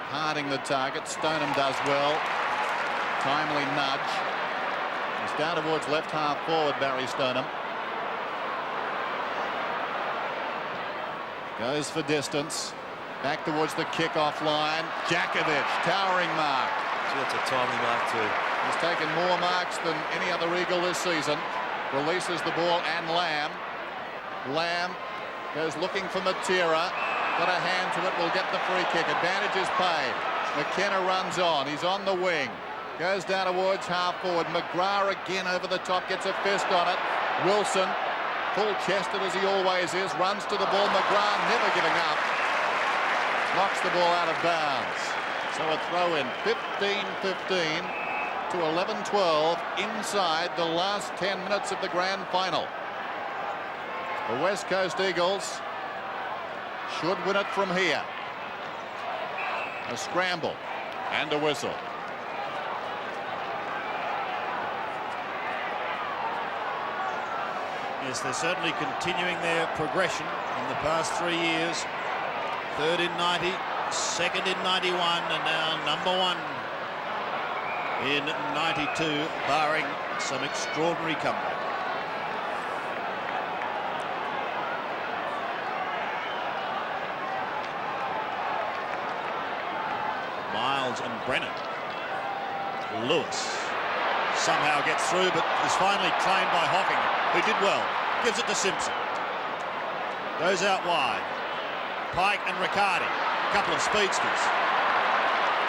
Harding the target. Stoneham does well. Timely nudge. He's down towards left half forward, Barry Stoneham. Goes for distance. Back towards the kick-off line. Jakovic, towering mark. Gee, that's a timely mark too. He's taken more marks than any other Eagle this season. Releases the ball, and Lamb goes looking for Matera. Got a hand to it, will get the free kick. Advantage is paid. McKenna runs on. He's on the wing. Goes down towards half forward. McGrath again over the top, gets a fist on it. Wilson, full-chested as he always is, runs to the ball. McGrath never giving up. Knocks the ball out of bounds. So a throw in. 15-15 to 11-12 inside the last 10 minutes of the grand final. The West Coast Eagles should win it from here. A scramble and a whistle. Yes, they're certainly continuing their progression in the past 3 years. Third in 90, second in 91, and now number one in 92, barring some extraordinary comeback. Miles and Brennan. Lewis somehow gets through, but is finally claimed by Hocking, who did well. Gives it to Simpson. Goes out wide. Pike and Riccardi, a couple of speedsters.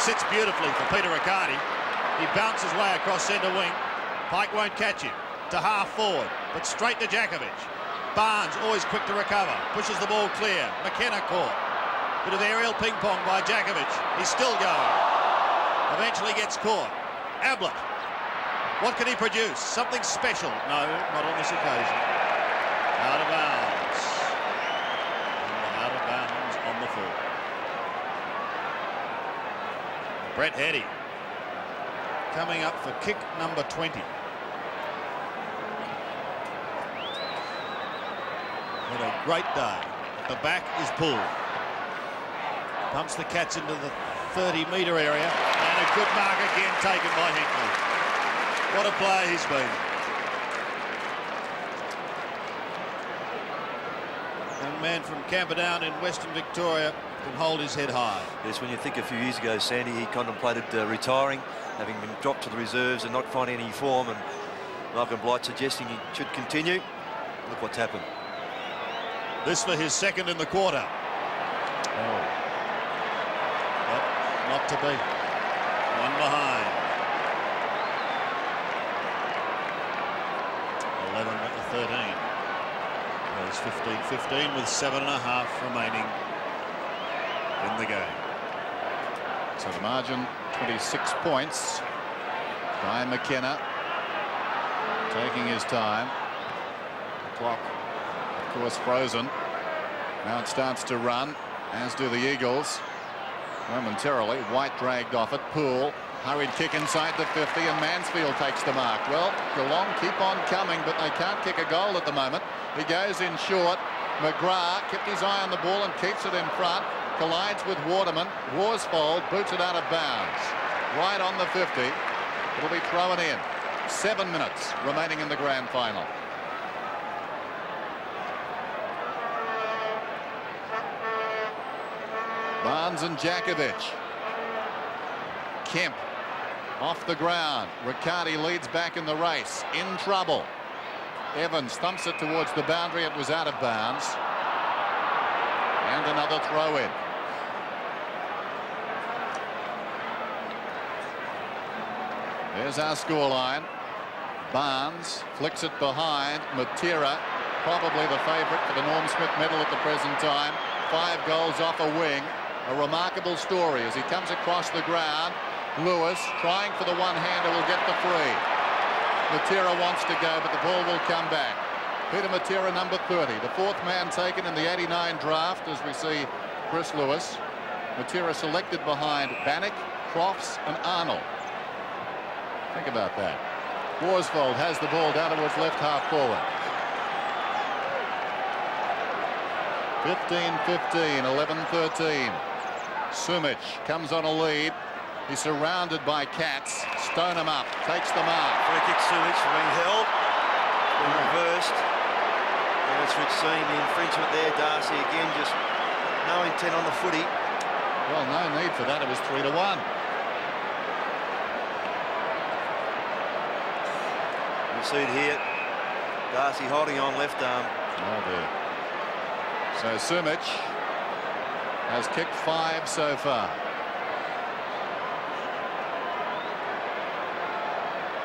Sits beautifully for Peter Riccardi. He bounces way across centre wing. Pike won't catch him. To half forward, but straight to Jakovic. Barnes always quick to recover. Pushes the ball clear. McKenna caught. Bit of aerial ping pong by Jakovic. He's still going. Eventually gets caught. Ablett. What can he produce? Something special? No, not on this occasion. Out of bounds. And out of bounds on the full. Brett Heddy coming up for kick number 20. What a great day. At the back is Poole. Pumps the Cats into the 30-metre area, and a good mark again taken by Hinckley. What a player he's been. Young man from Camperdown in Western Victoria can hold his head high. Yes, when you think a few years ago, Sandy, he contemplated retiring, having been dropped to the reserves and not finding any form, and Malcolm Blight suggesting he should continue. Look what's happened. This for his second in the quarter. Oh. But not to be. One behind. 11 at the 13. is 15-15 with 7.5 remaining in the game. So the margin 26 points. Brian McKenna taking his time. The clock, of course, frozen. Now it starts to run, as do the Eagles. Momentarily, White dragged off it. Poole, hurried kick inside the 50, and Mansfield takes the mark. Well, Geelong keep on coming, but they can't kick a goal at the moment. He goes in short. McGrath kept his eye on the ball and keeps it in front. Collides with Waterman. Worsfold boots it out of bounds. Right on the 50. It'll be thrown in. 7 minutes remaining in the grand final. Barnes and Jakovic. Kemp off the ground. Riccardi leads back in the race. In trouble. Evans thumps it towards the boundary. It was out of bounds. And another throw in. There's our scoreline. Barnes flicks it behind. Matera, probably the favourite for the Norm Smith medal at the present time. 5 goals off a wing. A remarkable story as he comes across the ground. Lewis trying for the one-hander will get the free. Matera wants to go, but the ball will come back. Peter Matera, number 30, the 4th man taken in the 89 draft, as we see Chris Lewis. Matera selected behind Bannock, Crofts and Arnold. Think about that. Worsfold has the ball down towards left half forward. 15-15, 11-13. Sumic comes on a lead. He's surrounded by Cats. Stone him up, takes the mark. Free kick, Sumic being held. Being reversed. Eversford seeing the infringement there. Darcy again, just no intent on the footy. Well, no need for that. It was 3-1. You see it here. Darcy holding on left arm. Oh dear. So Sumic has kicked 5 so far.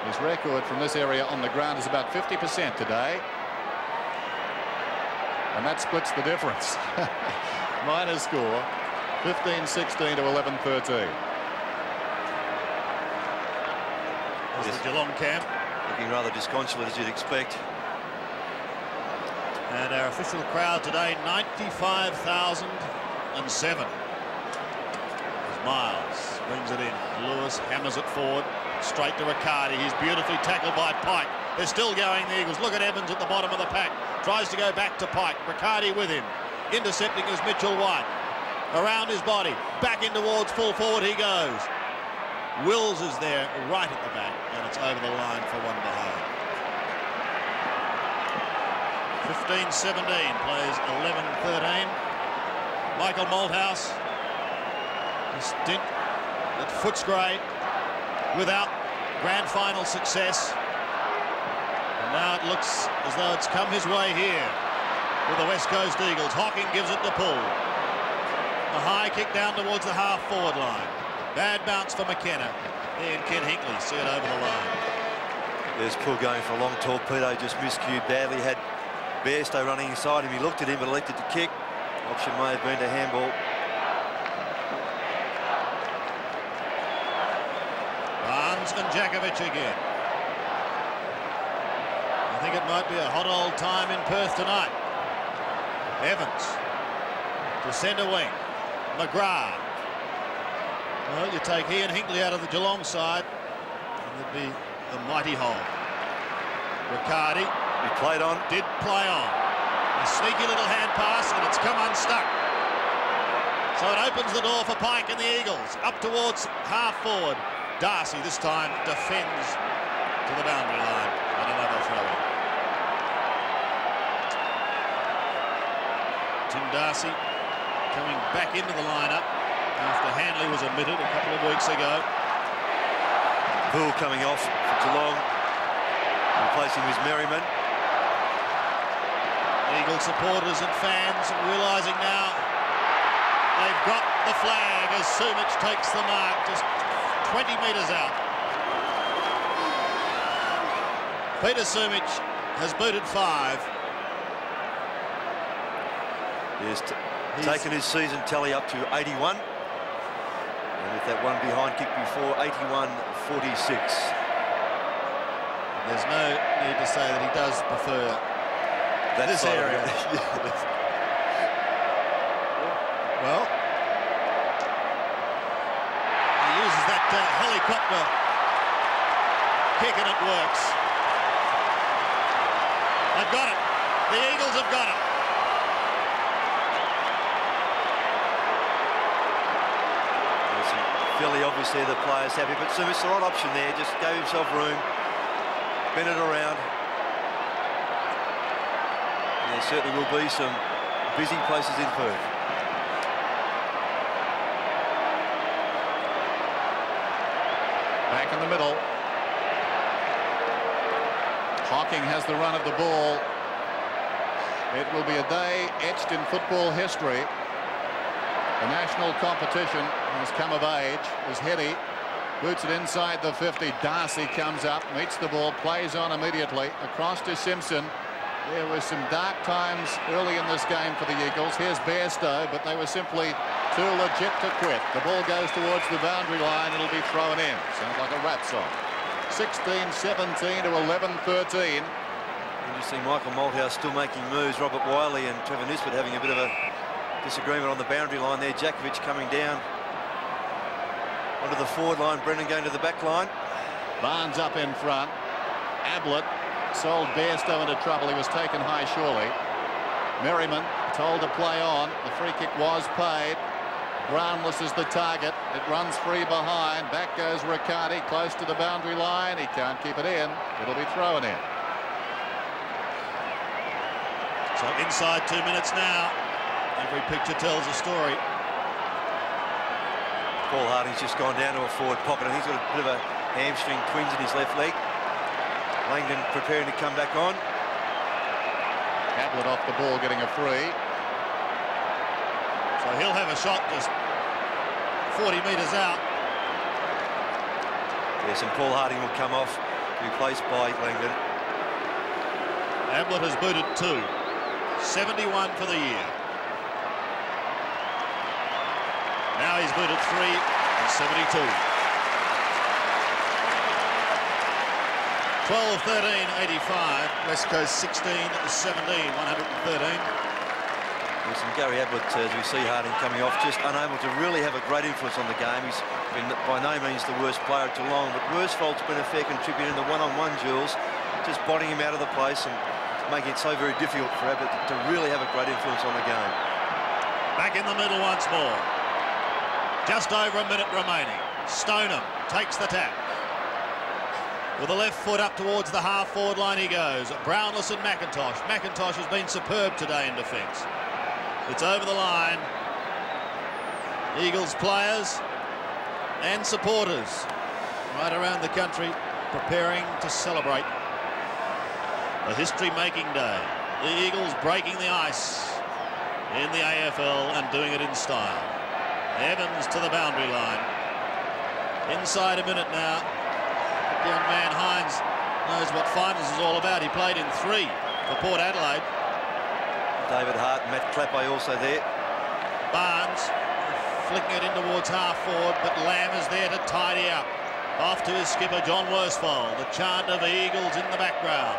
His record from this area on the ground is about 50% today. And that splits the difference. Minor score, 15-16 to 11-13. This is the Geelong camp. Looking rather disconsolate, as you'd expect. And our official crowd today, 95,007. As Miles brings it in. Lewis hammers it forward. Straight to Riccardi. He's beautifully tackled by Pike. They're still going, the Eagles. Look at Evans at the bottom of the pack. Tries to go back to Pike. Riccardi with him. Intercepting is Mitchell White. Around his body. Back in towards full forward he goes. Wills is there right at the back. And it's over the line for one behind. 15-17 plays 11-13. Michael Malthouse. The stint at Footscray without grand final success. And now it looks as though it's come his way here with the West Coast Eagles. Hocking gives it to Poole. A high kick down towards the half-forward line. Bad bounce for McKenna. And Ken Hinkley see it over the line. There's Poole going for a long torpedo, just miscued badly. Had Bairstow running inside him. He looked at him but elected to kick. Option may have been to handball. Barnes and Jakovic again. I think it might be a hot old time in Perth tonight. Evans to centre wing. McGrath. Well, you take he and Hinkley out of the Geelong side, and there'd be a mighty hole. Riccardi. He played on. Did play on. A sneaky little hand pass, and it's come unstuck. So it opens the door for Pike and the Eagles. Up towards half forward. Darcy this time defends to the boundary line. And another throw in. Tim Darcy coming back into the lineup after Hanley was omitted a couple of weeks ago. Poole coming off for Geelong. Replacing with Merriman. Eagle supporters and fans realising now they've got the flag as Sumic takes the mark just 20 metres out. Peter Sumic has booted 5. He's taken his season tally up to 81. And with that one behind kick before, 81-46. There's no need to say that he does prefer this area. Well, he uses that helicopter kick and it works. They've got it. The Eagles have got it. Philly, obviously, the players happy, but Sumit's the right option there. Just gave himself room, bend it around. And there certainly will be some busy places in Perth. Back in the middle. Hawking has the run of the ball. It will be a day etched in football history. The national competition has come of age as Heady boots it inside the 50. Darcy comes up, meets the ball, plays on immediately across to Simpson. There were some dark times early in this game for the Eagles. Here's Bairstow, but they were simply too legit to quit. The ball goes towards the boundary line. It'll be thrown in. Sounds like a rap song. 16-17 to 11-13. Interesting, Michael Malthouse still making moves. Robert Wiley and Trevor Nisbet having a bit of a disagreement on the boundary line there. Jakovic coming down onto the forward line. Brennan going to the back line. Barnes up in front. Ablett sold Bairstow into trouble. He was taken high surely. Merriman told to play on. The free kick was paid. Brownless is the target. It runs free behind. Back goes Riccardi close to the boundary line. He can't keep it in. It'll be thrown in. So inside 2 minutes now. Every picture tells a story. Paul Harding's just gone down to a forward pocket. I think he's got a bit of a hamstring twinge in his left leg. Langdon preparing to come back on. Ablett off the ball, getting a free. So he'll have a shot just 40 metres out. Yes, and Paul Harding will come off, replaced by Langdon. Ablett has booted 2. 71 for the year. Now he's booted 3 and 72. 12-13-85. West Coast 16-17. 113. Listen, Gary Ablett, as we see Harding coming off, just unable to really have a great influence on the game. He's been by no means the worst player at Geelong, but Worsfold's been a fair contributor in the one-on-one duels, just bodying him out of the place and making it so very difficult for Ablett to really have a great influence on the game. Back in the middle once more. Just over a minute remaining. Stoneham takes the tap. With the left foot up towards the half-forward line he goes. Brownless and McIntosh. McIntosh has been superb today in defence. It's over the line. Eagles players and supporters right around the country preparing to celebrate a history-making day. The Eagles breaking the ice in the AFL and doing it in style. Evans to the boundary line. Inside a minute now. The young man Hines knows what finals is all about. He played in 3 for Port Adelaide. David Hart, Matt Clappe also there. Barnes flicking it in towards half forward, but Lamb is there to tidy up. Off to his skipper John Worsfold. The chant of the Eagles in the background.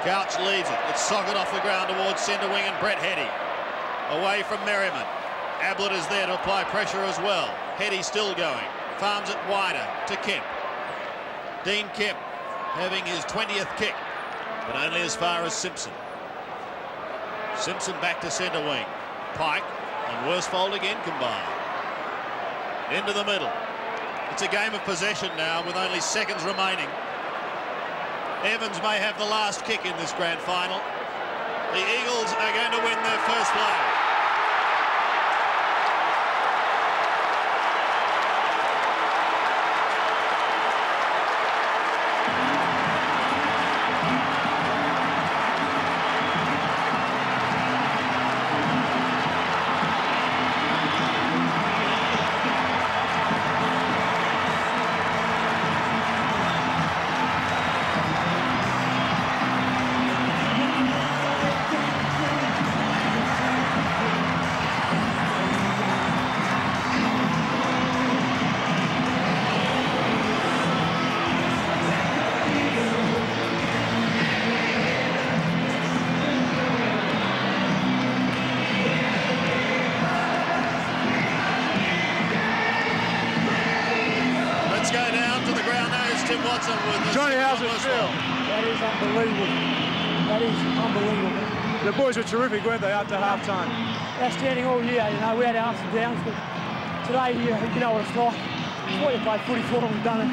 Couch leads it. It's socket off the ground towards centre wing and Brett Heady. Away from Merriman. Ablett is there to apply pressure as well. Heady still going. Farms it wider to Kemp. Dean Kemp having his 20th kick, but only as far as Simpson. Simpson back to centre wing. Pike and Worsfold again combined. Into the middle. It's a game of possession now with only seconds remaining. Evans may have the last kick in this grand final. The Eagles are going to win their first flag. Tim Watson with the Johnny, how's it feel? That is unbelievable. That is unbelievable. The boys were terrific, weren't they, after half-time? Outstanding all year, you know, we had our ups and downs, but today, you know what it's like. It's what you played footy for, and we've done it.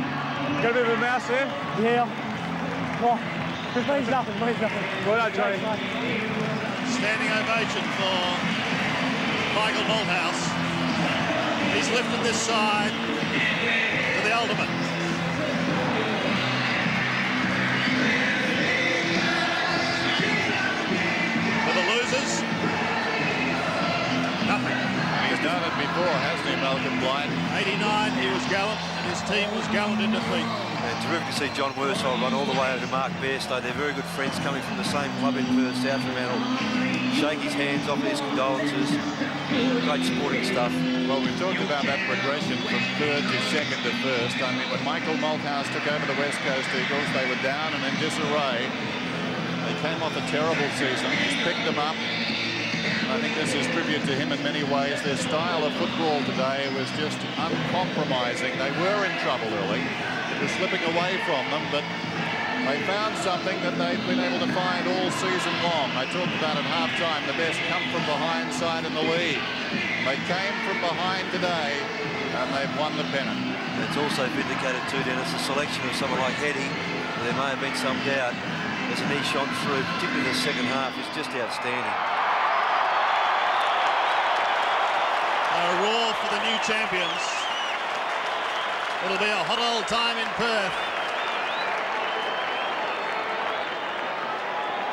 Got a bit of a mouse there? Yeah. Well, it means nothing, Well done, Johnny. Standing ovation for Michael Malthouse. He's lifted this side to the ultimate. For the losers, nothing. He's done it before, hasn't he, Malcolm Blight? 89, he was gallant, and his team was gallant in defeat. Terrific to see John Worsfold run all the way over to Mark Bairstow. They're very good friends coming from the same club in Perth, South Fremantle. Shake his hands, offer his condolences. Great sporting stuff. Well, we've talked about that progression from third to second to first. I mean, when Michael Malthouse took over the West Coast Eagles, they were down and in disarray. They came off a terrible season. He's picked them up. I think this is tribute to him in many ways. Their style of football today was just uncompromising. They were in trouble early. It was slipping away from them, but they found something that they've been able to find all season long. I talked about at half-time, the best come-from-behind side in the league. They came from behind today, and they've won the pennant. It's also vindicated too, Dennis, the selection of someone like Hetty. There may have been some doubt as he shone through, particularly the second half, is just outstanding. A roar for the new champions. It'll be a hot old time in Perth.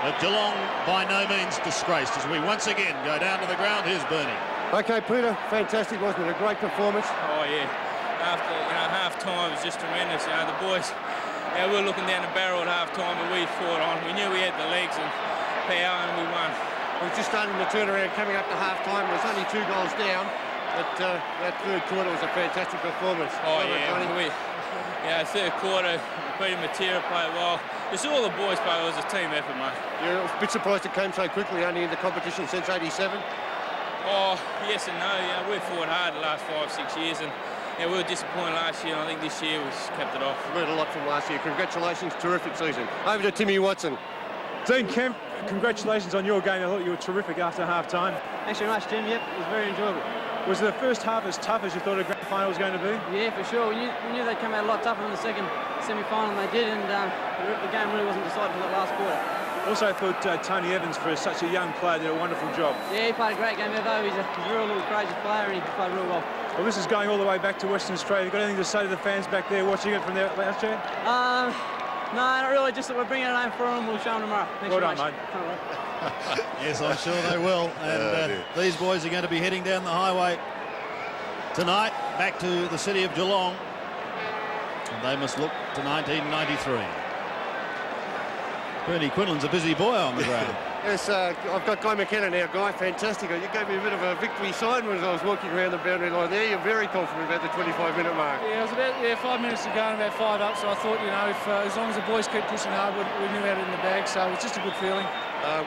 But Geelong by no means disgraced as we once again go down to the ground. Here's Bernie. Okay, Peter, fantastic, wasn't it? A great performance. Oh yeah, after half-time was just tremendous. The boys, we were looking down the barrel at half-time, but we fought on. We knew we had the legs and power, and we won. It was just starting the turnaround coming up to half-time. It was only 2 goals down, but that third quarter was a fantastic performance. Oh yeah, third quarter, Peter Matera played well. Just all the boys played. It was a team effort, mate. You're a bit surprised it came so quickly, only in the competition since '87. Oh, yes and no. We've fought hard the last 5-6 years, and we were disappointed last year, and I think this year we've kept it off. Learned a lot from last year. Congratulations, terrific season. Over to Timmy Watson. Dean Kemp, congratulations on your game. I thought you were terrific after half-time. Thanks very much, Tim. Yep, it was very enjoyable. Was the first half as tough as you thought a grand final was going to be? Yeah, for sure. We knew they'd come out a lot tougher in the second semi-final, and they did, and the game really wasn't decided in that last quarter. Also, I thought Tony Evans, for such a young player, did a wonderful job. Yeah, he played a great game, Evo. He's a real little crazy player, and he played real well. Well, this is going all the way back to Western Australia. Got anything to say to the fans back there watching it from their lounge chair? No, not really. Just that we're bringing it home for them. We'll show them tomorrow. Well done, mate. Yes, I'm sure they will. And these boys are going to be heading down the highway tonight back to the city of Geelong. And they must look to 1993. Bernie Quinlan's a busy boy on the ground. Yes, I've got Guy McKenna now. Guy, fantastic. You gave me a bit of a victory sign when I was walking around the boundary line there. You're very confident about the 25-minute mark. Yeah, it was about 5 minutes to go and about 5 up, so I thought, if as long as the boys keep pushing hard, we knew how to in the bag, so it's just a good feeling.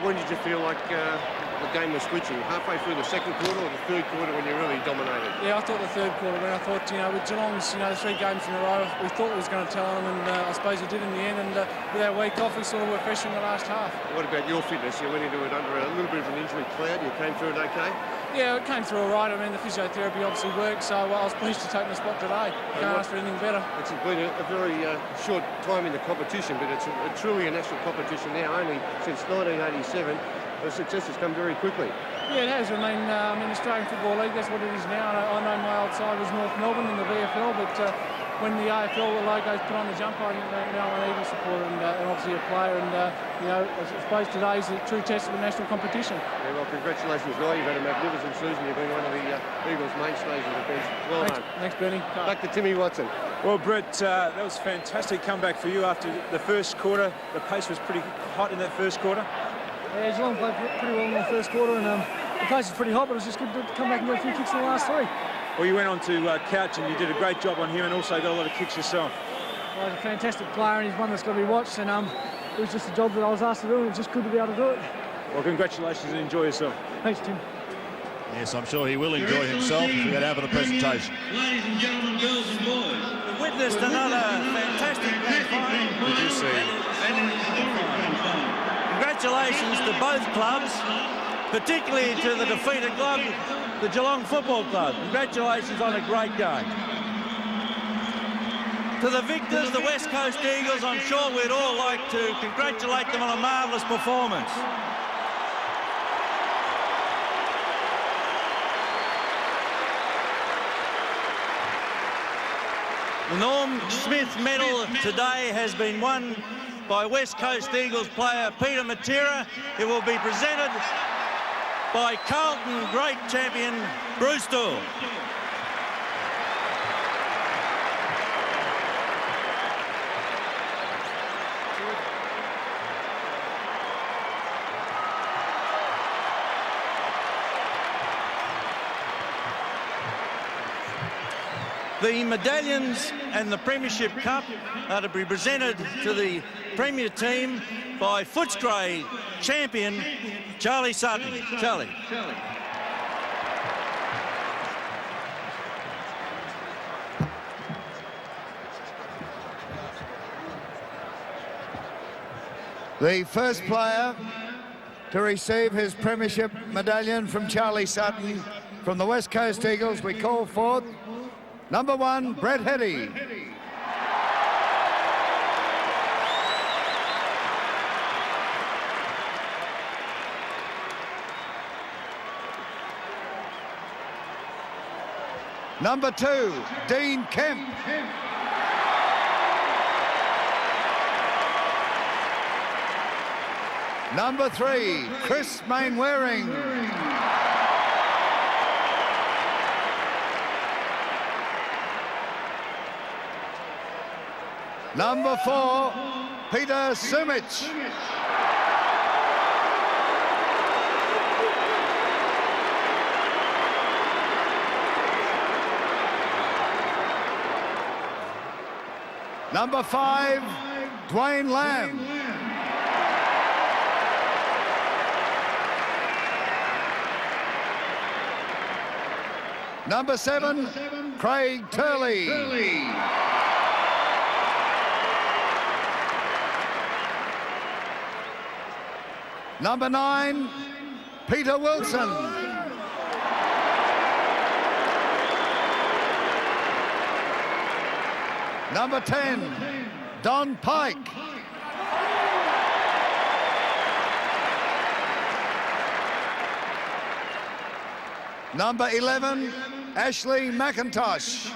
When did you feel like the game was switching? Halfway through the second quarter or the third quarter when you really dominated? Yeah, I thought the third quarter, when I thought, with Geelong's, 3 games in a row, we thought it was going to tell them, and I suppose it did in the end, and with our week off, we sort of were fresh in the last half. What about your fitness? You went into it under a little bit of an injury cloud. You came through it okay? Yeah, it came through all right. I mean, the physiotherapy obviously worked, so I was pleased to take my spot today. Can't ask for anything better. It's been a very short time in the competition, but it's truly a national competition now, only since 1987. The success has come very quickly. Yeah, it has. I mean, Australian Football League, that's what it is now. I know my old side was North Melbourne in the VFL, but when the AFL logo's put on the jumper, I think now I'm an Eagles supporter and obviously a player. And, I suppose today's a true test of the national competition. Yeah, well, congratulations, Guy. You've had a magnificent season. You've been one of the Eagles' mainstays of the bench. Well done. Thanks, Bernie. Back to Timmy Watson. Well, Brett, that was a fantastic comeback for you after the first quarter. The pace was pretty hot in that first quarter. Yeah, Geelong played pretty well in the first quarter, and the pace was pretty hot, but it was just good to come back and get a few kicks in the last 3. Well, you went on to Couch and you did a great job on him and also got a lot of kicks yourself. Well, he's a fantastic player and he's one that's got to be watched, and it was just a job that I was asked to do, and it's just good to be able to do it. Well, congratulations and enjoy yourself. Thanks, Tim. Yes, I'm sure he will enjoy himself as we get over the presentation. Ladies and gentlemen, girls and boys, we witnessed another fantastic Did you see? Congratulations to both clubs, particularly to the defeated club, the Geelong Football Club. Congratulations on a great game. To the victors, the West Coast Eagles, I'm sure we'd all like to congratulate them on a marvellous performance. The Norm Smith medal today has been won by West Coast Eagles player Peter Matera. It will be presented by Carlton great champion Bruce Doyle. The medallions and the Premiership Cup are to be presented to the Premier team by Footscray champion Charlie Sutton. Charlie. The first player to receive his Premiership medallion from Charlie Sutton from the West Coast Eagles, we call forth number 1, Brett Heddy. Number 2, Dean Kemp. Number 3, Chris Mainwaring. Number 4, Peter Sumich. Number 5, Dwayne Lamb. Number 7, Craig Turley. Number 9, Peter Wilson. Number 10, Don Pike. Number 11, Ashley McIntosh.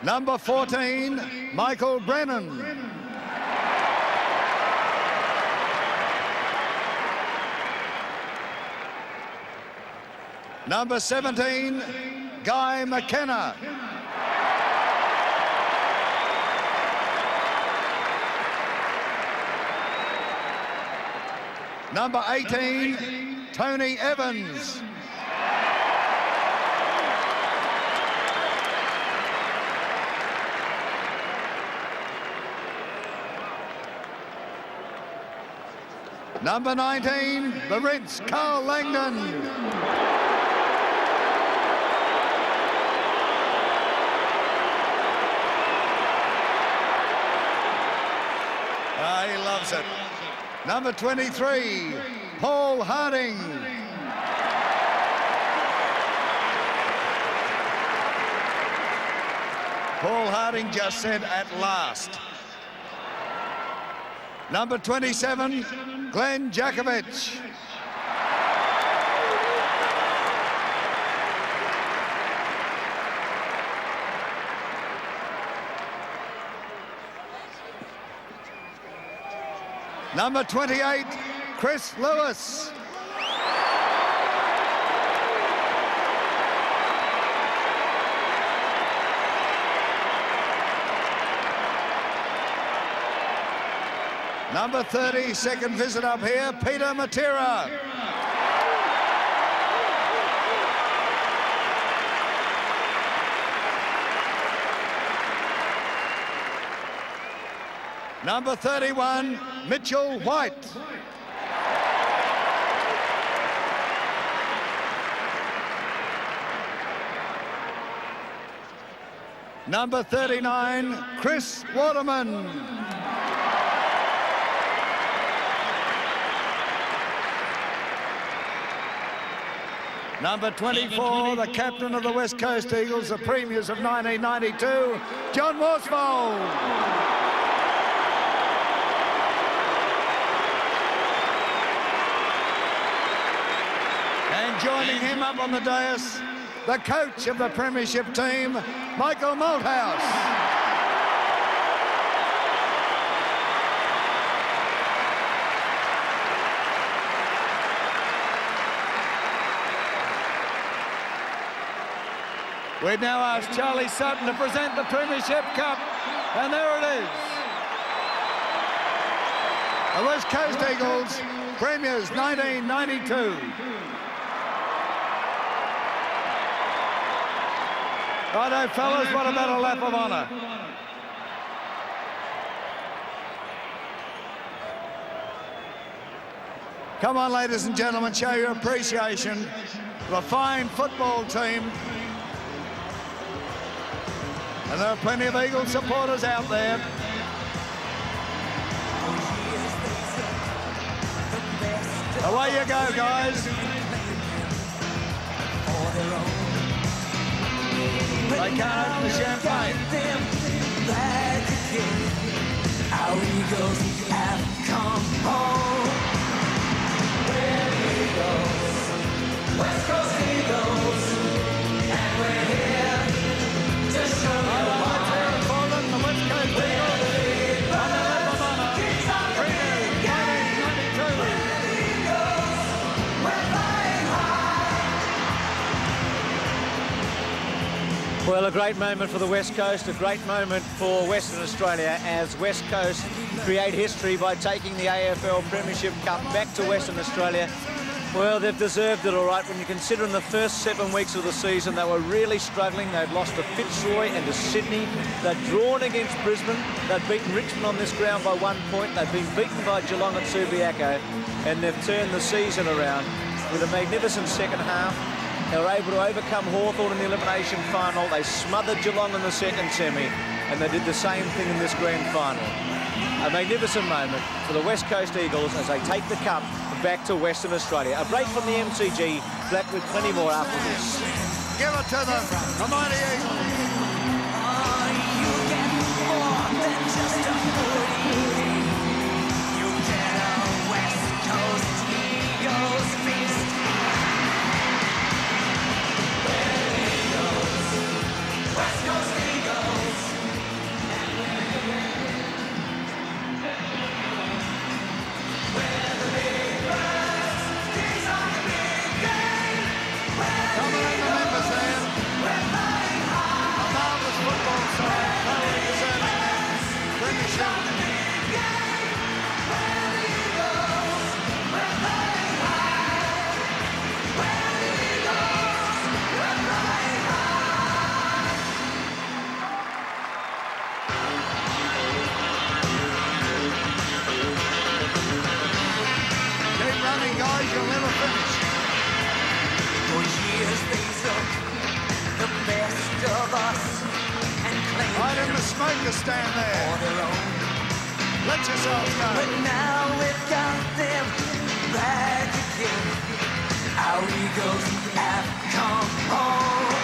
Number 14, Michael Brennan. Number 17, Guy McKenna. Number 18, Tony Evans. Number 19, the Ritz, Carl Langdon. He loves it. Number 23, Paul Harding. Paul Harding just said at last. Number 27, Glenn Jakovich. Number 28, Chris Lewis. Number 30, second visit up here, Peter Matera. Number 31, Mitchell White. Number 39, Chris Waterman. Number 24, the captain of the West Coast Eagles, the premiers of 1992, John Worsfold. And joining him up on the dais, the coach of the premiership team, Michael Malthouse. We now ask Charlie Sutton to present the Premiership Cup, and there it is. The West Coast Eagles, Premiers 1992. Righto, fellas, what about a lap of honour? Come on, ladies and gentlemen, show your appreciation for a fine football team. And there are plenty of Eagle supporters out there. Away you go, guys. They can't open the champagne. Our Eagles have come home. We're Eagles, West Coast Eagles, and we're here to show you why. For them, the West Coast Eagles, on the lap of honour, Premiers 1992. We're flying high. Well, a great moment for the West Coast, a great moment for Western Australia as West Coast create history by taking the AFL Premiership Cup back to Western Australia. Well, they've deserved it all right when you consider in the first 7 weeks of the season they were really struggling. They'd lost to Fitzroy and to Sydney. They'd drawn against Brisbane. They'd beaten Richmond on this ground by 1 point. They'd been beaten by Geelong at Subiaco, and they've turned the season around with a magnificent second half. They were able to overcome Hawthorn in the elimination final. They smothered Geelong in the second semi, and they did the same thing in this grand final. A magnificent moment for the West Coast Eagles as they take the cup back to Western Australia. A break from the MCG, back with plenty more after this. Give it to them, the mighty Eagles. You get more than just a footy. You get a West Coast Eagles feast. We're Eagles, West Coast Eagles. Smoker stand there. Let yourselves go. But now we've got them back again. Our Eagles have come home.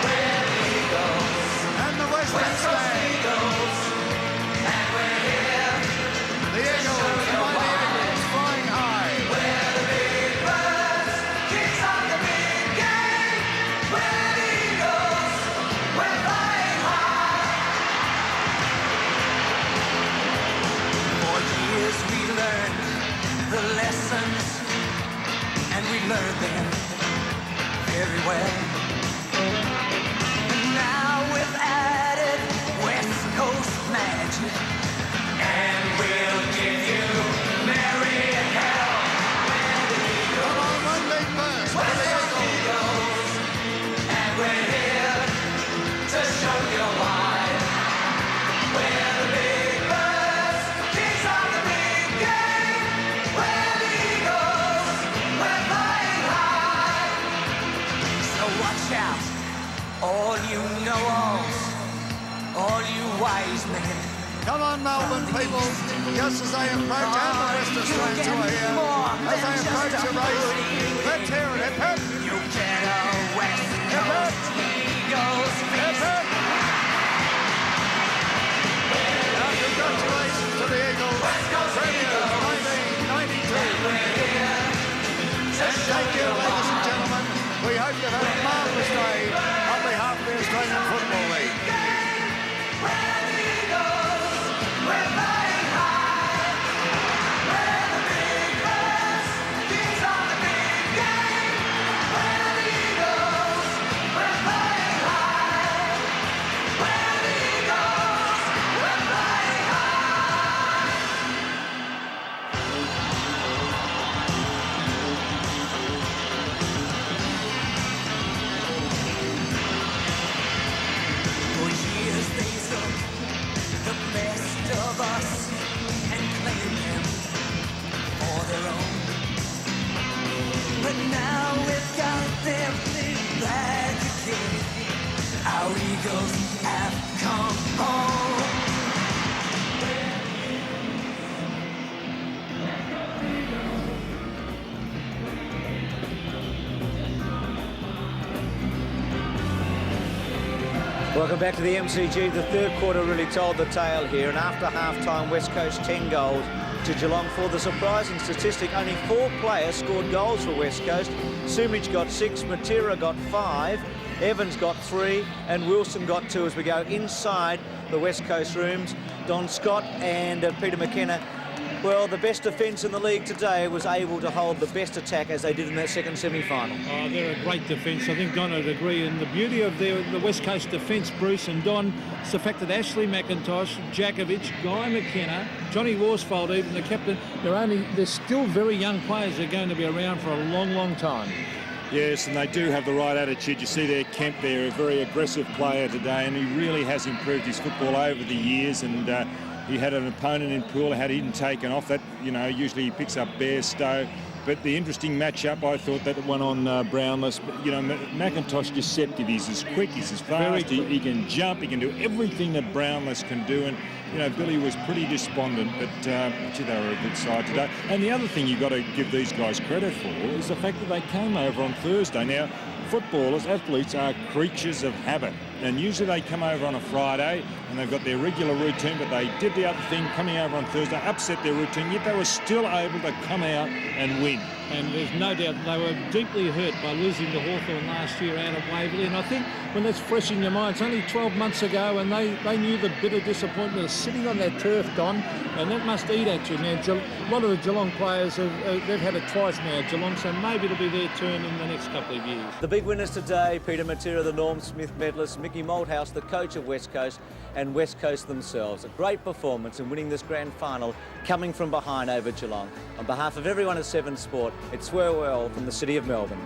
We're Eagles. And the Western stand. Eagles. And we're here. The Eagles, the mighty Eagles, flying high. We're the big birds, kings of the big game. We're the Eagles. We're flying high. We learned the lessons, and we learned them very well. And now we've added West Coast magic, and we'll give you merry hell. We're the Eagles. Come on, one big burst. We're the Eagles, and we're here to show you why. We're the big birds, kings of the big game. We're the Eagles, we're flying high. So what wise men. Come on, Melbourne people, just as they approach, and the West Australians who are here, as they approach the race, let's hear it, hip hip. You get a West Coast Eagles feast. Now, congratulations to the Eagles, premiers 1992. And thank you, ladies and gentlemen. We hope you've had a marvellous day on behalf of the Australian Football League. But now we've got them back again. Our Eagles have come home. Welcome back to the MCG. The third quarter really told the tale here, and after half-time, West Coast 10 goals to Geelong 4. The surprising statistic, only 4 players scored goals for West Coast. Sumich got 6, Matera got 5, Evans got 3, and Wilson got 2 as we go inside the West Coast rooms. Don Scott and Peter McKenna. Well, the best defence in the league today was able to hold the best attack as they did in that second semi-final. Oh, they're a great defence. I think Don would agree. And the beauty of the West Coast defence, Bruce and Don, is the fact that Ashley McIntosh, Jakovic, Guy McKenna, Johnny Worsfold, even the captain, they're still very young players. They're going to be around for a long, long time. Yes, and they do have the right attitude. You see there, Kemp there, a very aggressive player today, and he really has improved his football over the years. And he had an opponent in Poole, had him taken off. That, usually he picks up Bairstow. But the interesting matchup, I thought that one on Brownless. McIntosh deceptive. He's as quick, he's as fast. He can jump. He can do everything that Brownless can do. And Billy was pretty despondent, but gee, they were a good side today. And the other thing you've got to give these guys credit for is the fact that they came over on Thursday. Now, footballers, athletes are creatures of habit. And usually they come over on a Friday and they've got their regular routine, but they did the other thing, coming over on Thursday, upset their routine, yet they were still able to come out and win. And there's no doubt they were deeply hurt by losing to Hawthorn last year out of Waverley. And I think when that's fresh in your mind, it's only 12 months ago, and they knew the bitter disappointment of sitting on that turf, Don, and that must eat at you. Now, a lot of the Geelong players, they've had it twice now, Geelong, so maybe it'll be their turn in the next couple of years. The big winners today, Peter Matera, the Norm Smith medalist, Mickey Malthouse, the coach of West Coast, and West Coast themselves. A great performance in winning this grand final, coming from behind over Geelong. On behalf of everyone at 7 Sport, it's farewell from the city of Melbourne.